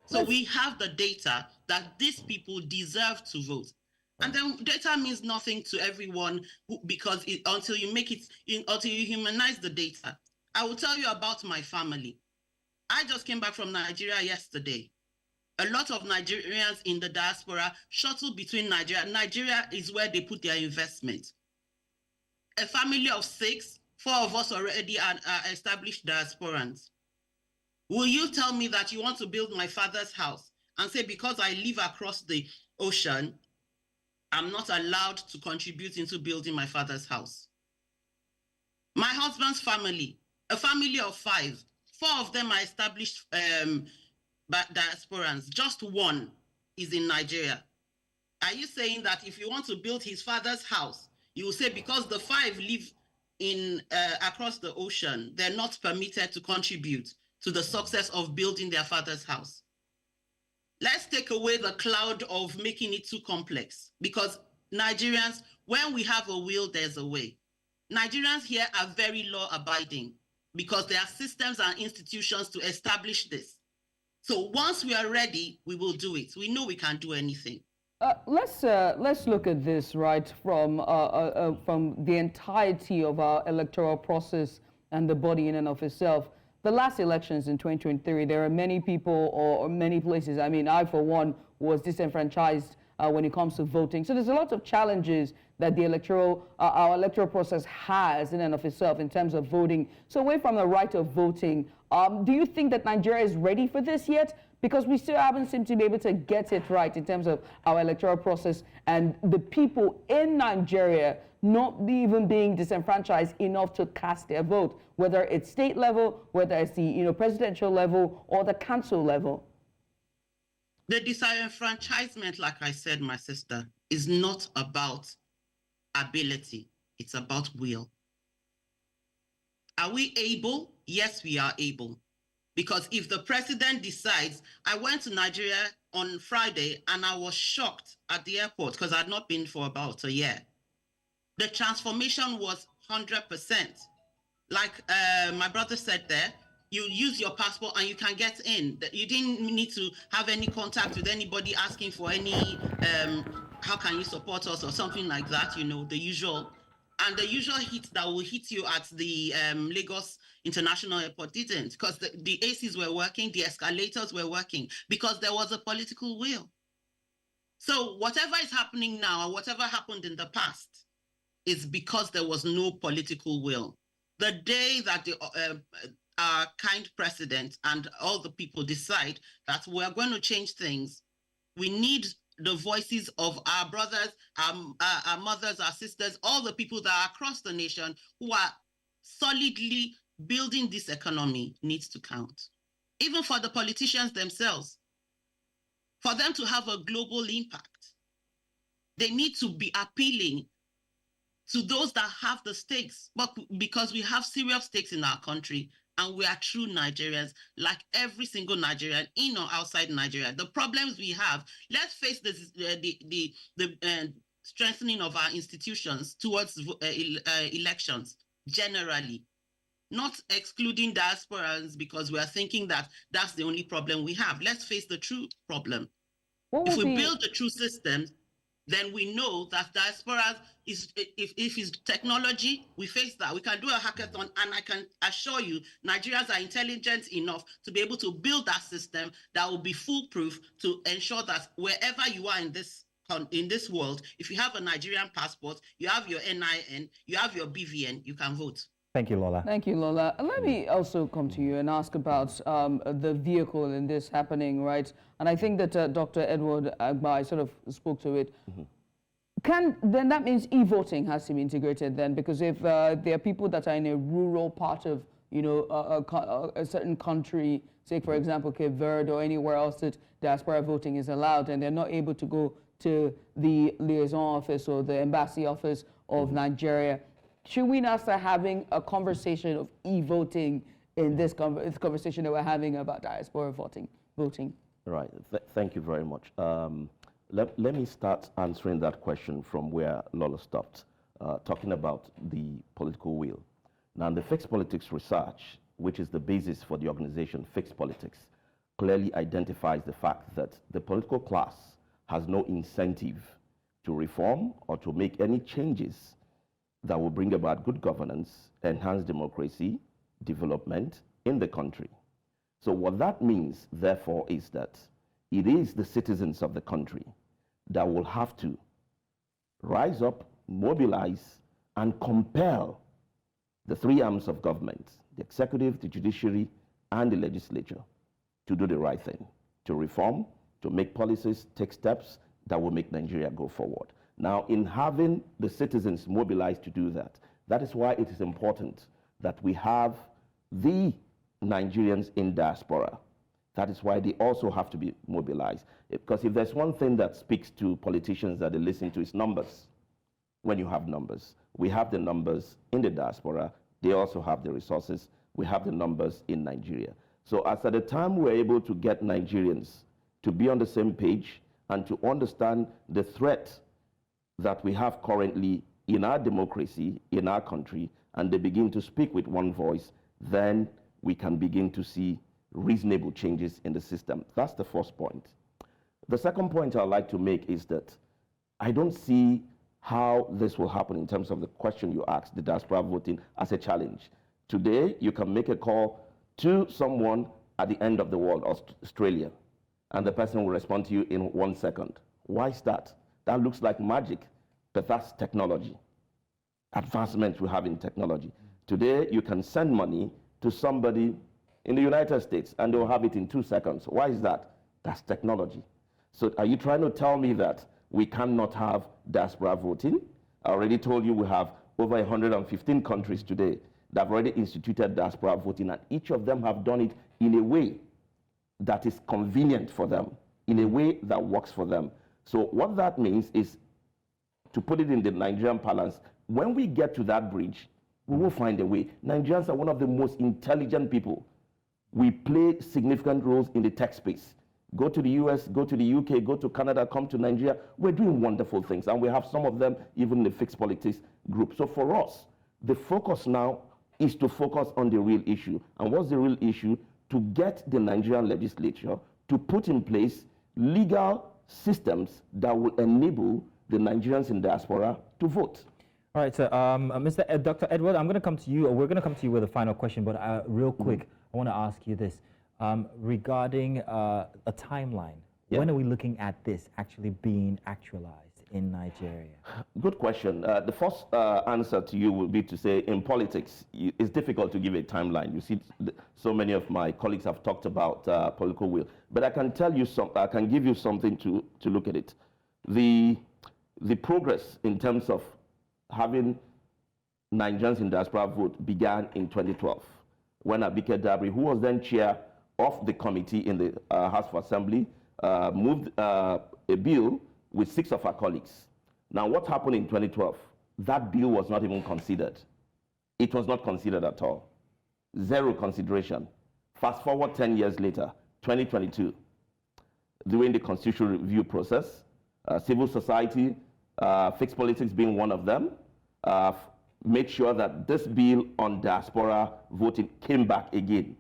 So we have the data that these people deserve to vote. And then data means nothing to everyone because until you humanize the data. I will tell you about my family. I just came back from Nigeria yesterday. A lot of Nigerians in the diaspora shuttle between Nigeria. Nigeria is where they put their investment. A family of 6, 4 of us already are established diasporans. Will you tell me that you want to build my father's house and say because I live across the ocean, I'm not allowed to contribute into building my father's house? My husband's family, a family of 5, 4 of them are established diasporans. Just 1 is in Nigeria. Are you saying that if you want to build his father's house, you will say because the 5 live in across the ocean, they're not permitted to contribute to the success of building their father's house? Let's take away the cloud of making it too complex, because Nigerians, when we have a will, there's a way. Nigerians here are very law-abiding because there are systems and institutions to establish this. So once we are ready, we will do it. We know we can do anything. Let's look at this, right, from the entirety of our electoral process and the body in and of itself. The last elections in 2023, there are many people or many places. I mean, I, for one, was disenfranchised when it comes to voting. So there's a lot of challenges that the our electoral process has in and of itself in terms of voting. So away from the right of voting, do you think that Nigeria is ready for this yet? Because we still haven't seemed to be able to get it right in terms of our electoral process and the people in Nigeria not even being disenfranchised enough to cast their vote, whether it's state level, whether it's the presidential level or the council level. The disenfranchisement, like I said, my sister, is not about ability. It's about will. Are we able? Yes, we are able. Because if the president decides, I went to Nigeria on Friday and I was shocked at the airport because I had not been for about a year. The transformation was 100%. Like my brother said there, you use your passport and you can get in. You didn't need to have any contact with anybody asking for any, how can you support us or something like that, the usual. And the usual hit that will hit you at the Lagos International Airport didn't, because the ACs were working, the escalators were working, because there was a political will. So whatever is happening now, or whatever happened in the past, is because there was no political will. The day that our kind president and all the people decide that we're going to change things, we need the voices of our brothers, our mothers, our sisters, all the people that are across the nation who are solidly building this economy needs to count. Even for the politicians themselves, for them to have a global impact, they need to be appealing to those that have the stakes, but because we have serious stakes in our country and we are true Nigerians, like every single Nigerian in or outside Nigeria. The problems we have, let's face this, the strengthening of our institutions towards elections generally, not excluding diasporans because we are thinking that that's the only problem we have. Let's face the true problem. If we build the true systems, then we know that diaspora is, if it's technology, we face that. We can do a hackathon, and I can assure you, Nigerians are intelligent enough to be able to build that system that will be foolproof to ensure that wherever you are in this world, if you have a Nigerian passport, you have your NIN, you have your BVN, you can vote. Thank you, Lola. Thank you, Lola. Let me also come to you and ask about the vehicle in this happening, right? And I think that Dr. Edward Agbai sort of spoke to it. Then that means e-voting has to be integrated then, because if there are people that are in a rural part of, a certain country, say for example Cape Verde or anywhere else that diaspora voting is allowed, and they're not able to go to the liaison office or the embassy office of Nigeria, should we not start having a conversation of e-voting in this conversation that we're having about diaspora voting? Right. Thank you very much. Let me start answering that question from where Lola stopped, talking about the political will. Now, the Fixed Politics research, which is the basis for the organization Fixed Politics, clearly identifies the fact that the political class has no incentive to reform or to make any changes that will bring about good governance, enhance democracy, development in the country. So what that means, therefore, is that it is the citizens of the country that will have to rise up, mobilize, and compel the three arms of government, the executive, the judiciary, and the legislature, to do the right thing, to reform, to make policies, take steps that will make Nigeria go forward. Now, in having the citizens mobilized to do that, that is why it is important that we have the Nigerians in diaspora. That is why they also have to be mobilized. Because if there's one thing that speaks to politicians that they listen to, is numbers. When you have numbers, we have the numbers in the diaspora. They also have the resources. We have the numbers in Nigeria. So as at the time we're able to get Nigerians to be on the same page and to understand the threat that we have currently in our democracy, in our country, and they begin to speak with one voice, then we can begin to see reasonable changes in the system. That's the first point. The second point I'd like to make is that I don't see how this will happen in terms of the question you asked, the diaspora voting, as a challenge. Today, you can make a call to someone at the end of the world, Australia, and the person will respond to you in 1 second. Why is that? That looks like magic, but that's technology. Advancements we have in technology. Today, you can send money to somebody in the United States, and they'll have it in 2 seconds. Why is that? That's technology. So are you trying to tell me that we cannot have diaspora voting? I already told you we have over 115 countries today that have already instituted diaspora voting, and each of them have done it in a way that is convenient for them, in a way that works for them. So what that means is, to put it in the Nigerian parlance, when we get to that bridge, we will find a way. Nigerians are one of the most intelligent people. We play significant roles in the tech space. Go to the US, go to the UK, go to Canada, come to Nigeria. We're doing wonderful things, and we have some of them even in the Fixed Politics group. So for us, the focus now is to focus on the real issue. And what's the real issue? To get the Nigerian legislature to put in place legal systems that will enable the Nigerians in diaspora to vote. All right, so Dr. Edward, I'm going to come to you, or we're going to come to you with a final question, but real quick, I want to ask you this. Regarding a timeline, when are we looking at this actually being actualized in Nigeria? Good question. The first answer to you would be to say, in politics, it's difficult to give a timeline. You see, so many of my colleagues have talked about political will, but I can tell you I can give you something to look at it. The progress in terms of having Nigerians in diaspora vote began in 2012, when Abike Dabri, who was then chair of the committee in the House of Assembly, moved a bill with 6 of our colleagues. Now, what happened in 2012? That bill was not even considered. It was not considered at all. Zero consideration. Fast forward 10 years later, 2022, during the constitutional review process, civil society, Fixed Politics being one of them, made sure that this bill on diaspora voting came back again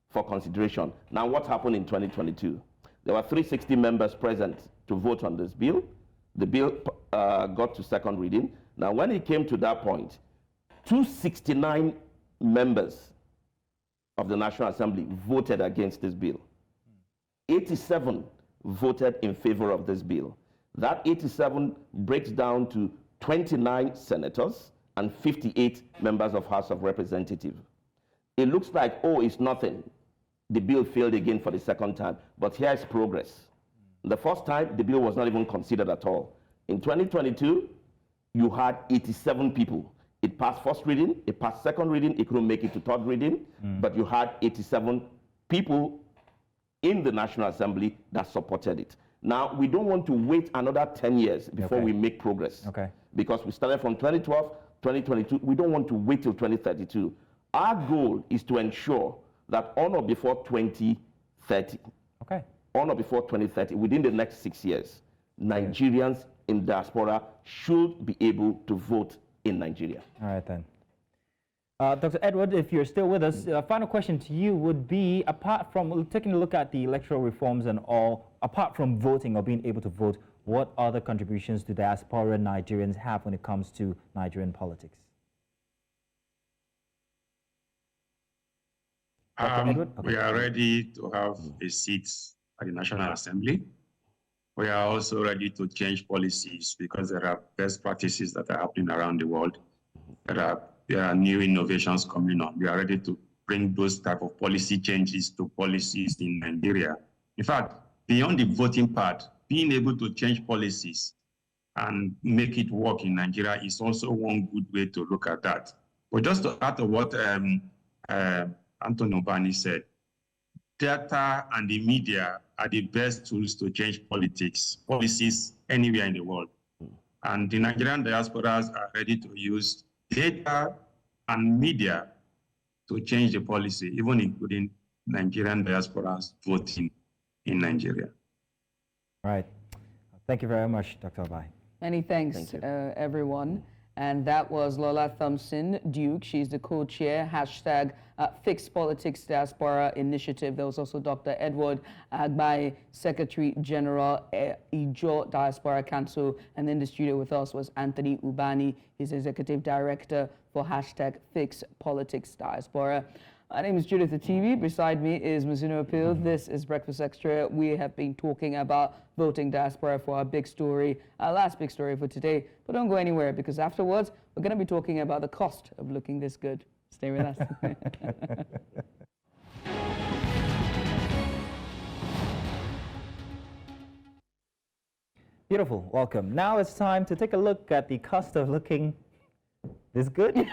for consideration. Now, what happened in 2022? There were 360 members present to vote on this bill. The bill got to second reading. Now, when it came to that point, 269 members of the National Assembly voted against this bill. 87 voted in favor of this bill. That 87 breaks down to 29 senators and 58 members of House of Representatives. It looks like, oh, it's nothing. The bill failed again for the second time, but here's progress. The first time, the bill was not even considered at all. In 2022, you had 87 people. It passed first reading, it passed second reading, it couldn't make it to third reading, but you had 87 people in the National Assembly that supported it. Now, we don't want to wait another 10 years before we make progress. Because we started from 2012, 2022, we don't want to wait till 2032. Our goal is to ensure that on or before 2030, on or before 2030, within the next 6 years, Nigerians in diaspora should be able to vote in Nigeria. All right, then. Dr. Edward, if you're still with us, final question to you would be, apart from taking a look at the electoral reforms and all, apart from voting or being able to vote, what other contributions do diaspora Nigerians have when it comes to Nigerian politics? We are ready to have a seat at the National Assembly. We are also ready to change policies because there are best practices that are happening around the world. There are new innovations coming on. We are ready to bring those type of policy changes to policies in Nigeria. In fact, beyond the voting part, being able to change policies and make it work in Nigeria is also one good way to look at that. But just to add to what Anthony Obani said, data and the media are the best tools to change policies anywhere in the world. And the Nigerian diasporas are ready to use data and media to change the policy, even including Nigerian diasporas voting in Nigeria. Right. Thank you very much, Dr. Obai. Many thanks, everyone. And that was Lola Thompson Duke. She's the co-chair, #Fix Politics Diaspora Initiative. There was also Dr. Edward Agbai, Secretary General, Ijo Diaspora Council. And in the studio with us was Anthony Ubani. He's Executive Director for #Fix Politics Diaspora. My name is Judith TV. Beside me is Mazino Appeal. This is Breakfast Extra. We have been talking about voting diaspora for our big story, our last big story for today. But don't go anywhere, because afterwards, we're going to be talking about the cost of looking this good. Stay with us. Beautiful. Welcome. Now it's time to take a look at the cost of looking this good.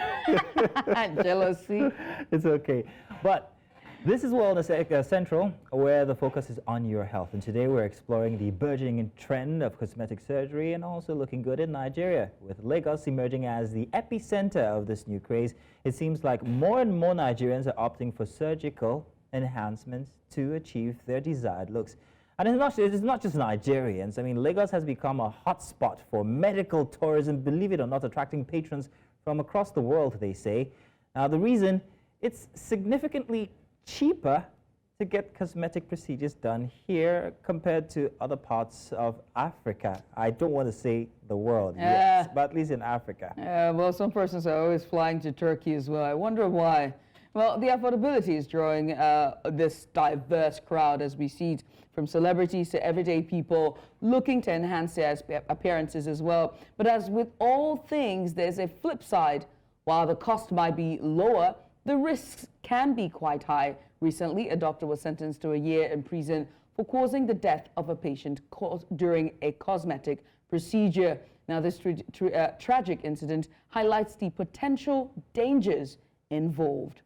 Jealousy. It's okay. But this is Wellness Central, where the focus is on your health. And today we're exploring the burgeoning trend of cosmetic surgery and also looking good in Nigeria. With Lagos emerging as the epicenter of this new craze, it seems like more and more Nigerians are opting for surgical enhancements to achieve their desired looks. And it's not just Nigerians. I mean, Lagos has become a hotspot for medical tourism, believe it or not, attracting patrons from across the world, they say. Now, the reason, it's significantly cheaper to get cosmetic procedures done here compared to other parts of Africa. I don't want to say the world, yes, but at least in Africa. Well, some persons are always flying to Turkey as well. I wonder why. Well, the affordability is drawing this diverse crowd, as we see it, from celebrities to everyday people looking to enhance their appearances as well. But as with all things, there's a flip side. While the cost might be lower, the risks can be quite high. Recently, a doctor was sentenced to a year in prison for causing the death of a patient during a cosmetic procedure. Now, this tragic incident highlights the potential dangers involved.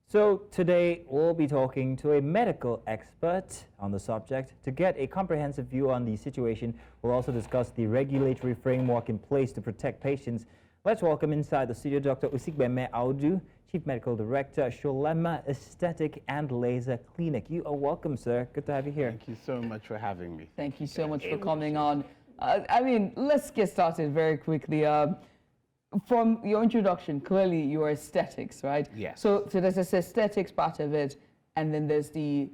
So today we'll be talking to a medical expert on the subject to get a comprehensive view on the situation. We'll also discuss the regulatory framework in place to protect patients. Let's welcome inside the studio Dr. Usigbeme Audu, Chief Medical Director, Sholema Aesthetic and Laser Clinic. You are welcome, sir. Good to have you here. Thank you so much for having me. Thank you so much for coming on. I mean, let's get started very quickly. From your introduction, clearly your aesthetics, right? Yes. So there's this aesthetics part of it, and then there's the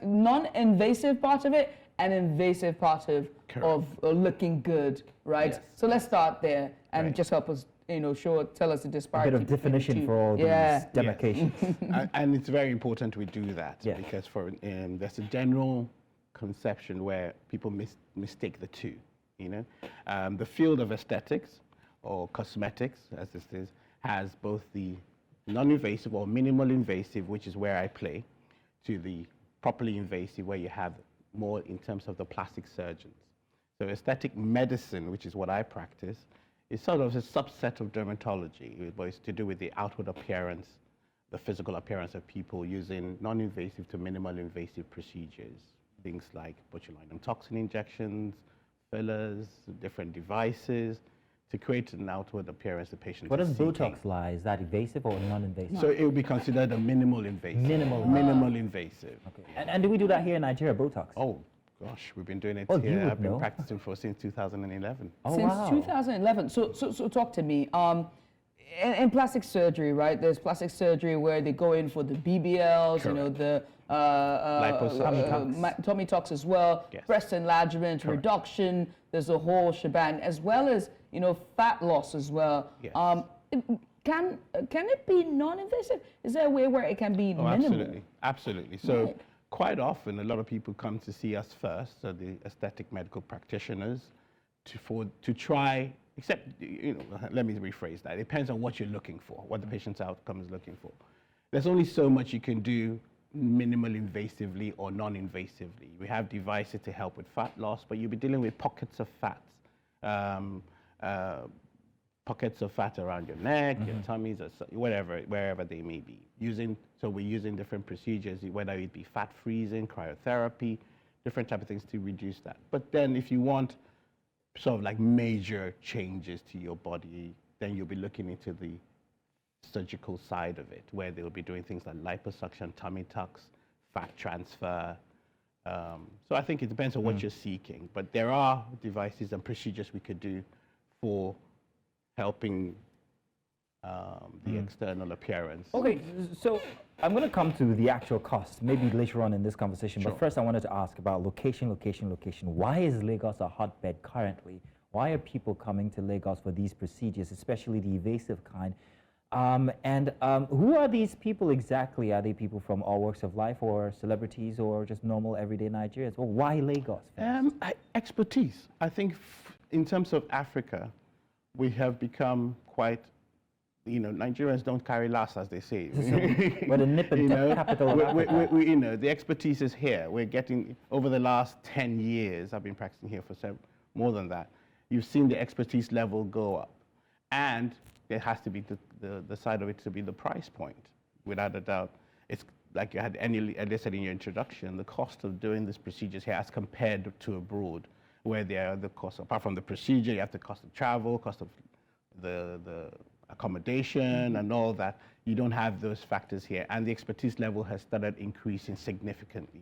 non-invasive part of it, an invasive part of looking good, right? Yes. So let's start there and Right. just help us, tell us the A disparity. bit of between the definition two. for all Yeah. these demarcations. And it's very important we do that Yeah. because there's a general conception where people mistake the two, The field of aesthetics or cosmetics, as this is, has both the non-invasive or minimal invasive, which is where I play, to the properly invasive, where you have more in terms of the plastic surgeons. So aesthetic medicine, which is what I practice, is sort of a subset of dermatology, but it's to do with the outward appearance, the physical appearance of people using non-invasive to minimal invasive procedures. Things like botulinum toxin injections, fillers, different devices, to create an outward appearance the patient What is does seeking. Botox lie? Is that invasive or non-invasive? So it would be considered a minimal invasive. Minimal invasive. Okay. And do we do that here in Nigeria, Botox? Oh, gosh, we've been doing it Oh, you here. would I've been know. practicing since 2011. Oh, Since wow. 2011. So talk to me. In plastic surgery, right? There's plastic surgery where they go in for the BBLs, the tummy tucks as well, Yes. breast enlargement, reduction. There's a whole shebang, as well as fat loss as well. Yes. Can it be non-invasive? Is there a way where it can be Oh, minimal? absolutely. So Right. quite often, a lot of people come to see us first, so the aesthetic medical practitioners, to try. Except, let me rephrase that. It depends on what you're looking for, what the patient's outcome is looking for. There's only so much you can do minimal invasively or non-invasively. We have devices to help with fat loss, but you'll be dealing with pockets of fat. Pockets of fat around your neck, your tummies, or wherever they may be. So we're using different procedures, whether it be fat freezing, cryotherapy, different type of things to reduce that. But then if you want sort of like major changes to your body, then you'll be looking into the surgical side of it, where they'll be doing things like liposuction, tummy tucks, fat transfer. So I think it depends on what you're seeking, but there are devices and procedures we could do for helping the external appearance. Okay, so I'm going to come to the actual cost, maybe later on in this conversation. Sure. But first, I wanted to ask about location. Why is Lagos a hotbed currently? Why are people coming to Lagos for these procedures, especially the invasive kind? Who are these people exactly? Are they people from all walks of life, or celebrities, or just normal everyday Nigerians? Well, why Lagos? Expertise. I think in terms of Africa, we have become quite, Nigerians don't carry last, as they say. We're the nip and tuck capital of Africa. The expertise is here. We're getting, over the last 10 years, I've been practicing here for more than that, you've seen the expertise level go up. And there has to be the side of it to be the price point, without a doubt. It's like you had earlier said in your introduction, the cost of doing these procedures here as compared to abroad, where there are the costs, apart from the procedure, you have the cost of travel, cost of the accommodation and all that. You don't have those factors here, and the expertise level has started increasing significantly.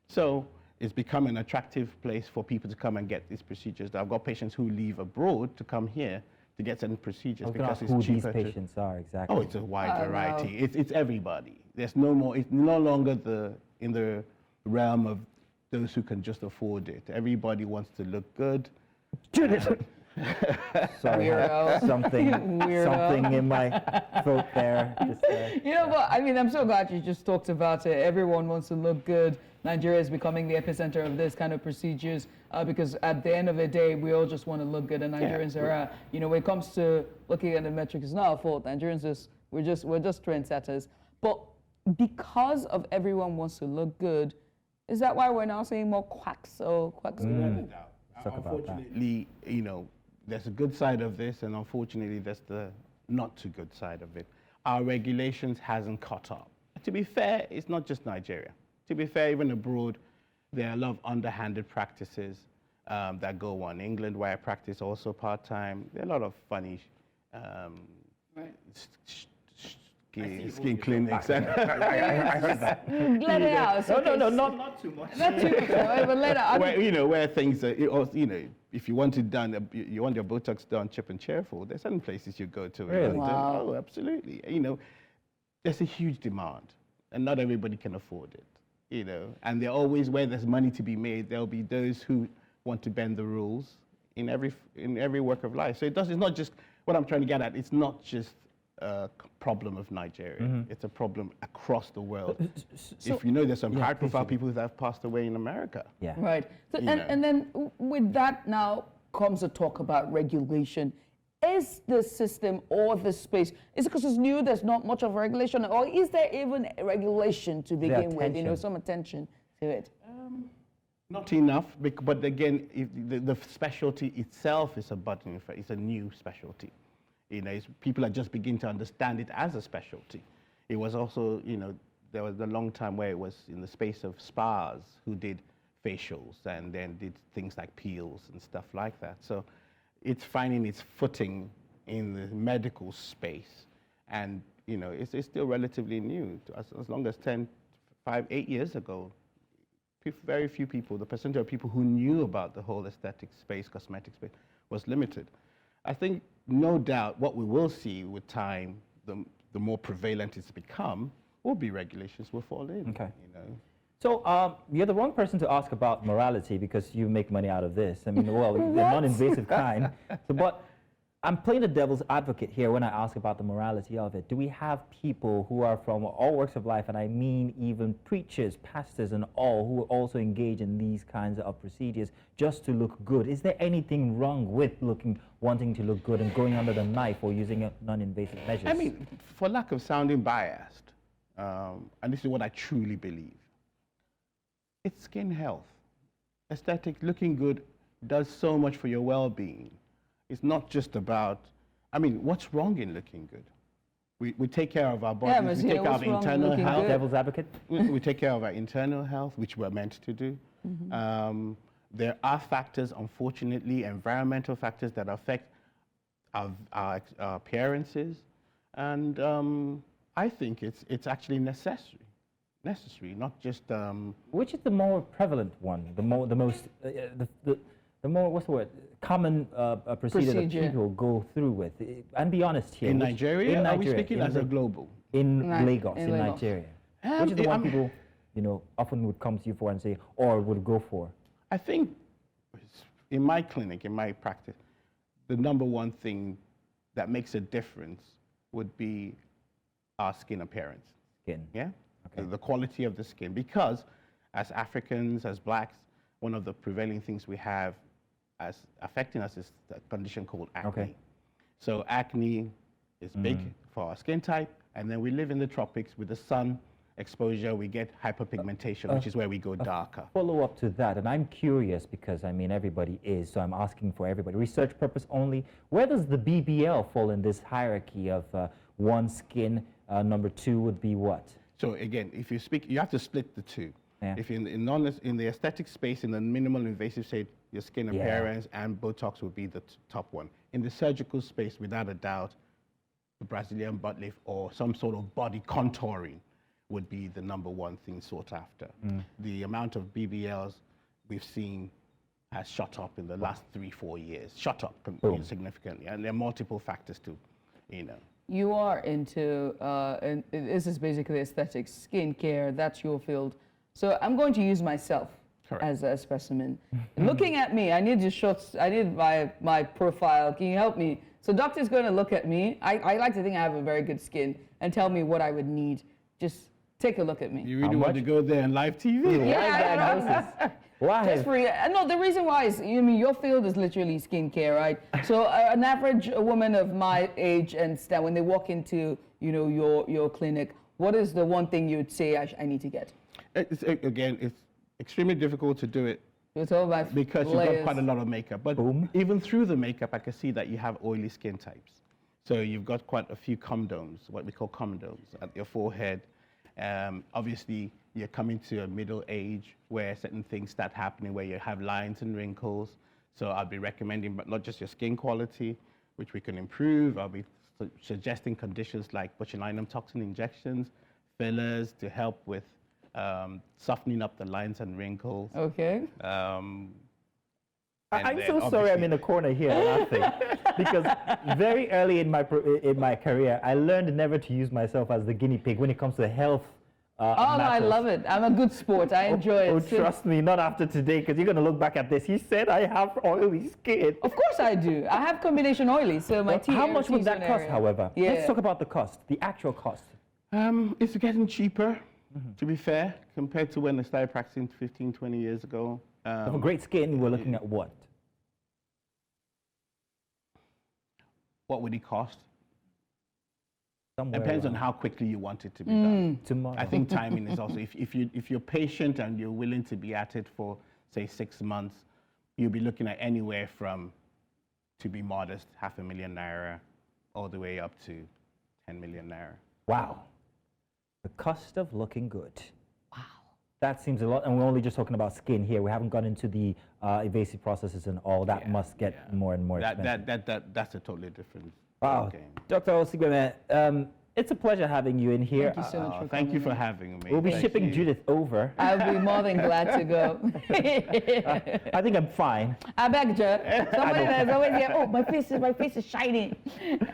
So it's become an attractive place for people to come and get these procedures. I've got patients who leave abroad to come here to get certain procedures because it's who cheaper. these patients are exactly. Oh, it's a wide variety. It's everybody. There's no more. It's no longer in the realm of those who can just afford it. Everybody wants to look good. Sorry, something in my throat there. But I mean, I'm so glad you just talked about it. Everyone wants to look good. Nigeria is becoming the epicenter of this kind of procedures because at the end of the day, we all just want to look good, and Nigerians are, when it comes to looking at the metrics, it's not our fault. Nigerians we're just trendsetters. But because of everyone wants to look good, is that why we're now seeing more quacks? Unfortunately, there's a good side of this, and unfortunately, there's the not too good side of it. Our regulations hasn't caught up. To be fair, it's not just Nigeria. To be fair, even abroad, there are a lot of underhanded practices that go on. England, where I practice also part-time, there are a lot of funny skin clinics. I heard that. Let it out. No, not too much. Not too much, but let it out. Where things are, if you want it done, you want your Botox done cheap and cheerful, there's certain places you go to. Really? Wow. Oh, absolutely. There's a huge demand, and not everybody can afford it. you know, and they're always, where there's money to be made, there'll be those who want to bend the rules in every work of life. So it's not just, what I'm trying to get at, it's not just a problem of Nigeria. It's a problem across the world. If you know, there's some high-profile people that have passed away in America. Yeah. Right. So, and then with that now comes a talk about regulation. Is the system or the space, is it because it's new, there's not much of a regulation, or is there even a regulation to begin with, you know, some attention to it? Not enough, but again, if the specialty itself is a budding, it's a new specialty. You know, people are just beginning to understand it as a specialty. It was also, you know, there was a long time where it was in the space of spas who did facials and then did things like peels and stuff like that. So it's finding its footing in the medical space. And, you know, it's still relatively new. As long as 8 years ago, very few people, the percentage of people who knew about the whole aesthetic space, cosmetic space, was limited. I think, no doubt, what we will see with time, the more prevalent it's become, will be regulations will fall in. Okay. You know? So you're the wrong person to ask about morality because you make money out of this. I mean, well, the non-invasive kind. So, but I'm playing the devil's advocate here when I ask about the morality of it. Do we have people who are from all walks of life, and I mean even preachers, pastors and all, who also engage in these kinds of procedures just to look good? Is there anything wrong with wanting to look good and going under the knife or using non-invasive measures? I mean, for lack of sounding biased, and this is what I truly believe, it's skin health. Aesthetic, looking good, does so much for your well-being. It's not just about, I mean, what's wrong in looking good? We take care of our bodies, we take care of internal health. Devil's advocate? We take care of our internal health, which we're meant to do. There are factors, unfortunately, environmental factors that affect our appearances. And I think it's actually necessary, not just... Which is the more prevalent one, the more, what's the word, common procedure that people go through with? And be honest here. In Nigeria? Are we speaking as a global? In Lagos, in Nigeria. Which is the one people, you know, often would come to you for and say, or would go for? I think in my clinic, in my practice, the number one thing that makes a difference would be our skin appearance. Skin. Yeah? Okay. The quality of the skin. Because as Africans, as blacks, one of the prevailing things we have as affecting us is a condition called acne. Okay. So acne is big for our skin type, and then we live in the tropics with the sun exposure, we get hyperpigmentation, which is where we go darker. Follow up to that, and I'm curious because, I mean, everybody is, so I'm asking for everybody. Research purpose only, where does the BBL fall in this hierarchy of one skin, number two would be what? So again, if you speak, you have to split the two. Yeah. If in the aesthetic space, in the minimal invasive state, your skin appearance and Botox would be the top one. In the surgical space, without a doubt, the Brazilian butt lift or some sort of body contouring would be the number one thing sought after. The amount of BBLs we've seen has shot up in the last 3-4 years, shot up significantly, and there are multiple factors too, you know. You are into, and this is basically aesthetics, skincare, that's your field. So I'm going to use myself as a specimen. Looking at me, I need my profile. Can you help me? So doctor's going to look at me. I like to think I have a very good skin and tell me what I would need. Just take a look at me. You really want to go there on live TV? Yeah. Why? Just for you. No, the reason why is, you mean, your field is literally skincare, right? So an average woman of my age and when they walk into, you know, your clinic, what is the one thing you'd say I need to get? Again, it's extremely difficult to do it it's all about because layers. You've got quite a lot of makeup. But even through the makeup, I can see that you have oily skin types. So you've got quite a few comedones, what we call comedones, at your forehead. Obviously, you're coming to a middle age where certain things start happening, where you have lines and wrinkles. So I'll be recommending, but not just your skin quality, which we can improve. I'll be suggesting conditions like botulinum toxin injections, fillers to help with softening up the lines and wrinkles. Okay. I'm so sorry I'm in the corner here laughing because very early in my career, I learned never to use myself as the guinea pig when it comes to health Oh, no, I love it. I'm a good sport. I enjoy it. Oh, trust me, not after today, because you're going to look back at this. He said I have oily skin. Of course I do. I have combination oily, so my How much would that cost, however? Yeah. Let's talk about the cost, the actual cost. It's getting cheaper, to be fair, compared to when I started practicing 15, 20 years ago. So for great skin, we're looking at what? What would it cost? Somewhere Depends on around. how quickly you want it to be done. Tomorrow. I think timing is also, if you're patient and you're willing to be at it for, say, 6 months, you'll be looking at anywhere from, to be modest, ₦500,000 naira, all the way up to 10 million naira. Wow. The cost of looking good. Wow. That seems a lot, and we're only just talking about skin here. We haven't gone into the evasive processes and all. That must get more and more expensive. That's a totally different Wow. game. Dr. Osigweme, it's a pleasure having you in here. Thank you so much for Thank you coming for in. having me. We'll be Thank shipping you. Judith over. I'll be more than glad to go. I think I'm fine. I beg you. Somebody that's always here, oh, my face is shining.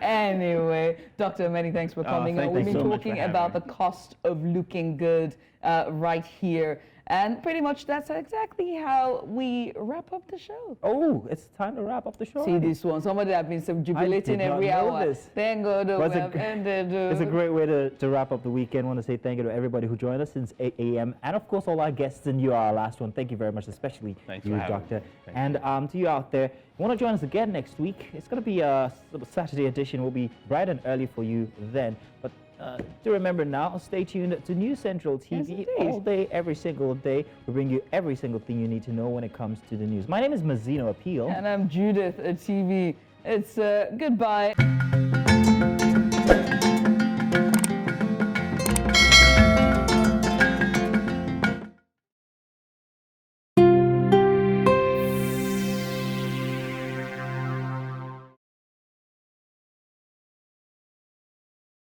Anyway, Doctor, many thanks for coming on. We've been talking about the cost of looking good right here. And pretty much that's exactly how we wrap up the show. Oh, it's time to wrap up the show. See this one. Somebody that has been jubilating every hour. Thank God we have ended. It's a great way to wrap up the weekend. I want to say thank you to everybody who joined us since 8 a.m. And of course, all our guests, and you are our last one. Thank you very much, especially you, Doctor. And to you out there, you want to join us again next week? It's going to be a sort of Saturday edition. We'll be bright and early for you then. But to remember now, stay tuned to News Central TV all day, every single day. We bring you every single thing you need to know when it comes to the news. My name is Mazino Appeal. And I'm Judith TV. It's goodbye.